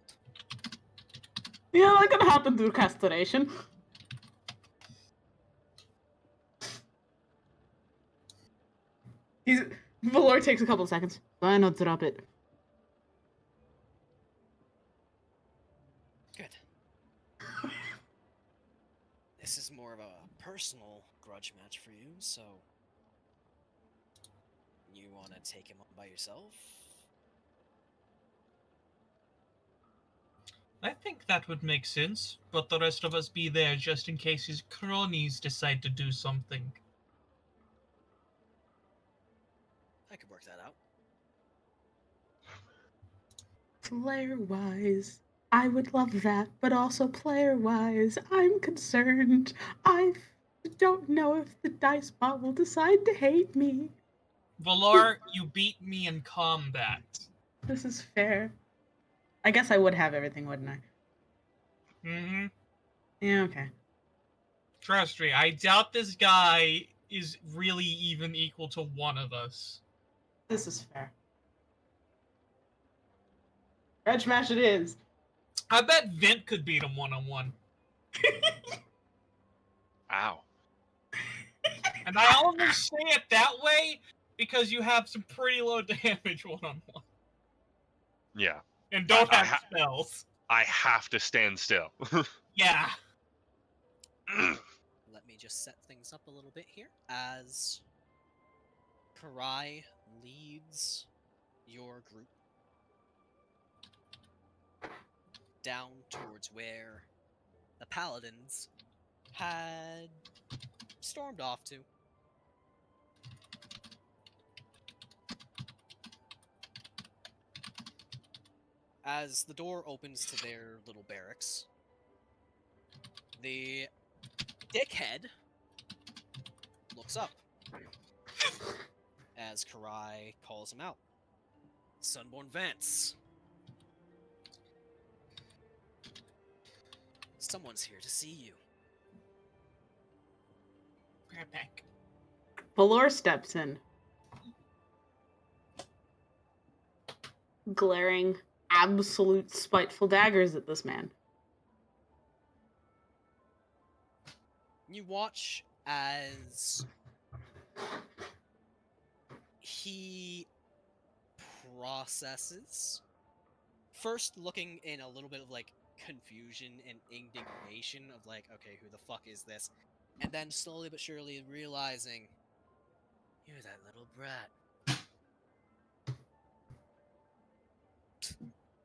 Yeah, that can happen through castration. Valor takes a couple seconds. Why not drop it? Good. This is more of a personal grudge match for you, so you want to take him on by yourself? I think that would make sense, but the rest of us be there just in case his cronies decide to do something. I could work that out. Player-wise, I would love that, but also player-wise, I'm concerned. I don't know if the dice bot will decide to hate me. Valor, you beat me in combat. This is fair. I guess I would have everything, wouldn't I? Mm-hmm. Yeah, okay. Trust me, I doubt this guy is really even equal to one of us. This is fair. Grudge match it is. I bet Vint could beat him one-on-one. Ow. And I only say it that way because you have some pretty low damage one-on-one. Yeah. And don't I have spells. I have to stand still. Yeah. Let me just set things up a little bit here. As Karai leads your group down towards where the paladins had stormed off to. As the door opens to their little barracks, the dickhead looks up as Karai calls him out. Sunborn Vance. Someone's here to see you. Grab back. Valor steps in. Glaring absolute spiteful daggers at this man. You watch as he processes, first looking in a little bit of like confusion and indignation of like, okay, who the fuck is this? And then slowly but surely realizing, you're that little brat.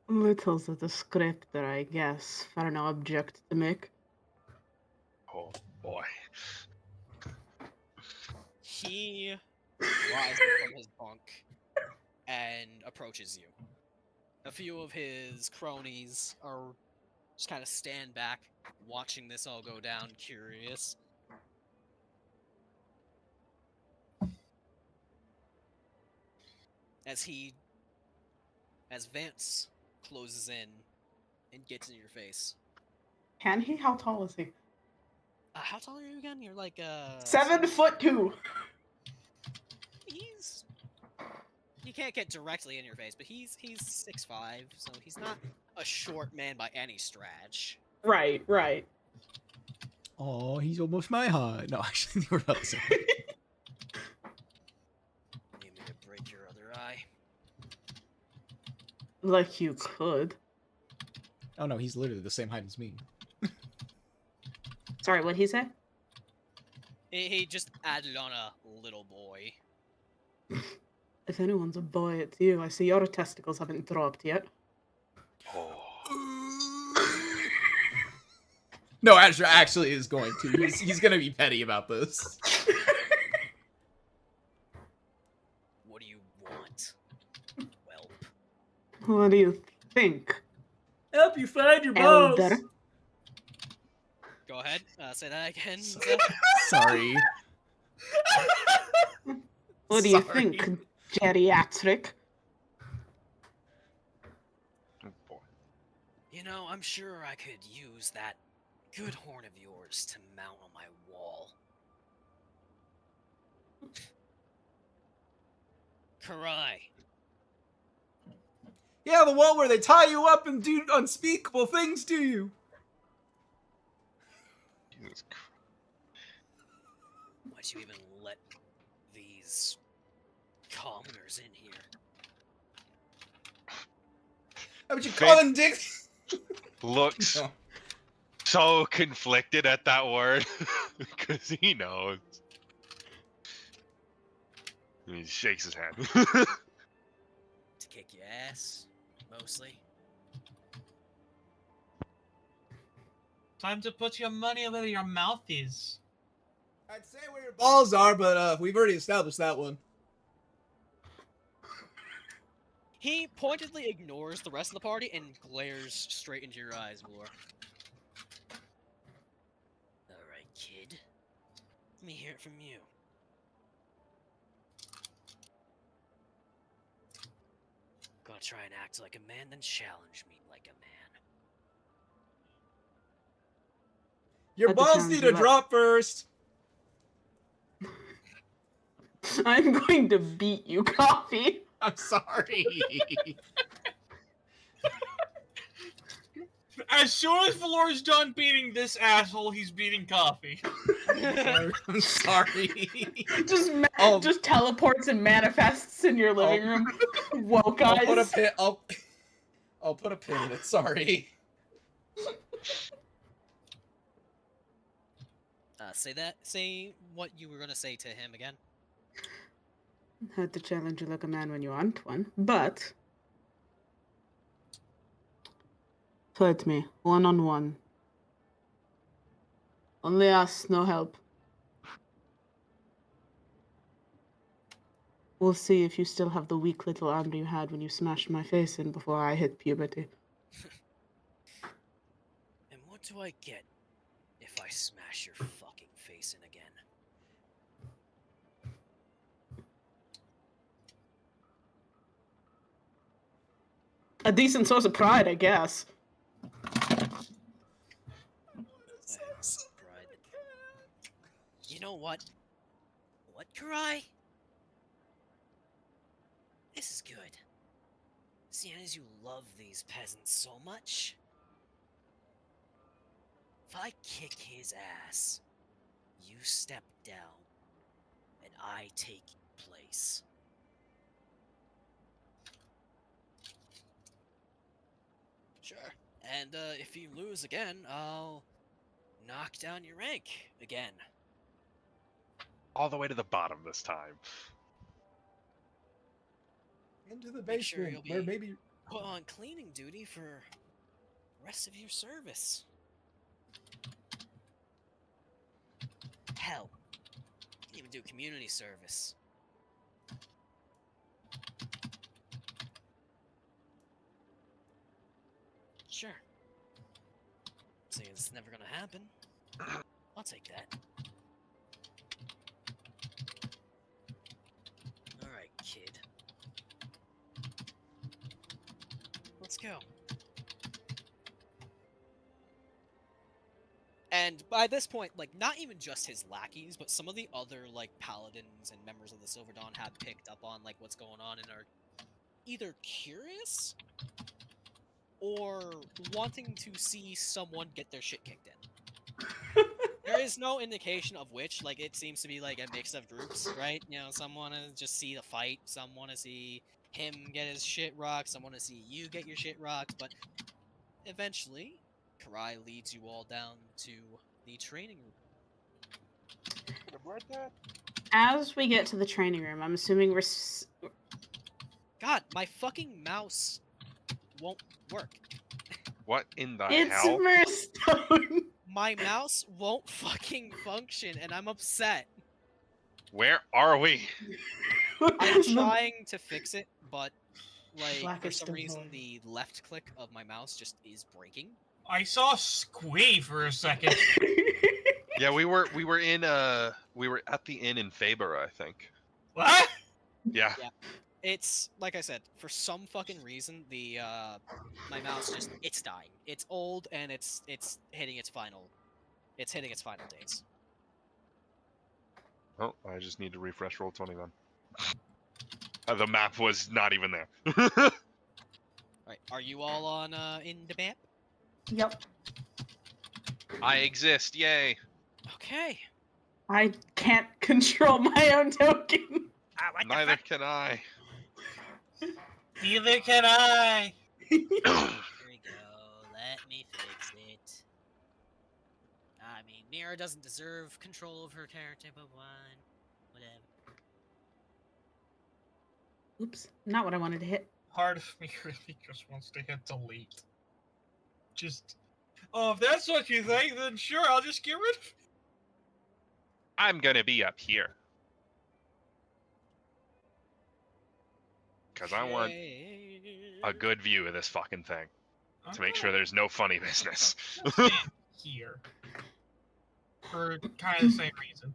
Little's a descriptor, I guess, for no object to make. Oh boy. He rises from his bunk and approaches you. A few of his cronies are just kind of stand back, watching this all go down, curious. As Vance closes in and gets in your face. Can he? How tall is he? How tall are you again? You're like 7'2". You can't get directly in your face, but he's 6'5", so he's not a short man by any stretch. Right. Oh, he's almost my height. No, actually, we're about the same. Need me to break your other eye? Like you could. Oh no, he's literally the same height as me. Sorry, what'd he say? He just added on a little boy. If anyone's a boy, it's you. I see your testicles haven't dropped yet. Oh. No, Azure actually is going to. He's gonna be petty about this. What do you want, whelp? What do you think, Help you find your Elder? balls. Go ahead. Say that again. Sorry. What do you Sorry. think, geriatric? Oh, boy. You know, I'm sure I could use that good horn of yours to mount on my wall. Karai. Yeah, the one where they tie you up and do unspeakable things to you. Jesus Christ. Why'd you even let these commoners in here? How would you call him Dick? Looks No. so conflicted at that word because he knows. He shakes his head. To kick your ass, mostly. Time to put your money where your mouth is. I'd say where your balls are, but we've already established that one. He pointedly ignores the rest of the party and glares straight into your eyes, War. Alright, kid. Let me hear it from you. Gonna try and act like a man, then challenge me like a man. Your At the balls challenge need you a like. drop first. I'm going to beat you, Coffee. I'm sorry. As soon as Valor's done beating this asshole, he's beating Coffee. I'm sorry. Just just teleports and manifests in your living room. Whoa, guys. I'll put a pin. I'll put a pin in it. Sorry. Say what you were gonna say to him again. Had to challenge you like a man when you aren't one, but fight me one-on-one. Only us, no help. We'll see if you still have the weak little arm you had when you smashed my face in before I hit puberty. And what do I get if I smash your fucking face in again? A decent source of pride, I guess. I have pride. You know what? What, Karai? This is good. Seeing as you love these peasants so much. If I kick his ass, you step down, and I take your place. Sure. And if you lose again, I'll knock down your rank again. All the way to the bottom this time. Into the Make sure basement, you'll where be- maybe. Put on cleaning duty for the rest of your service. Hell, you can even do community service. Sure. Seeing it's never gonna happen, I'll take that. Alright, kid. Let's go. And by this point, like, not even just his lackeys, but some of the other, like, paladins and members of the Silver Dawn have picked up on, like, what's going on and are either curious or wanting to see someone get their shit kicked in. There is no indication of which, like, it seems to be, like, a mix of groups, right? You know, some want to just see the fight, some want to see him get his shit rocked, some want to see you get your shit rocked, but eventually, Karai leads you all down to the training room. As we get to the training room, I'm assuming we're... God, my fucking mouse won't work. What in the It's hell? Merstone. My mouse won't fucking function, and I'm upset. Where are we? I'm trying to fix it, but like for Blackest some of reason void. the left click of my mouse just is breaking. I saw Squee for a second. Yeah, we were at the inn in Faber, I think. What? Yeah. Yeah. It's like I said, for some fucking reason the my mouse just it's dying. It's old and it's hitting its final days. Oh, I just need to refresh Roll20 then. The map was not even there. Alright, are you all on in the map? Yep. I exist, yay! Okay. I can't control my own token. What the Neither fuck? can I. Neither can I. Here we go. Let me fix it. I mean, Myra doesn't deserve control of her character, but why? Whatever. Oops, not what I wanted to hit. Part of me really just wants to hit delete. Just, oh, if that's what you think, then sure, I'll just get rid of it. I'm gonna be up here. Because I want a good view of this fucking thing. To make sure there's no funny business. Here. For kind of the same reason.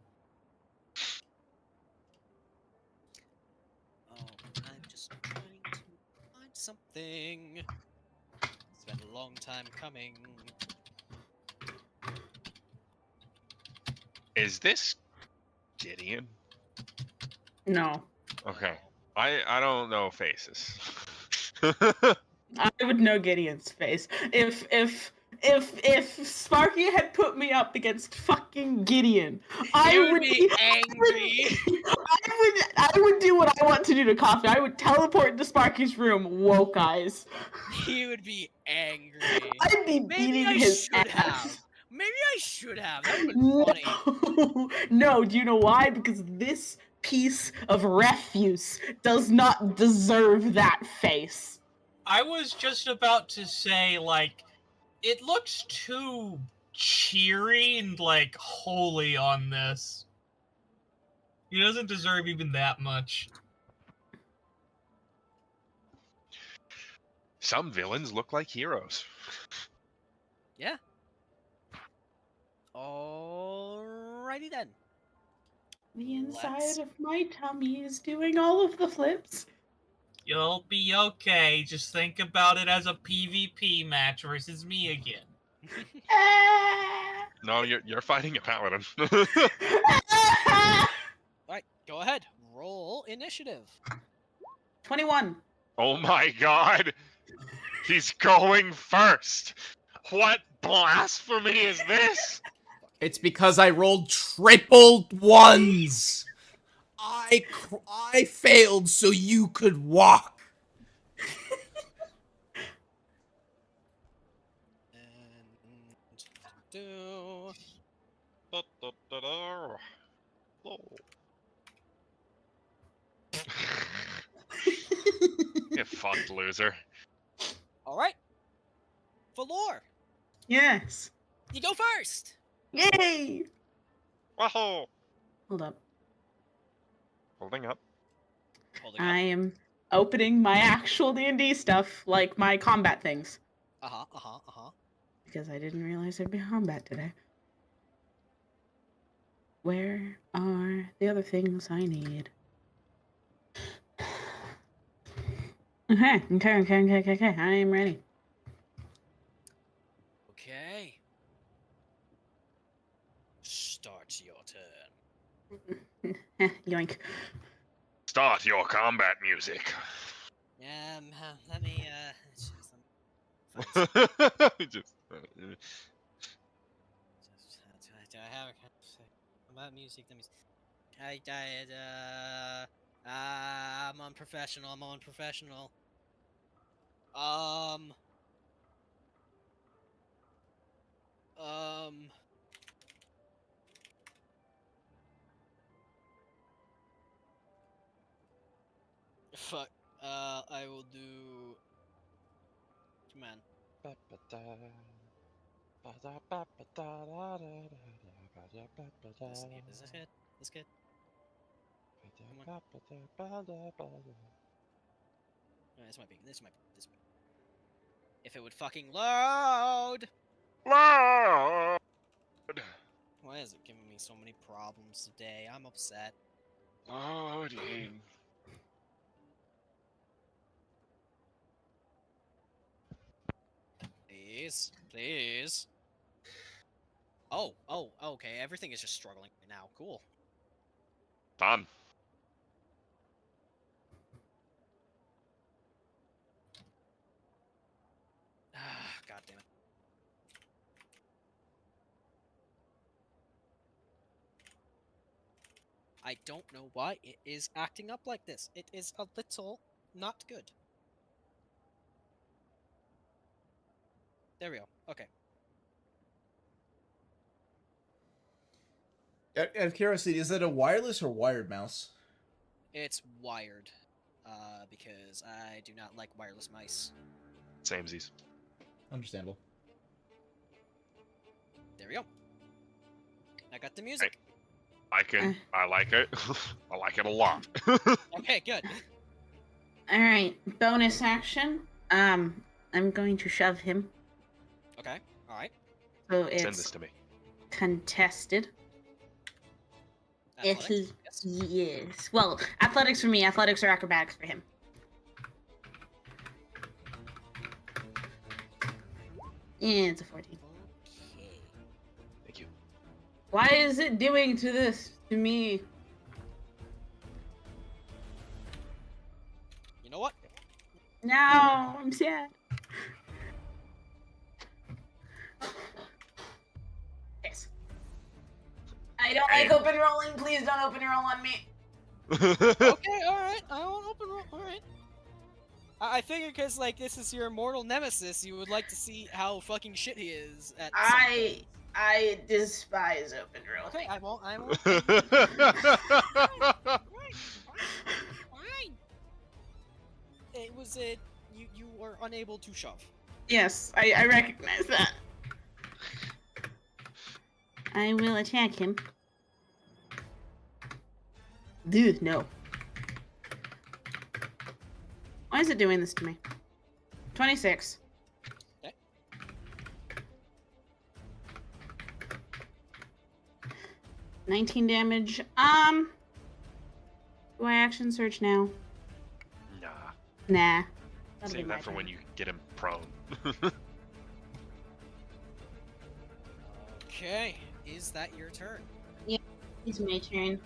Oh, I'm just trying to find something. It's been a long time coming. Is this Gideon? No. Okay. I don't know faces. I would know Gideon's face. If Sparky had put me up against fucking Gideon, I would be angry. I would do what I want to do to Coffee. I would teleport into Sparky's room, woke eyes. He would be angry. I'd be Maybe beating I his should ass. have. Maybe I should have. That would have been funny. No, no, do you know why? Because this piece of refuse does not deserve that face. I was just about to say, like, it looks too cheery and, like, holy on this. He doesn't deserve even that much. Some villains look like heroes. Yeah. Alrighty then. The inside Let's- of my tummy is doing all of the flips. You'll be okay. Just think about it as a PvP match versus me again. Ah! No, you're fighting a paladin. Alright, go ahead. Roll initiative. 21. Oh my god! He's going first! What blasphemy is this? It's because I rolled triple ones. I failed so you could walk. And do You fucked loser. Alright. Valor, Yes. you go first. Yay! Wahoo! Hold up. Holding up. Holding I up. am opening my actual D&D stuff, like my combat things. Because I didn't realize there'd be combat today. Where are the other things I need? Okay. I am ready. Okay. Start your turn. Yoink. Start your combat music. Let me Just, do I have about music? Let me. I'm unprofessional. Um. Fuck. I will do. man. Is this good? This good? This might be. This might. If it would fucking load. Loud. Why is it giving me so many problems today? I'm upset. Loading. Please, please. Oh, okay. Everything is just struggling right now. Cool. Fun. God damn it. I don't know why it is acting up like this. It is a little not good. There we go. Okay. Out of curiosity, is it a wireless or wired mouse? It's wired. Because I do not like wireless mice. Samesies. Understandable. There we go. I got the music. I like it. I like it a lot. Okay, good. All right, bonus action. I'm going to shove him. Okay, alright. So Send this it's to me. contested. If Athletics, he yes. yes. Well, athletics for me, athletics or acrobatics for him. Yeah, it's a 14. Okay. Thank you. Why is it doing to me? You know what? No, I'm sad. Yes. I don't like open rolling. Please don't open roll on me. Okay, alright. I won't open roll. Alright. I figured because, like, this is your immortal nemesis, you would like to see how fucking shit he is at some point. I despise open rolling. Okay, I won't. Fine. It was it. You were unable to shove. Yes, I recognize that. I will attack him. Dude, no. Why is it doing this to me? 26. Okay. 19 damage. Do I action search now? Nah. Nah. That'll be Save my that for turn. when you get him prone. Okay, is that your turn? It's my turn.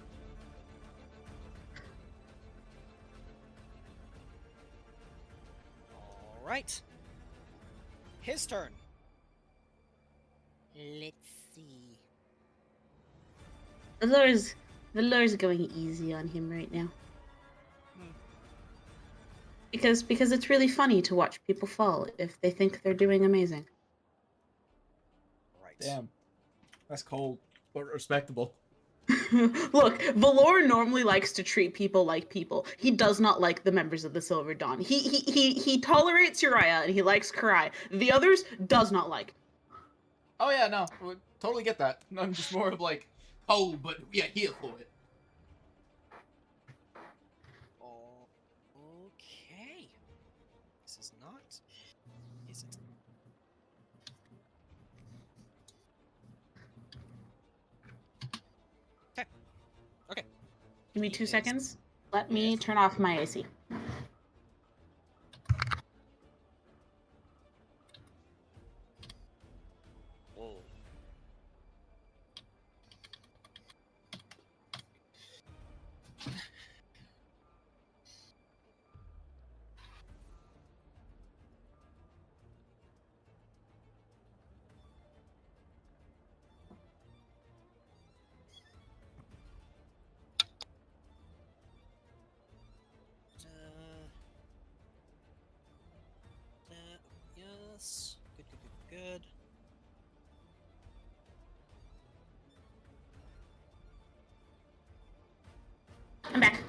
All right. His turn. Let's see. Valor's going easy on him right now. Because it's really funny to watch people fall if they think they're doing amazing. Right. Damn. That's cold, but respectable. Look, Valor normally likes to treat people like people. He does not like the members of the Silver Dawn. He tolerates Uriah and he likes Karai. The others does not like. Oh yeah, no, totally get that. I'm just more of like, oh, but yeah, here for it. Oh, okay. This is not. Is it? Okay. Okay. Give me He 2 is- seconds. Let me Yes. turn off my AC. Whoa. Yes. Good. I'm back.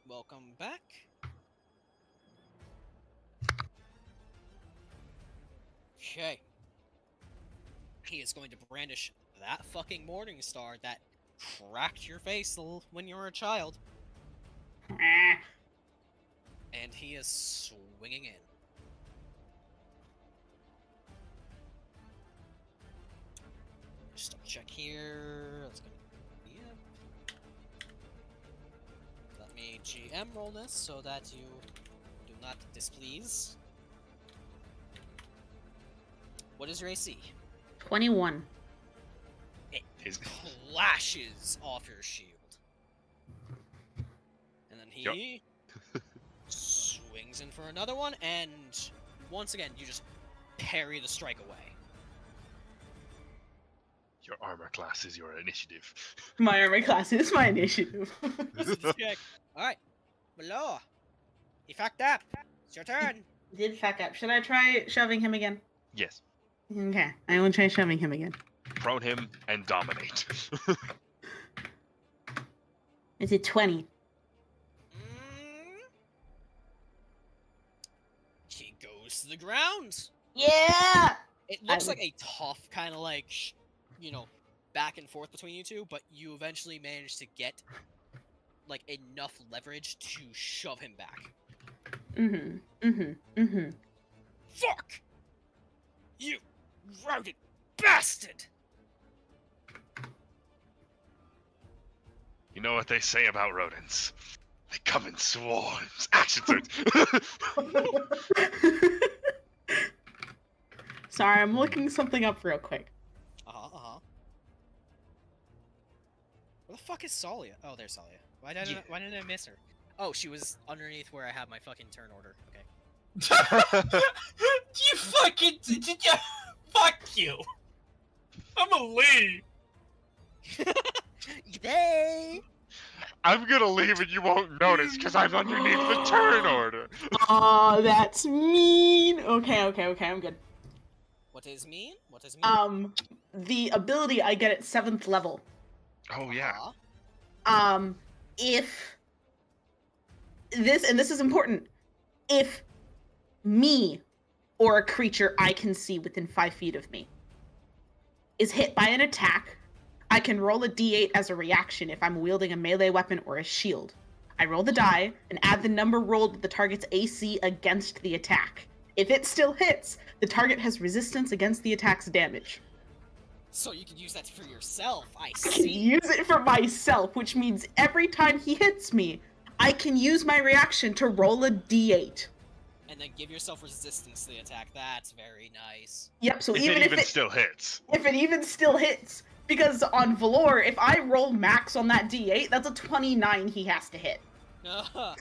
Welcome back. Okay. He is going to brandish that fucking Morning Star that cracked your face when you were a child. And he is swinging in. Just double check here. That's gonna be it. Let me GM roll this so that you do not displease. What is your AC? 21. It His- flashes off your shield. And then he swings in for another one, and once again, you just parry the strike away. Your armor class is your initiative. My armor class is my initiative. Alright, below. He fucked up. It's your turn. Did fuck up. Should I try shoving him again? Yes. Okay, I will try shoving him again. Prone him and dominate. Is it 20? He goes to the ground. Yeah! It looks I- like a tough kind of like, back and forth between you two, but you eventually manage to get like enough leverage to shove him back. Fuck! You routed bastard! You know what they say about rodents? They come in swarms. Action surge. Sorry, I'm looking something up real quick. Where the fuck is Tsalia? Oh, there's Tsalia. Why didn't I miss her? Oh, she was underneath where I have my fucking turn order. Okay. You fucking fuck you. I'm a leave. Yay! I'm gonna leave and you won't notice because I'm underneath the turn order. Oh, that's mean. Okay, I'm good. What is mean? What is mean? The ability I get at 7th level. Oh yeah. If this is important, if me or a creature I can see within 5 feet of me is hit by an attack, I can roll a d8 as a reaction if I'm wielding a melee weapon or a shield. I roll the die and add the number rolled with the target's AC against the attack. If it still hits, the target has resistance against the attack's damage. So you can use that for yourself, I I can see. use it for myself, which means every time he hits me, I can use my reaction to roll a d8. And then give yourself resistance to the attack. That's very nice. Yep, so If even it if even it still hits. if it even still hits, because on Valor, if I roll max on that d8, that's a 29 he has to hit. I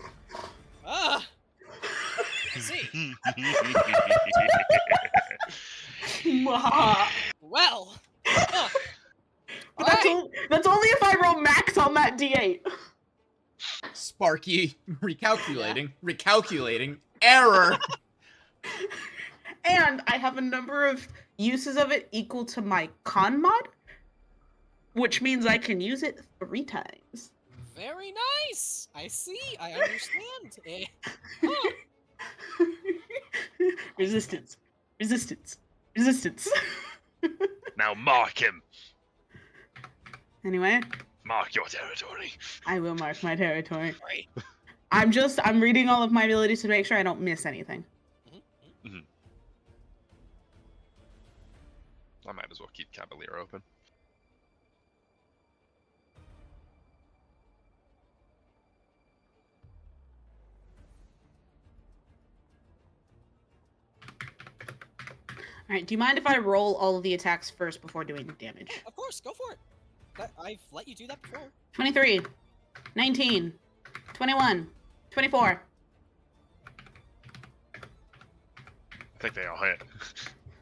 see. Well. But that's only if I roll max on that d8. Sparky recalculating, error. And I have a number of uses of it equal to my con mod, which means I can use it 3 times. Very nice. I see. I understand. Resistance. Now mark him. Anyway, Mark your territory. I will mark my territory. Right. I'm reading all of my abilities to make sure I don't miss anything. I might as well keep Cavalier open. Alright, do you mind if I roll all of the attacks first before doing the damage? Of course, go for it. I've let you do that before. 23, 19, 21, 24. I think they all hit.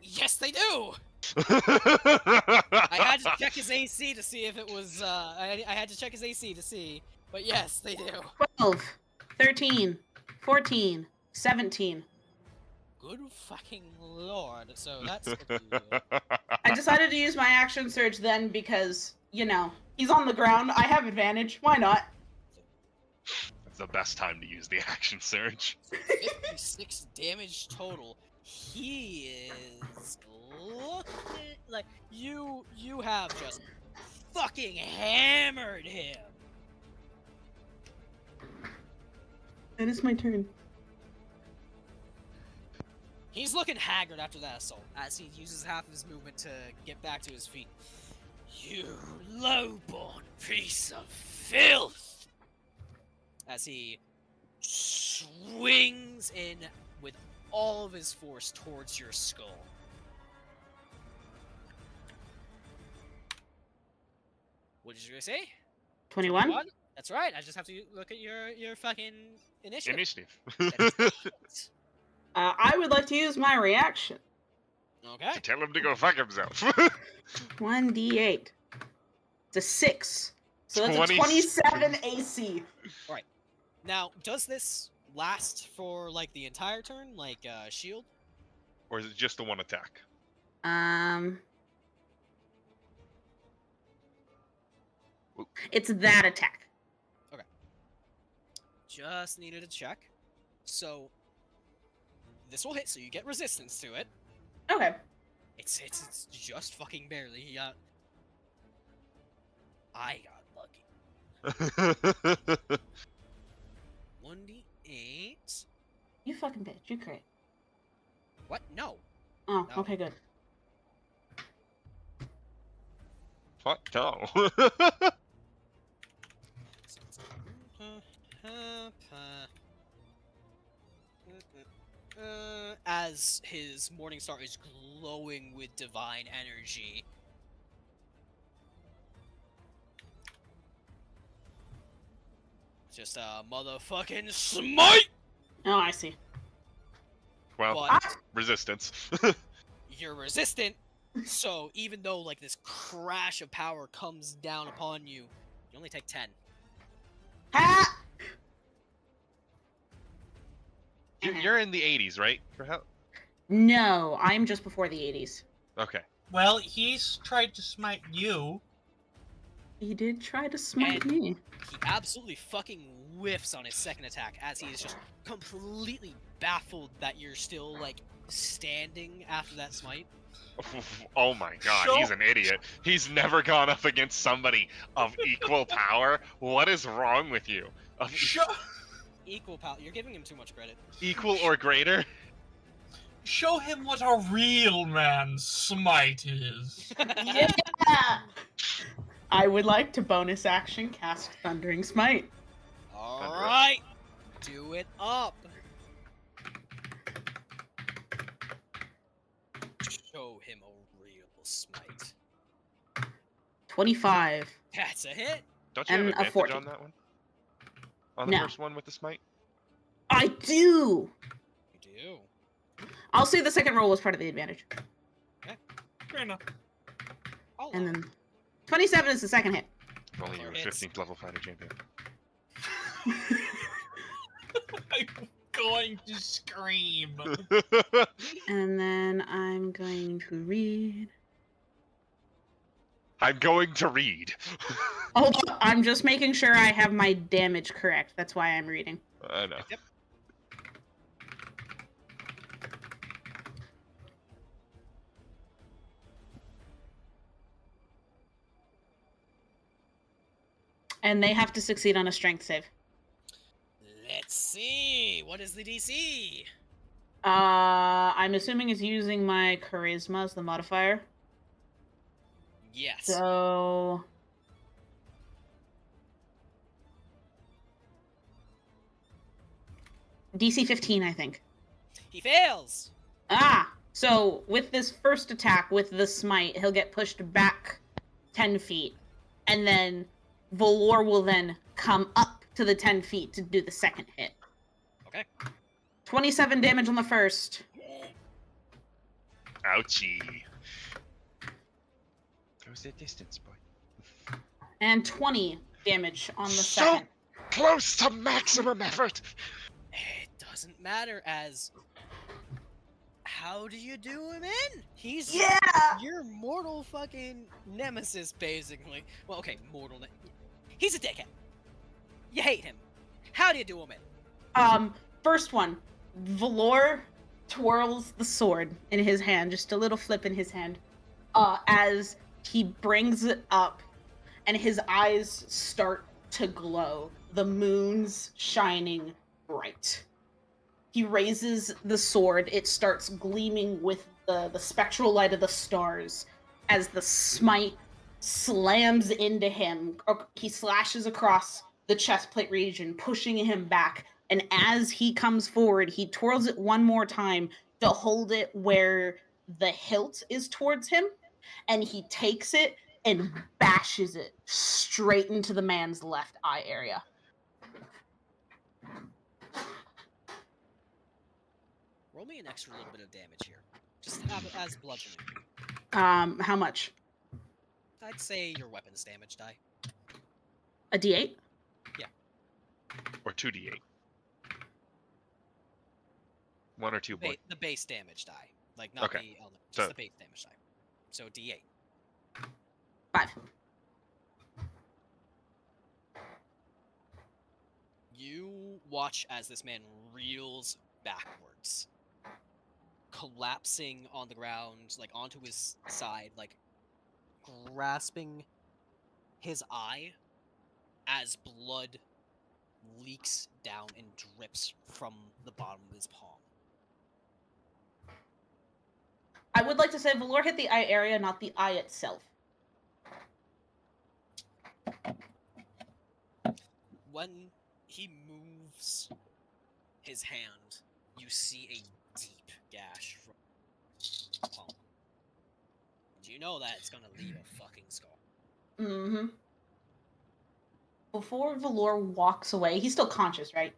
Yes, they do. I had to check his AC to see if it was. I had to check his AC to see, but yes, they do. 12, 13, 14, 17. Good fucking lord. So that's. I decided to use my action surge then because, he's on the ground. I have advantage. Why not? That's the best time to use the action surge. 56 damage total. he is looking like you have just fucking hammered him. It is my turn. He's looking haggard after that assault as he uses half of his movement to get back to his feet. You low-born piece of filth! As he swings in with all of his force towards your skull. What did you say? 21? That's right. I just have to look at your fucking initiative. Initiative. I would like to use my reaction. Okay. Tell him to go fuck himself. 1d8. It's a 6. So that's a 20 27 AC. Now, does this last for like the entire turn, like shield? Or is it just the one attack? It's that attack. Just needed to check. So this will hit, so you get resistance to it. Okay. It's just fucking barely. I got lucky. 1d8. You fucking bitch. You crit. What? No. Oh, No. okay, good. Fuck no. As his morning star is glowing with divine energy. Just a motherfucking smite! Oh, I see. Well, But resistance. you're resistant, so even though like this crash of power comes down upon you, you only take 10. Ha! You're in the 80s, right? For how? No, I'm just before the 80s. Okay. Well, he's tried to smite you. He did try to smite And- me. He absolutely fucking whiffs on his second attack as he is just completely baffled that you're still like standing after that smite. Oh my god, Show- he's an idiot. He's never gone up against somebody of equal power. What is wrong with you? Of Equal power. You're giving him too much credit. equal or greater? Show him what a real man's smite is. Yeah! I would like to bonus action cast Thundering Smite. Alright! Do it up! Show him a real smite. 25. That's a hit! Don't you have And a advantage 14. on that one? On the No. first one with the smite? I do! You do. I'll say the second roll was part of the advantage. Fair enough. I'll And allow then 27 is the second hit. If only you were Hits. 15th level fighter champion. I'm going to scream. And then I'm going to read. I'm going to read. Hold on, I'm just making sure I have my damage correct. That's why I'm reading. I know. Yep. And they have to succeed on a strength save. Let's see. What is the DC? I'm assuming it's using my charisma as the modifier. Yes. So DC 15, I think. He fails. So with this first attack with the smite, he'll get pushed back 10 feet, and then Valor will then come up to the 10 feet to do the second hit. Okay. 27 damage on the first. Ouchie. Goes the distance, boy. And 20 damage on the So- second. Close to maximum effort! It doesn't matter as. How do you do him in? He's your mortal fucking nemesis, basically. Well, okay, mortal. He's a dickhead. You hate him. How do you do him in? First one, Valor twirls the sword in his hand, just a little flip in his hand, as he brings it up, and his eyes start to glow, the moon's shining bright. He raises the sword, it starts gleaming with the spectral light of the stars as the smite slams into him. He slashes across the chestplate region, pushing him back, and as he comes forward, he twirls it one more time to hold it where the hilt is towards him, and he takes it and bashes it straight into the man's left eye area. Roll me an extra little bit of damage here. Just have it as bludgeoning. How much? I'd say your weapons damage die. A D8? Or 2d8. 1 or 2 point. The base damage die. Like, not Okay. the element. Just So- the base damage die. So, D8. 5. You watch as this man reels backwards, collapsing on the ground, like onto his side, like grasping his eye as blood leaks down and drips from the bottom of his palm. I would like to say Valor hit the eye area, not the eye itself. When he moves his hand, you see a deep gash from the palm. Do you know that it's gonna leave a fucking scar? Mm-hmm. Before Valor walks away, he's still conscious, right?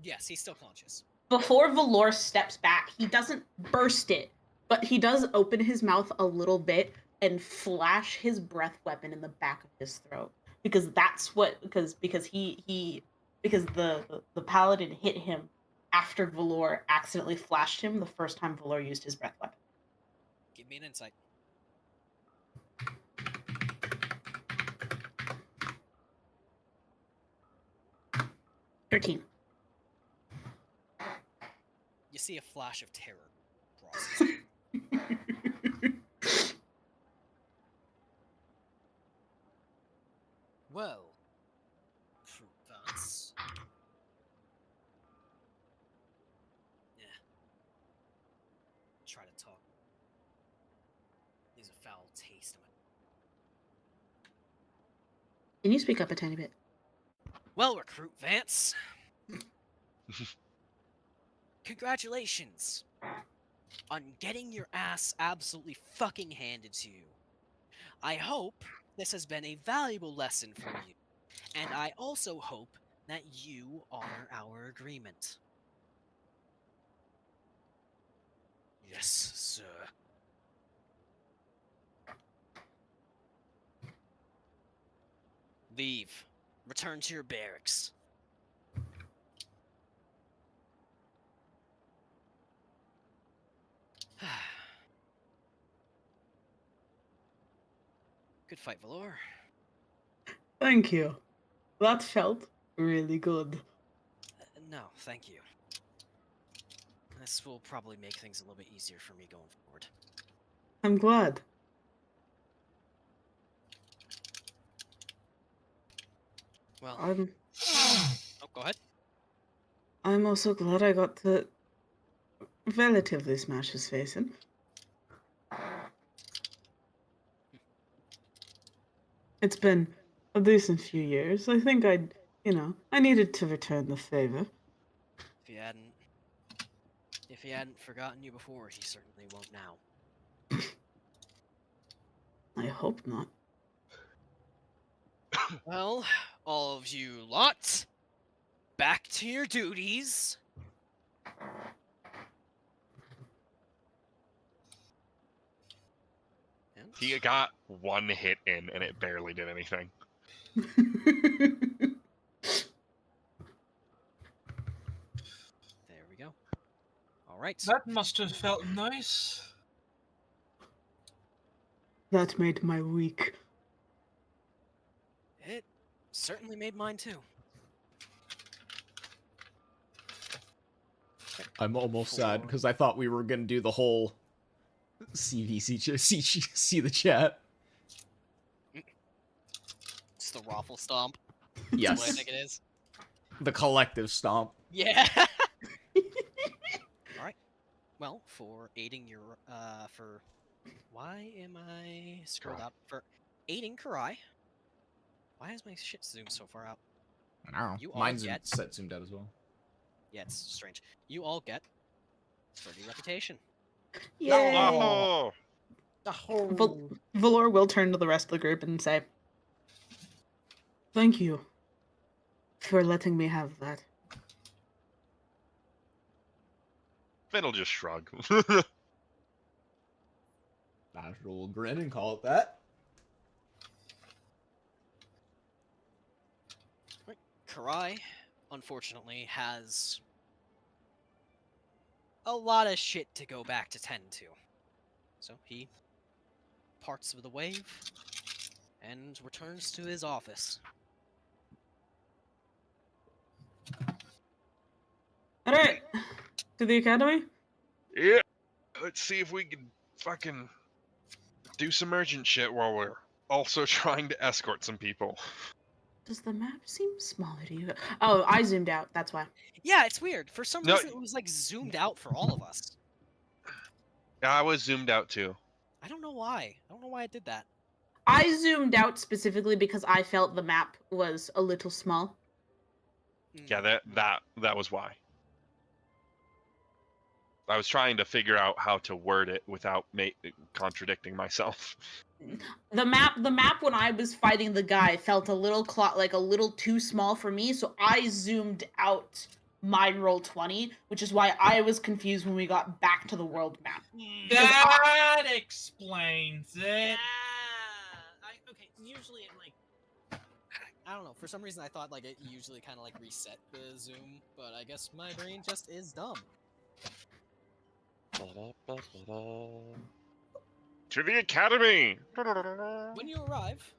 Yes, he's still conscious. Before Valor steps back, he doesn't burst it, but he does open his mouth a little bit and flash his breath weapon in the back of his throat. Because that's what because the paladin hit him after Valor accidentally flashed him the first time Valor used his breath weapon. Give me an insight. $13. You see a flash of terror cross his face. Well, fruit bats. Yeah. Try to talk. There's a foul taste in my. Can you speak up a tiny bit? Well, Recruit Vance. Congratulations on getting your ass absolutely fucking handed to you. I hope this has been a valuable lesson for you, and I also hope that you honor our agreement. Yes, sir. Leave. Return to your barracks. Good fight, Valor. Thank you. That felt really good. No, thank you. This will probably make things a little bit easier for me going forward. I'm glad. Well, I'm oh, go ahead. I'm also glad I got to relatively smash his face in. It's been a decent few years. I think I needed to return the favor. If he hadn't forgotten you before, he certainly won't now. I hope not. Well, all of you lot, back to your duties. And He got 1 hit in, and it barely did anything. there we go. All right. That must have felt nice. That made my week. It certainly made mine too. I'm almost sad Four. because I thought we were gonna do the whole see the chat. It's the raffle stomp. That's what I Yes, think it is. the collective stomp. Yeah. All right. Well, for aiding your for why am I scrolled Karai. up for aiding Karai? Why is my shit zoomed so far out? I don't know. You all Mine's get- set zoomed out as well. Yeah, it's strange. You all get 30 reputation. Yay! Oh, Valor will turn to the rest of the group and say, "Thank you for letting me have that." Finn will just shrug. Azure will grin and call it that. Karai, unfortunately, has a lot of shit to go back to tend to. So he parts of the wave and returns to his office. All right, to the academy. Yeah. Let's see if we can fucking do some urgent shit while we're also trying to escort some people. Does the map seem smaller to you? Oh, I zoomed out. That's why. Yeah, it's weird. For some No, reason, it was like zoomed out for all of us. Yeah, I was zoomed out too. I don't know why. I don't know why I did that. I zoomed out specifically because I felt the map was a little small. Yeah, that was why. I was trying to figure out how to word it without contradicting myself. The map when I was fighting the guy felt a little like a little too small for me, so I zoomed out my roll 20, which is why I was confused when we got back to the world map. That explains it. Yeah. Okay. Usually it like I don't know. For some reason, I thought like it usually kind of like reset the zoom, but I guess my brain just is dumb. To the academy! When you arrive,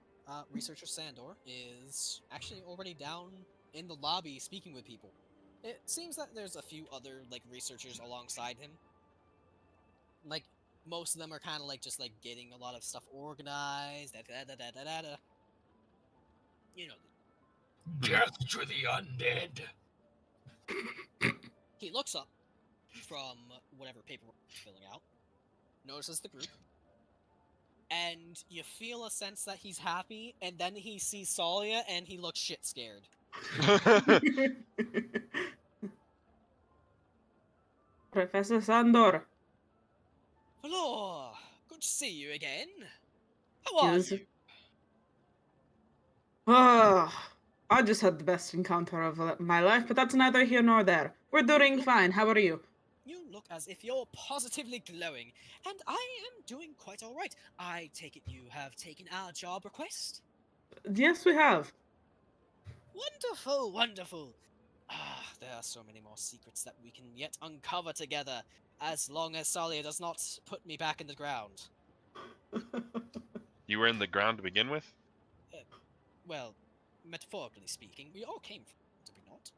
researcher Sandor is actually already down in the lobby speaking with people. It seems that there's a few other like researchers alongside him. Like most of them are kind of like just like getting a lot of stuff organized. You know. Death to the undead. He looks up from whatever paperwork he's filling out, notices the group, and you feel a sense that he's happy, and then he sees Tsalia and he looks shit scared. Professor Sandor. Hello, good to see you again. How are Yes. you? I just had the best encounter of my life, but that's neither here nor there. We're doing fine. How are you? You look as if you're positively glowing, and I am doing quite alright. I take it you have taken our job request? Yes, we have. Wonderful, wonderful. Ah, there are so many more secrets that we can yet uncover together, as long as Tsalia does not put me back in the ground. You were in the ground to begin with? Well, metaphorically speaking, we all came from, did we not?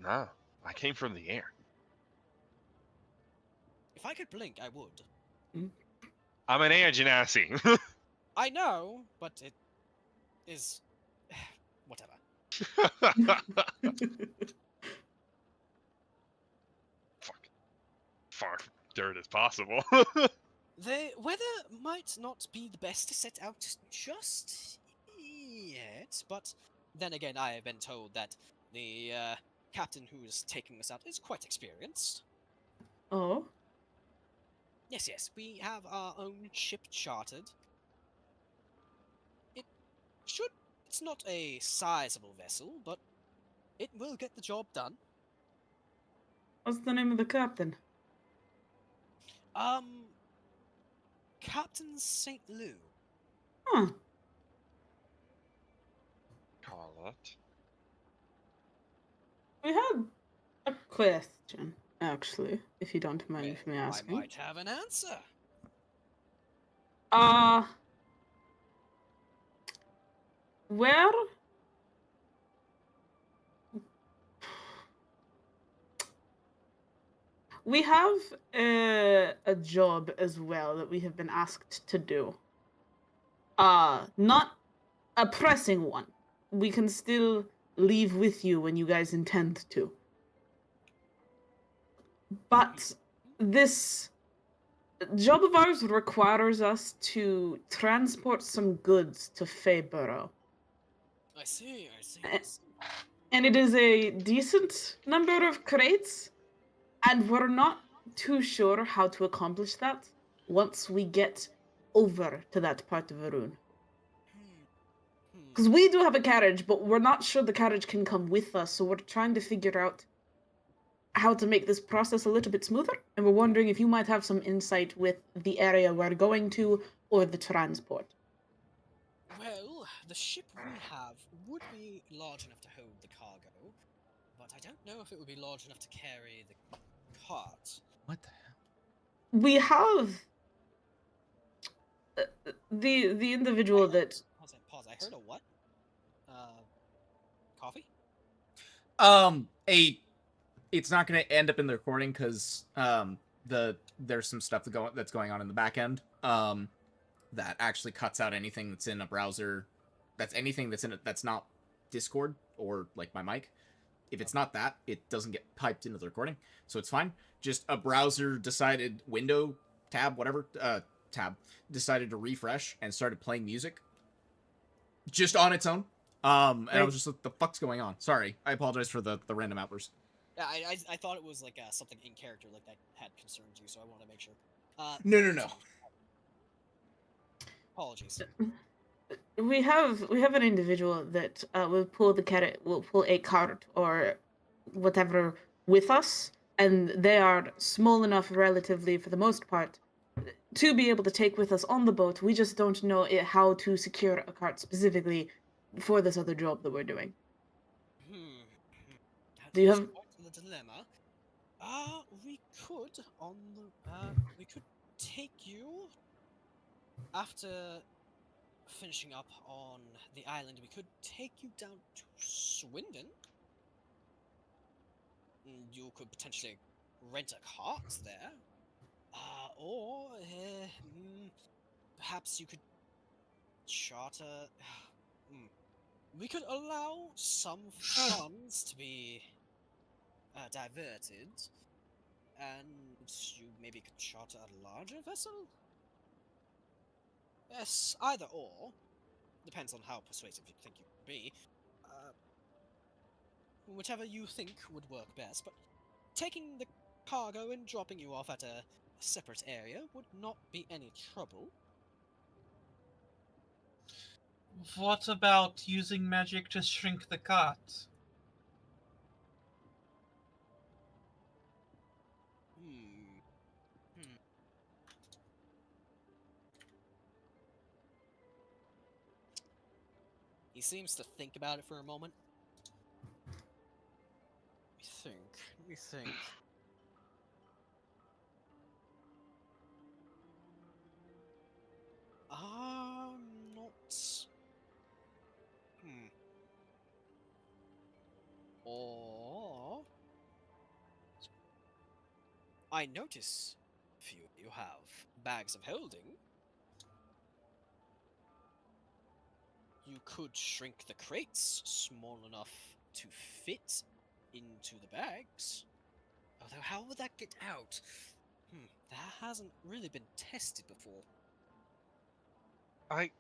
Nah, I came from the air. If I could blink, I would. I'm an air genasi. I know, but it is... whatever. Fuck. Far from dirt as possible. The weather might not be the best to set out just yet, but then again, I have been told that the captain who is taking us out is quite experienced. Oh? Yes, yes, we have our own ship chartered. It's not a sizable vessel, but it will get the job done. What's the name of the captain? Captain St. Lou. Huh. Call it. We had a question, actually, if you don't mind me I asking. might have an answer. Where? We have a job as well that we have been asked to do. Not a pressing one. We can still leave with you when you guys intend to. But this job of ours requires us to transport some goods to Fayborough. I see. And it is a decent number of crates, and we're not too sure how to accomplish that once we get over to that part of Arun. Because we do have a carriage, but we're not sure the carriage can come with us, so we're trying to figure out how to make this process a little bit smoother, and we're wondering if you might have some insight with the area we're going to or the transport. Well, the ship we have would be large enough to hold the cargo, but I don't know if it would be large enough to carry the cart. What the hell? We have the individual that Pause. I heard a what? Coffee? It's not going to end up in the recording because there's some stuff that's going on in the back end that actually cuts out anything that's in a browser. That's anything that's in it that's not Discord or like my mic. If it's not that, it doesn't get piped into the recording, so it's fine. Just a browser decided window tab whatever tab decided to refresh and started playing music just on its own. And I was just like, the fuck's going on? Sorry, I apologize for the random outburst. Yeah, I thought it was like something in character like that had concerned you, so I wanted to make sure. No. Apologies. we have an individual that will pull a cart or whatever with us, and they are small enough relatively for the most part to be able to take with us on the boat. We just don't know how to secure a cart specifically for this other job that we're doing. Do you have the dilemma? We could take you after finishing up on the island. We could take you down to Swindon. You could potentially rent a cart there, or perhaps you could charter. We could allow some funds to be diverted, and you maybe could charter a larger vessel? Yes, either or. Depends on how persuasive you think you can be. Whichever you think would work best, but taking the cargo and dropping you off at a separate area would not be any trouble. What about using magic to shrink the cart? He seems to think about it for a moment. Let me think. Not... Or... I notice few of you have bags of holding. You could shrink the crates small enough to fit into the bags. Although, how would that get out? That hasn't really been tested before. I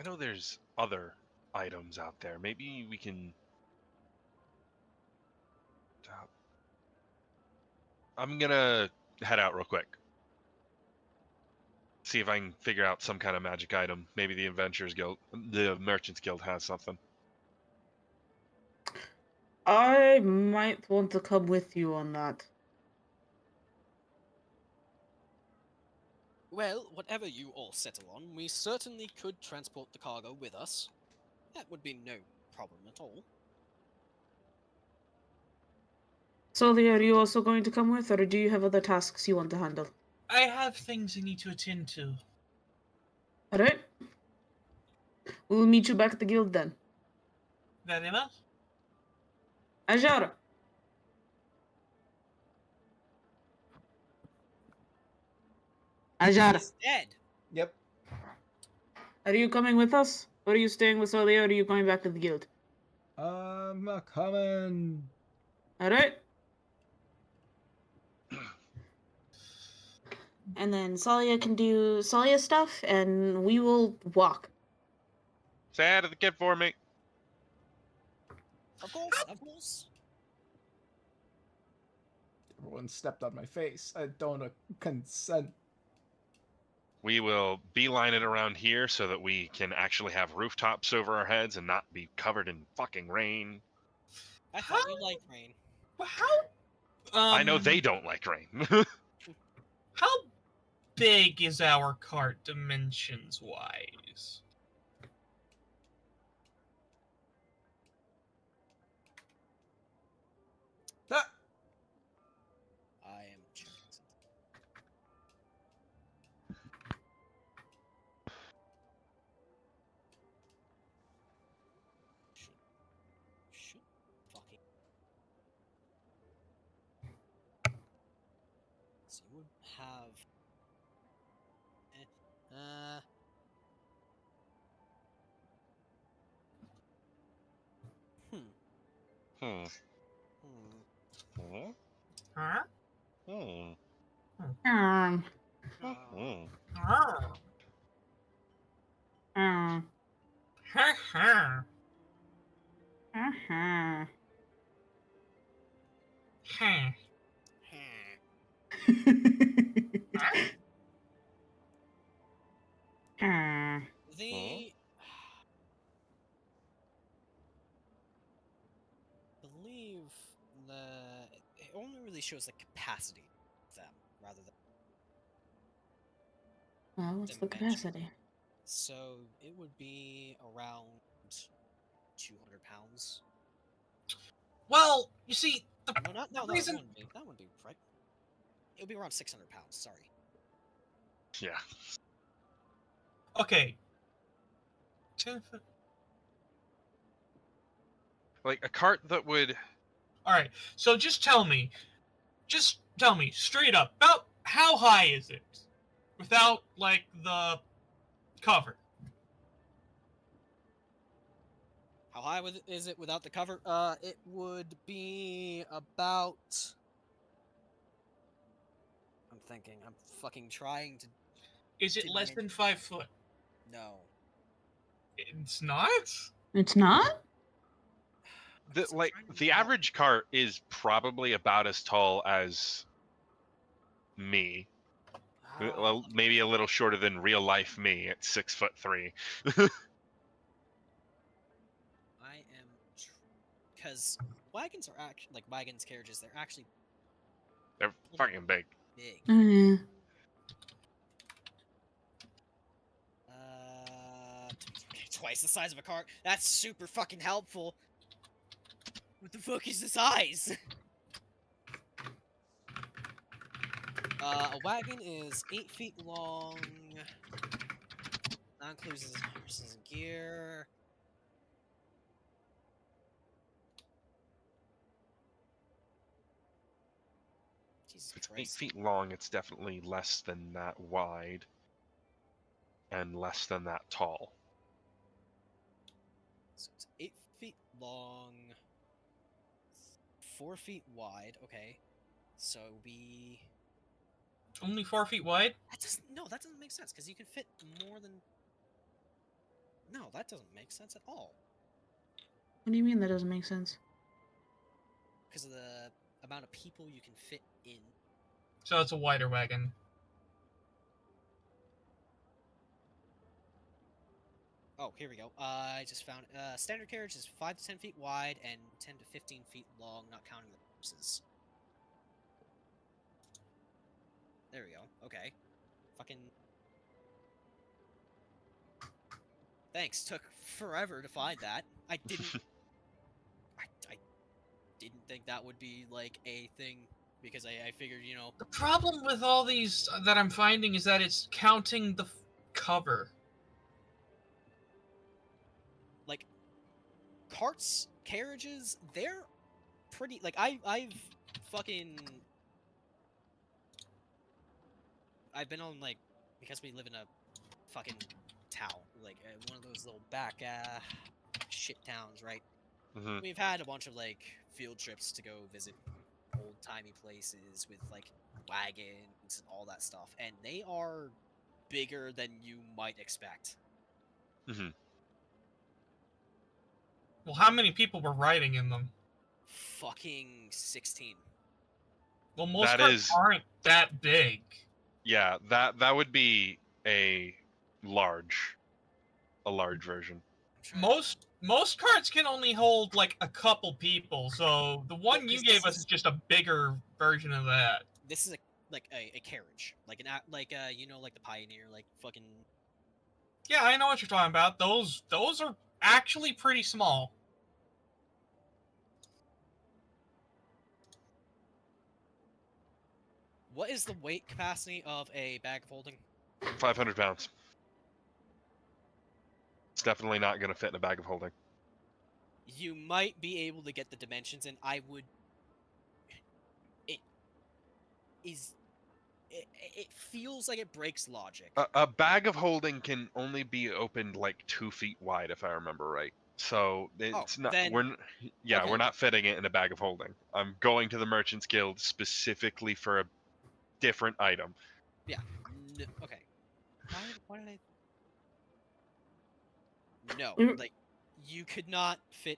know there's other items out there. Maybe we can... I'm gonna head out real quick. See if I can figure out some kind of magic item. Maybe the Adventurers Guild, the Merchants Guild has something. I might want to come with you on that. Well, whatever you all settle on, we certainly could transport the cargo with us. That would be no problem at all. Tsalia, are you also going to come with, or do you have other tasks you want to handle? I have things I need to attend to. Alright. We'll meet you back at the guild then. Very well. Azure. Azure, He's dead. Yep. are you coming with us? Or are you staying with Tsalia, or are you going back to the guild? I'm coming. Alright. And then Tsalia can do Tsalia stuff, and we will walk. Say hi to the kid for me. Of course, of course. Everyone stepped on my face. I don't consent. We will beeline it around here so that we can actually have rooftops over our heads and not be covered in fucking rain. I thought you liked rain. How? I know they don't like rain. How big is our cart dimensions wise? Ah, I am checking something. Should fucking. So you would have. Hmm. Hmm. Hmm. Huh? Hmm. Um, Hmm. Oh. um, Ha ha. uh-huh. Ha. The believe the it only really shows the capacity of them rather than Well, what's the dimension. capacity? So it would be around 200 pounds. Well, you see, No, not no, The no, reason- that wouldn't be right. It would be around 600 pounds. Sorry. Yeah. okay. 10 foot. Like a cart that would. All right. So just tell me straight up about how high is it, without like the cover. How high is it without the cover? It would be about. I'm thinking. I'm fucking trying to. Is it less than 5 foot? No. It's not. It's not? The, So I'm like trying to the figure out- average cart is probably about as tall as me. Well, maybe a little shorter than real life me at 6'3". I am, because wagons are actually like wagons, carriages. They're actually They're fucking big. big. Yeah. Okay, twice the size of a cart. That's super fucking helpful. What the fuck is the size? A wagon is 8 feet long. That includes horses and gear. Jesus If it's 8 Christ. feet long, it's definitely less than that wide and less than that tall. So it's 8 feet long, 4 feet wide. Okay, so we. Only 4 feet wide. That doesn't make sense because you can fit more than. No, that doesn't make sense at all What do you mean that doesn't make sense? because of the amount of people you can fit in. So it's a wider wagon. Oh, here we go. I just found standard carriage is 5 to 10 feet wide and 10 to 15 feet long, not counting the horses. There we go. Okay. Fucking. Thanks. Took forever to find that. I didn't. I didn't think that would be like a thing because I figured, you know. The problem with all these that I'm finding is that it's counting the cover. Like carts, carriages, they're pretty like I've been on like because we live in a fucking town, like one of those little back shit towns, right? Hmm. We've had a bunch of like field trips to go visit old timey places with like wagons and all that stuff, and they are bigger than you might expect. Hmm. Well, how many people were riding in them? Fucking 16. Well, most That carts is- aren't that big. Yeah, that would be a large version. I'm trying- Most carts can only hold like a couple people, so the one you because gave this us is just a bigger version of that. This is a carriage, like you know, like the Pioneer, like fucking. Yeah, I know what you're talking about. Those are actually pretty small. What is the weight capacity of a bag of holding? 500 pounds. It's definitely not going to fit in a bag of holding. You might be able to get the dimensions, and I would. It is. It feels like it breaks logic. A bag of holding can only be opened like 2 feet wide, if I remember right. So it's not. then- We're okay. not fitting it in a bag of holding. I'm going to the Merchants Guild specifically for a different item. Okay. Why did I? No, Mm. like you could not fit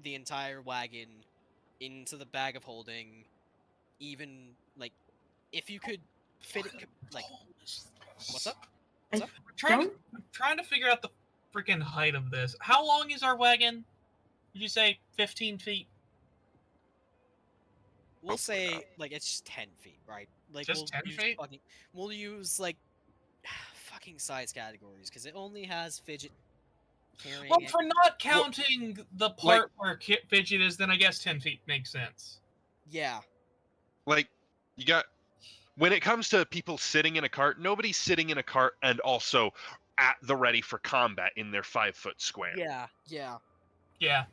the entire wagon into the bag of holding, even like if you could fit it like. What's up? I'm trying Don't to figure out the freaking height of this. How long is our wagon? Did you say 15 feet? We'll say like it's just 10 feet, right? Like Just we'll 10 use feet? we'll use like fucking size categories because it only has fidget carrying. Well, it. for not counting the part where fidget is, then I guess 10 feet makes sense. Yeah, Like, you got. When it comes to people sitting in a cart, nobody's sitting in a cart and also at the ready for combat in their 5-foot square. yeah. Yeah, Yeah.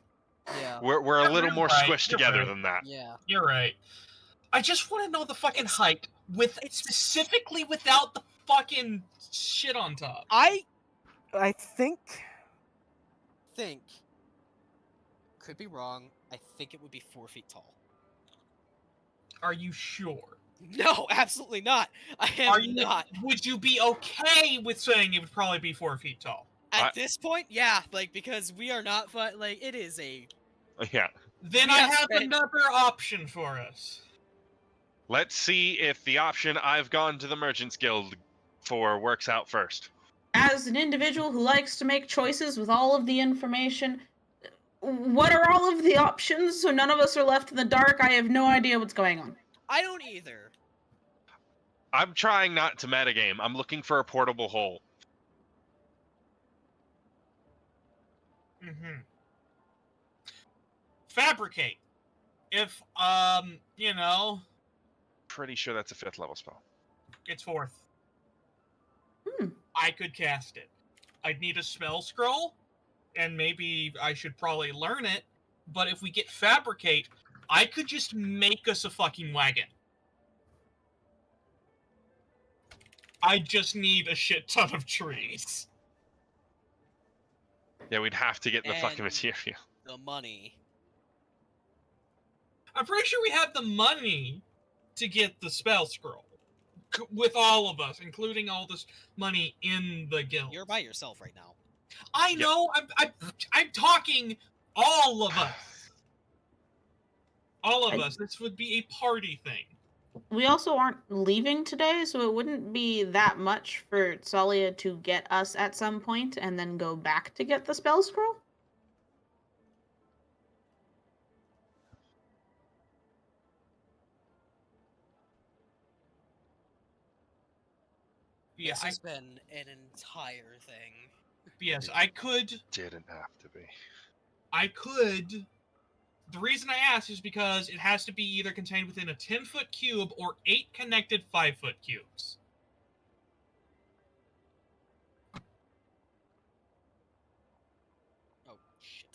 We're a You're little more right, squished you're together right. than that. Yeah. you're right. I just want to know the fucking height, specifically without the fucking shit on top. I think could be wrong. I think it would be 4 feet tall. Are you sure? No, absolutely not. I am Are you not. Would you be okay with saying it would probably be 4 feet tall? At this point, yeah, like because we are not like it is a Yeah. Then We I have have spent- another option for us. Let's see if the option I've gone to the Merchants Guild for works out first. as an individual who likes to make choices with all of the information, what are all of the options so none of us are left in the dark? I have no idea what's going on. I don't either. I'm trying not to metagame. I'm looking for a portable hole. Mm-hmm. Fabricate. If, you know, Pretty sure that's a 5th level spell. it's 4th. Hmm. I could cast it. I'd need a spell scroll, and maybe I should probably learn it, but if we get Fabricate, I could just make us a fucking wagon. I just need a shit ton of trees. Yeah, we'd have to get the fucking And- material. The money. I'm pretty sure we have the money to get the spell scroll. With all of us, including all this money in the guild. You're by yourself right now. I know. I'm talking all of us. All of us. This would be a party thing. We also aren't leaving today, so it wouldn't be that much for Tsalia to get us at some point and then go back to get the spell scroll. Yeah, This has been an entire thing. yes, I could. Didn't have to be. I could. The reason I ask is because it has to be either contained within a 10-foot cube or 8 connected 5-foot cubes. Oh shit!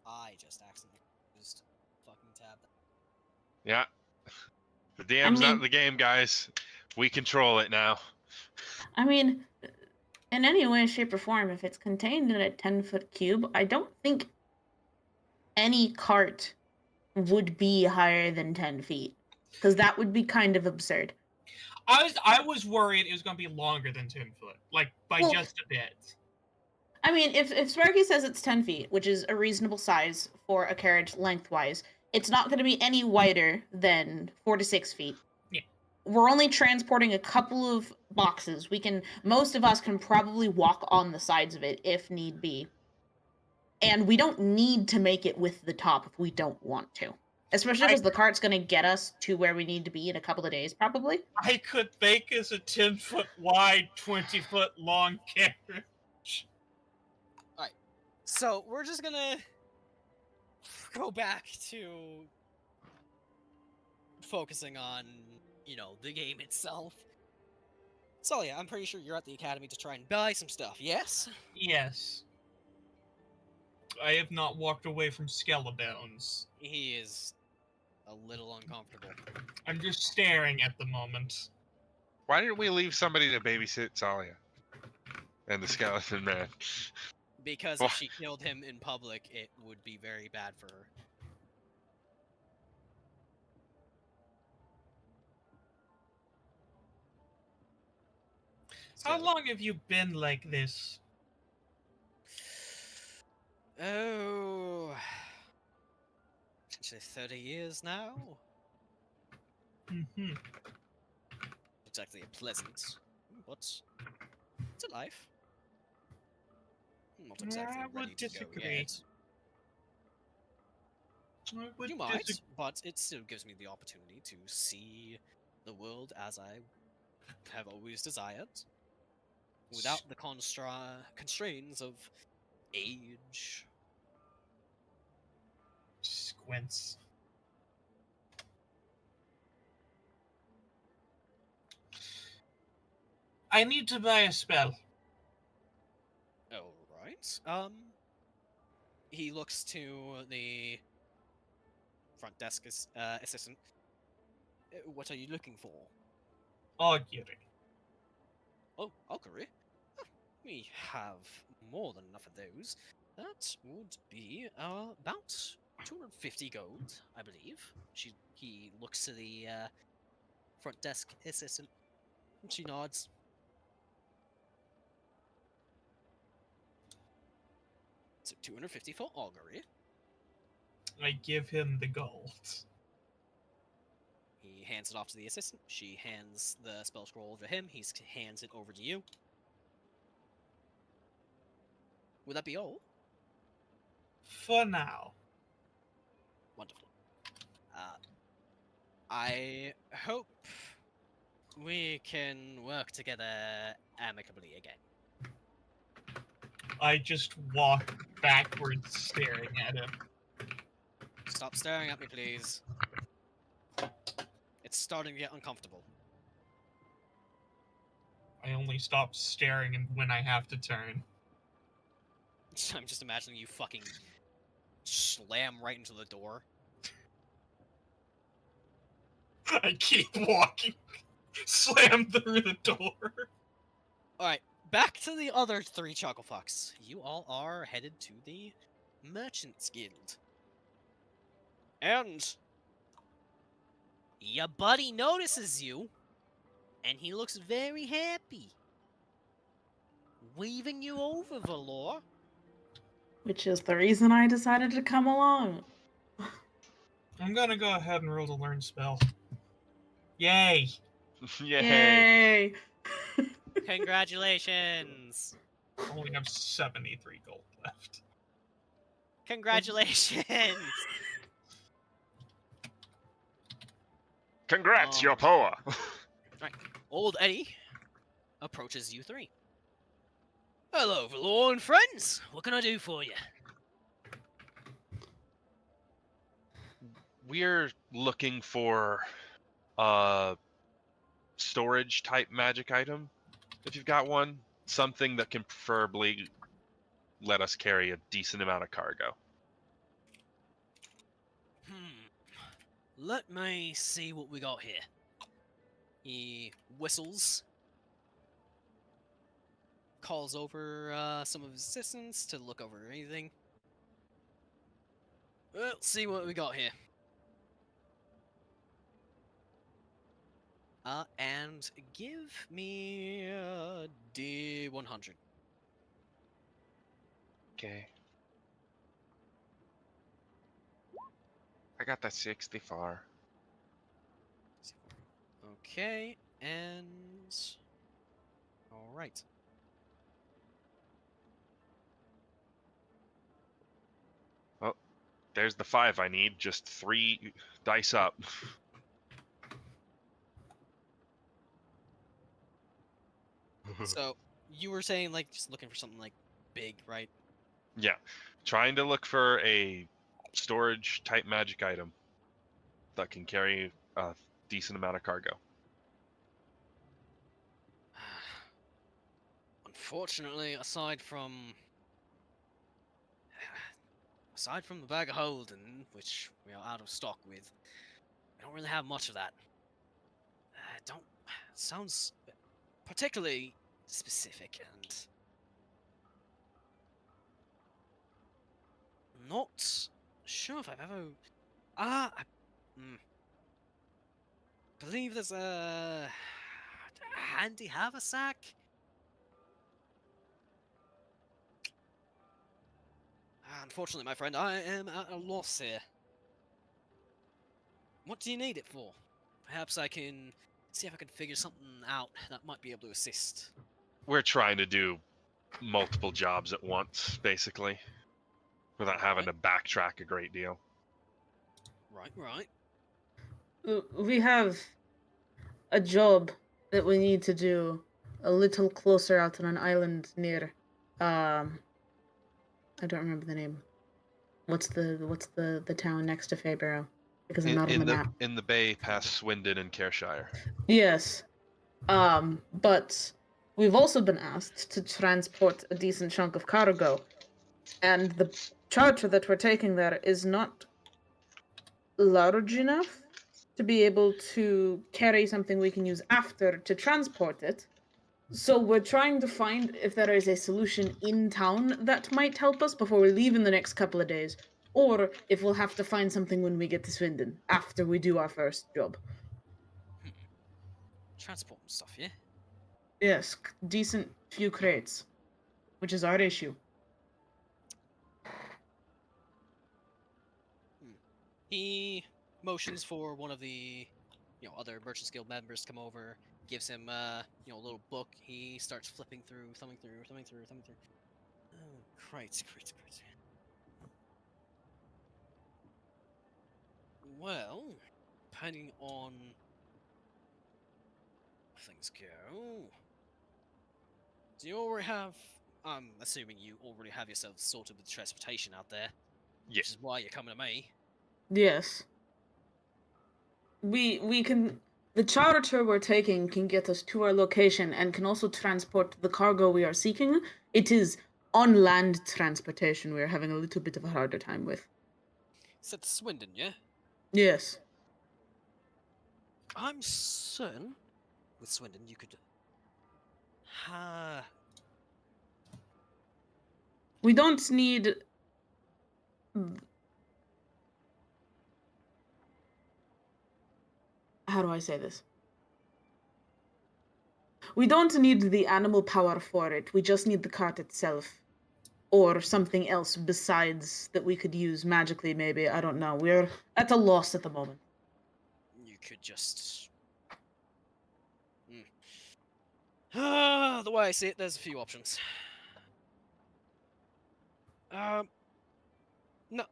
I just accidentally used fucking tab. Yeah. The DM's not mean- in the game, guys. We control it now. I mean, in any way, shape, or form, if it's contained in a 10-foot cube, I don't think any cart would be higher than 10 feet. Because that would be kind of absurd. I was worried it was going to be longer than 10 foot, like by Well, just a bit. I mean, if Sparky says it's 10 feet, which is a reasonable size for a carriage lengthwise, it's not going to be any wider than 4 to 6 feet. Yeah. We're only transporting a couple of boxes. Most of us can probably walk on the sides of it if need be. And we don't need to make it with the top if we don't want to. Especially because the cart's going to get us to where we need to be in a couple of days, probably. I could make us a 10-foot wide, 20-foot long carriage. So we're just gonna go back to focusing on, the game itself. Tsalia, I'm pretty sure you're at the academy to try and buy some stuff, yes? Yes. I have not walked away from Skelebones. He is a little uncomfortable. I'm just staring at the moment. Why didn't we leave somebody to babysit Tsalia and the skeleton man? Because if she killed him in public, it would be very bad for her. How long have you been like this? Oh, potentially 30 years now. Mm-hmm. Exactly a pleasant, but it's a life. Not exactly I ready would to disagree. go yet. I would You might, disagree. but it still gives me the opportunity to see the world as I have always desired, without the constraints of age. Squints. I need to buy a spell. Alright. He looks to the front desk assistant. What are you looking for? Augury. Oh, Valkyrie. Huh, we have more than enough of those. That would be about 250 gold, I believe. He looks to the front desk assistant. She nods. So 250 for augury. I give him the gold. He hands it off to the assistant. She hands the spell scroll over to him. He hands it over to you. Would that be all? For now. Wonderful. I hope we can work together amicably again. I just walk backwards staring at him. Stop staring at me, please. It's starting to get uncomfortable. I only stop staring when I have to turn. I'm just imagining you fucking slam right into the door. I keep walking. Slam through the door. Alright, back to the other 3 Chucklefucks. You all are headed to the Merchants Guild. And your buddy notices you, and he looks very happy. Waving you over, Valor. Which is the reason I decided to come along. I'm gonna go ahead and roll to learn spell. Yay! Yay! Yay! Congratulations. I only have 73 gold left. Congratulations. Congrats, you're poor. Old Eddie approaches you 3. Hello, Valor and friends. What can I do for you? We're looking for storage type magic item. If you've got one, something that can preferably let us carry a decent amount of cargo. Let me see what we got here. He whistles, calls over some of his assistants to look over anything. Well, see what we got here. And give me a D100. Okay. I got that 64. Okay, and all right. There's the 5 I need. Just 3 dice up. So you were saying like just looking for something like big, right? Yeah. Trying to look for a storage type magic item that can carry a decent amount of cargo. Unfortunately, aside from the bag of holding, which we are out of stock with, we don't really have much of that. Don't sounds particularly specific and not sure if I've ever. I believe there's a handy haversack. Unfortunately, my friend, I am at a loss here. What do you need it for? Perhaps I can see if I can figure something out that might be able to assist. We're trying to do multiple jobs at once, basically, without having to backtrack a great deal. Right. We have a job that we need to do a little closer out on an island near I don't remember the name. What's the town next to Fayborough? Because I'm not on the map. In the bay past Swindon and Careshire. Yes. But we've also been asked to transport a decent chunk of cargo. And the charter that we're taking there is not large enough to be able to carry something we can use after to transport it. So we're trying to find if there is a solution in town that might help us before we leave in the next couple of days, or if we'll have to find something when we get to Swindon after we do our first job. Transport and stuff, yeah? Yes, decent few crates, which is our issue. He motions for one of the, other Merchants Guild members to come over, gives him, a little book. He starts flipping through, thumbing through. Oh, crates. Well, depending on how things go, do you already have? I'm assuming you already have yourself sorted with transportation out there. Yeah. Which is why you're coming to me. Yes. We can. The charter we're taking can get us to our location and can also transport the cargo we are seeking. It is on land transportation we're having a little bit of a harder time with. Said Swindon, yeah? Yes. I'm certain with Swindon you could. We don't need. How do I say this? We don't need the animal power for it. We just need the cart itself. Or something else besides that we could use magically, maybe. I don't know. We're at a loss at the moment. You could just. The way I see it, there's a few options. No,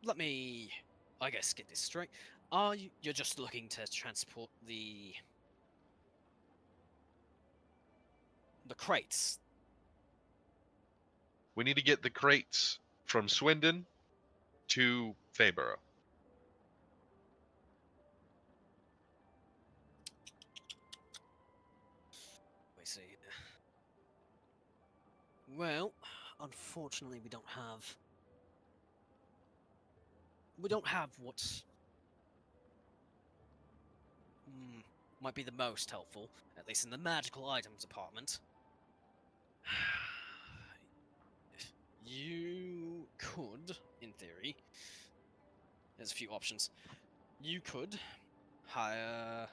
let me, I guess, get this straight. You're just looking to transport the crates? We need to get the crates from Swindon to Fayborough. Let me see. Well, unfortunately, we don't have. We don't have what might be the most helpful, at least in the magical items department. You could, in theory, there's a few options. You could hire,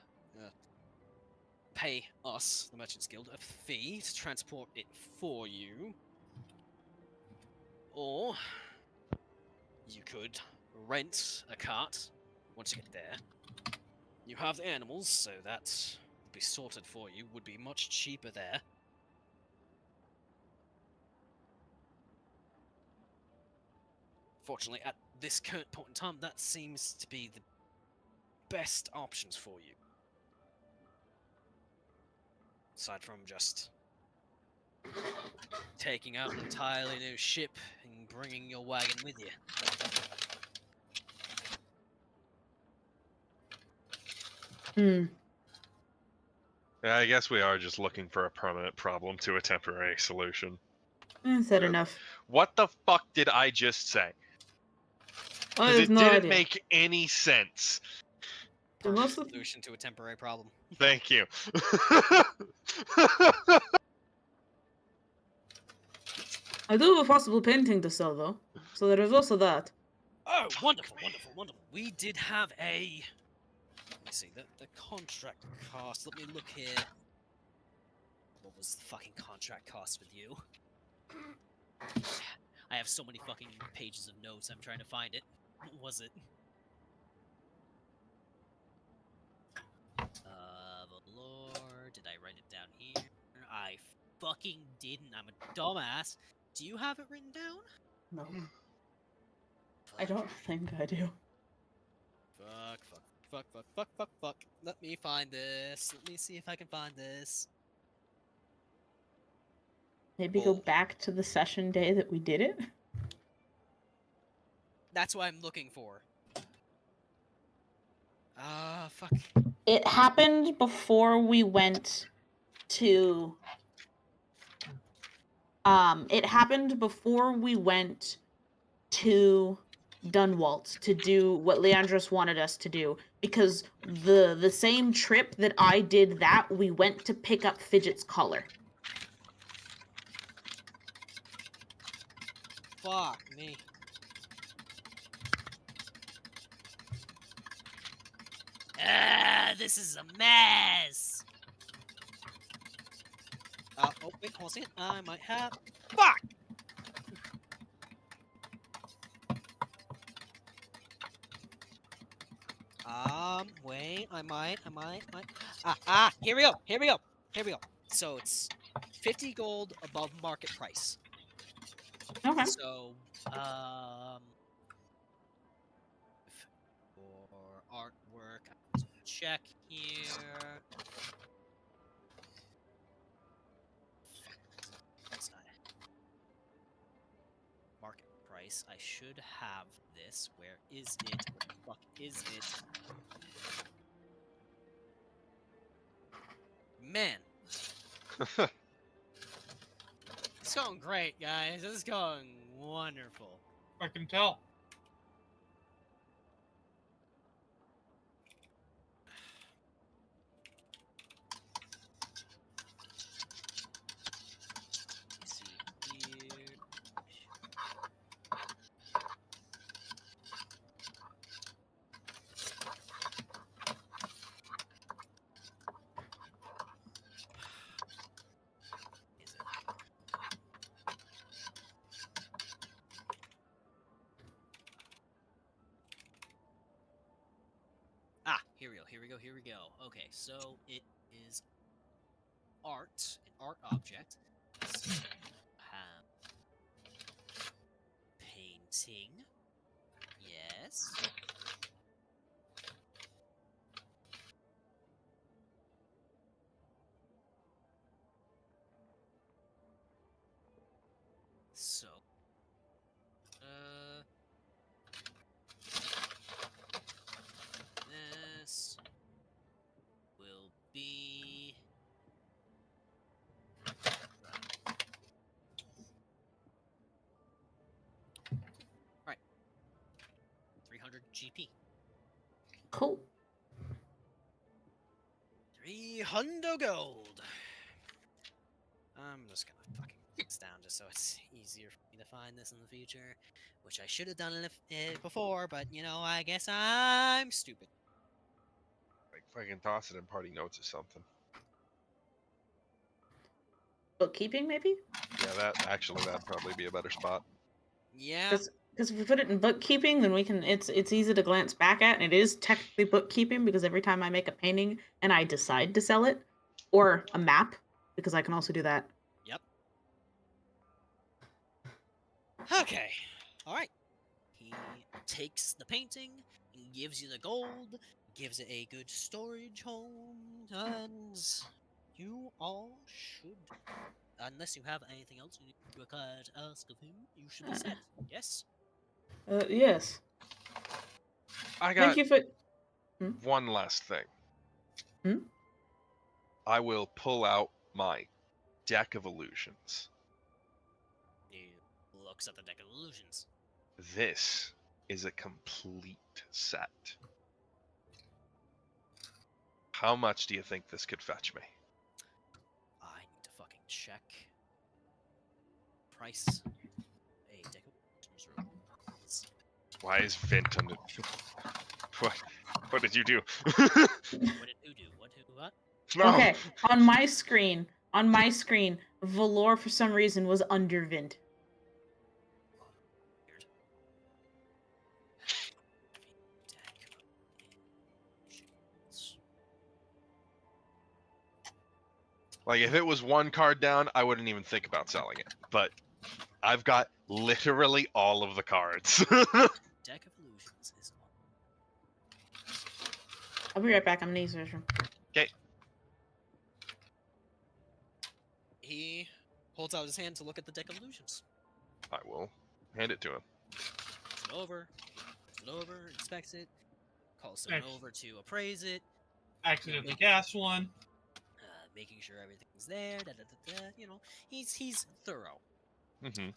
pay us, the Merchants Guild, a fee to transport it for you, or you could rent a cart once you get there. You have the animals, so that would be sorted for you, would be much cheaper there. Fortunately, at this current point in time, that seems to be the best options for you. Aside from just taking out an entirely new ship and bringing your wagon with you. Hmm. Yeah, I guess we are just looking for a permanent problem to a temporary solution. Said enough. What the fuck did I just say? I Because have it no didn't idea. make any sense. The most of- Solution to a temporary problem. Thank you. I do have a possible painting to sell, though. So there is also that. Oh, wonderful, wonderful, wonderful. We did have a... Let me see, the contract cost. Let me look here. What was the fucking contract cost with you? I have so many fucking pages of notes, I'm trying to find it. What was it? Valor, did I write it down here? I fucking didn't, I'm a dumbass. Do you have it written down? No. I don't think I do. Fuck. Let me find this. Let me see if I can find this. Maybe go Bull. back to the session day that we did it? That's what I'm looking for. Fuck. It happened before we went to... It happened before we went to Dunwalt to do what Leandros wanted us to do. Because the same trip that I did that, we went to pick up Fidget's collar. Fuck me. This is a mess. Oh, wait, hold on a second. I might have... Fuck! Wait, I might. Here we go. So it's 50 gold above market price. Okay. So, for artwork, I'm just gonna check here. Market price. I should have this. Where is it? Where the fuck is it? Man. It's going great, guys. This is going wonderful. I can tell. Let's see here. Is it? Here we go. Okay, so it is art, an art object. So have painting. Yes. So, this will be right. 300 GP. 300 gold. I'm just gonna fucking put this down just so it's easier for me to find this in the future, which I should have done before, but you know, I guess I'm stupid. Like, fucking toss it in party notes or something. Bookkeeping, maybe? Yeah, that'd probably be a better spot. Yeah. Because if we put it in bookkeeping, then we can. It's easy to glance back at, and it is technically bookkeeping because every time I make a painting and I decide to sell it, or a map, because I can also do that. Yep. Okay. All right. He takes the painting, gives you the gold, gives it a good storage home, and you all should, unless you have anything else you require to ask of him, you should be set. Yes? Yes. I got Thank you for. one last thing. Hmm? I will pull out my deck of illusions. He looks at the deck of illusions. This is a complete set. How much do you think this could fetch me? I need to fucking check. Price. A deck of illusions rules. Why is Vint under... What did you do? What did who do? What? No! Okay, on my screen, Valor for some reason was under Vint. Weird. Deck of illusions. Like, if it was one card down, I wouldn't even think about selling it. But I've got literally all of the cards. Deck of illusions is on. I'll be right back. I'm in the research room. He holds out his hand to look at the deck of illusions. I will hand it to him. Looks it over, inspects it, calls someone Thanks. over to appraise it, Accidentally cast one. making sure everything's there. You know, he's thorough. Mm-hmm.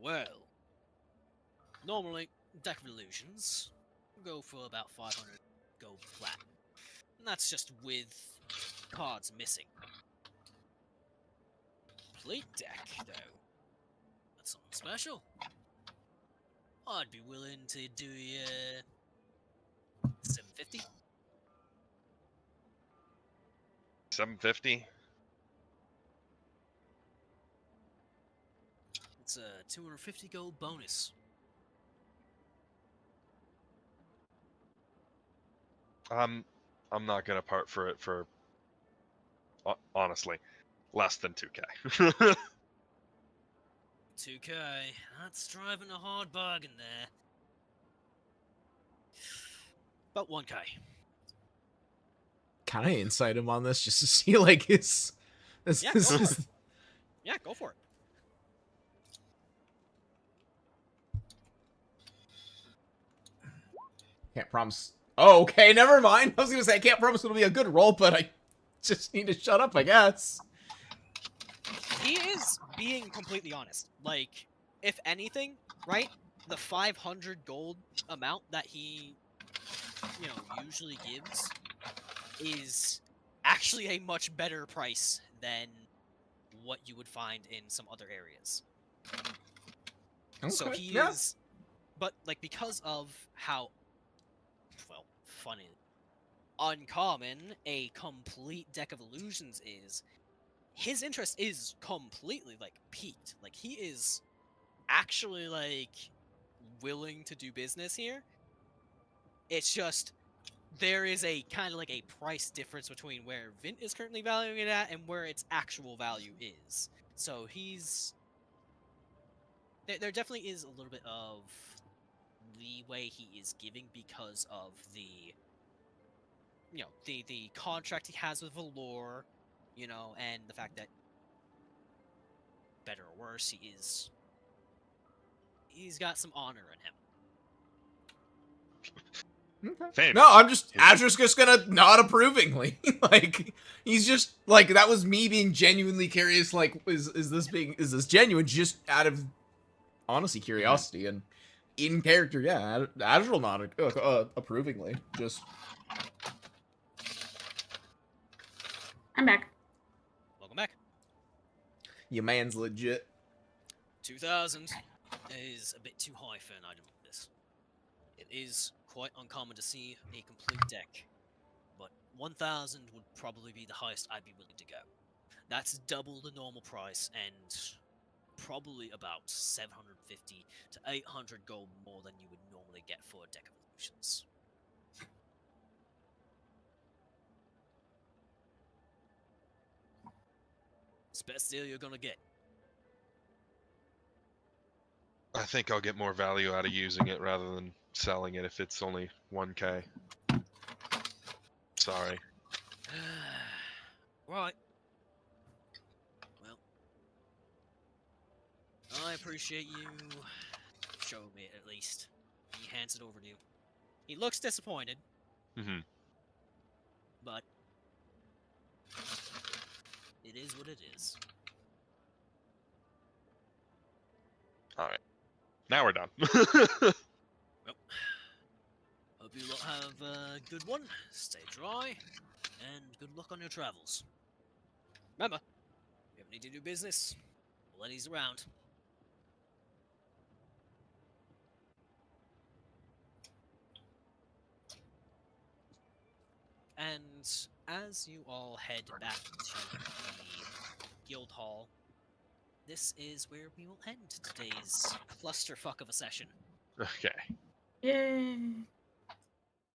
Well. Normally, deck of illusions go for about 500 gold flat, and that's just with cards missing. Complete deck, though. That's something special. I'd be willing to do you 750. 750. It's a 250 gold bonus. I'm not gonna part for it for honestly less than 2k. 2k. That's driving a hard bargain there. About 1k. Can I insight him on this just to see like his? Yeah, go for it. Yeah, go for it. Can't promise. Oh, okay, never mind. I was gonna say I can't promise it'll be a good roll, but I just need to shut up, I guess. He is being completely honest. Like, if anything, right? The 500 gold amount that he, usually gives is actually a much better price than what you would find in some other areas. So he is, but like because of how, funny, uncommon a complete deck of illusions is, his interest is completely like peaked. Like he is actually like willing to do business here. It's just there is a kind of like a price difference between where Vint is currently valuing it at and where its actual value is. So there definitely is a little bit of leeway he is giving because of the the contract he has with Valor, and the fact that, better or worse, he's got some honor in him. Okay. No, I'm just Azure's just gonna nod approvingly. Like he's just like, that was me being genuinely curious. Like, is this genuine? Just out of honestly curiosity and in character. Yeah, Azure will nod approvingly. Just I'm back. Welcome back. Your man's legit. 2,000 is a bit too high for an item like this. It is quite uncommon to see a complete deck, but 1,000 would probably be the highest I'd be willing to go. That's double the normal price and probably about 750 to 800 gold more than you would normally get for a deck of illusions. It's the best deal you're gonna get. I think I'll get more value out of using it rather than selling it if it's only 1k. Sorry. Right. Well, I appreciate you showing me it at least. He hands it over to you. He looks disappointed, Hmm. but it is what it is. Alright. Now we're done. Well, hope you lot have a good one. Stay dry, and good luck on your travels. Remember, if you ever need to do business, Lenny's around. And as you all head back to the guild hall, this is where we will end today's clusterfuck of a session. Okay. Yay.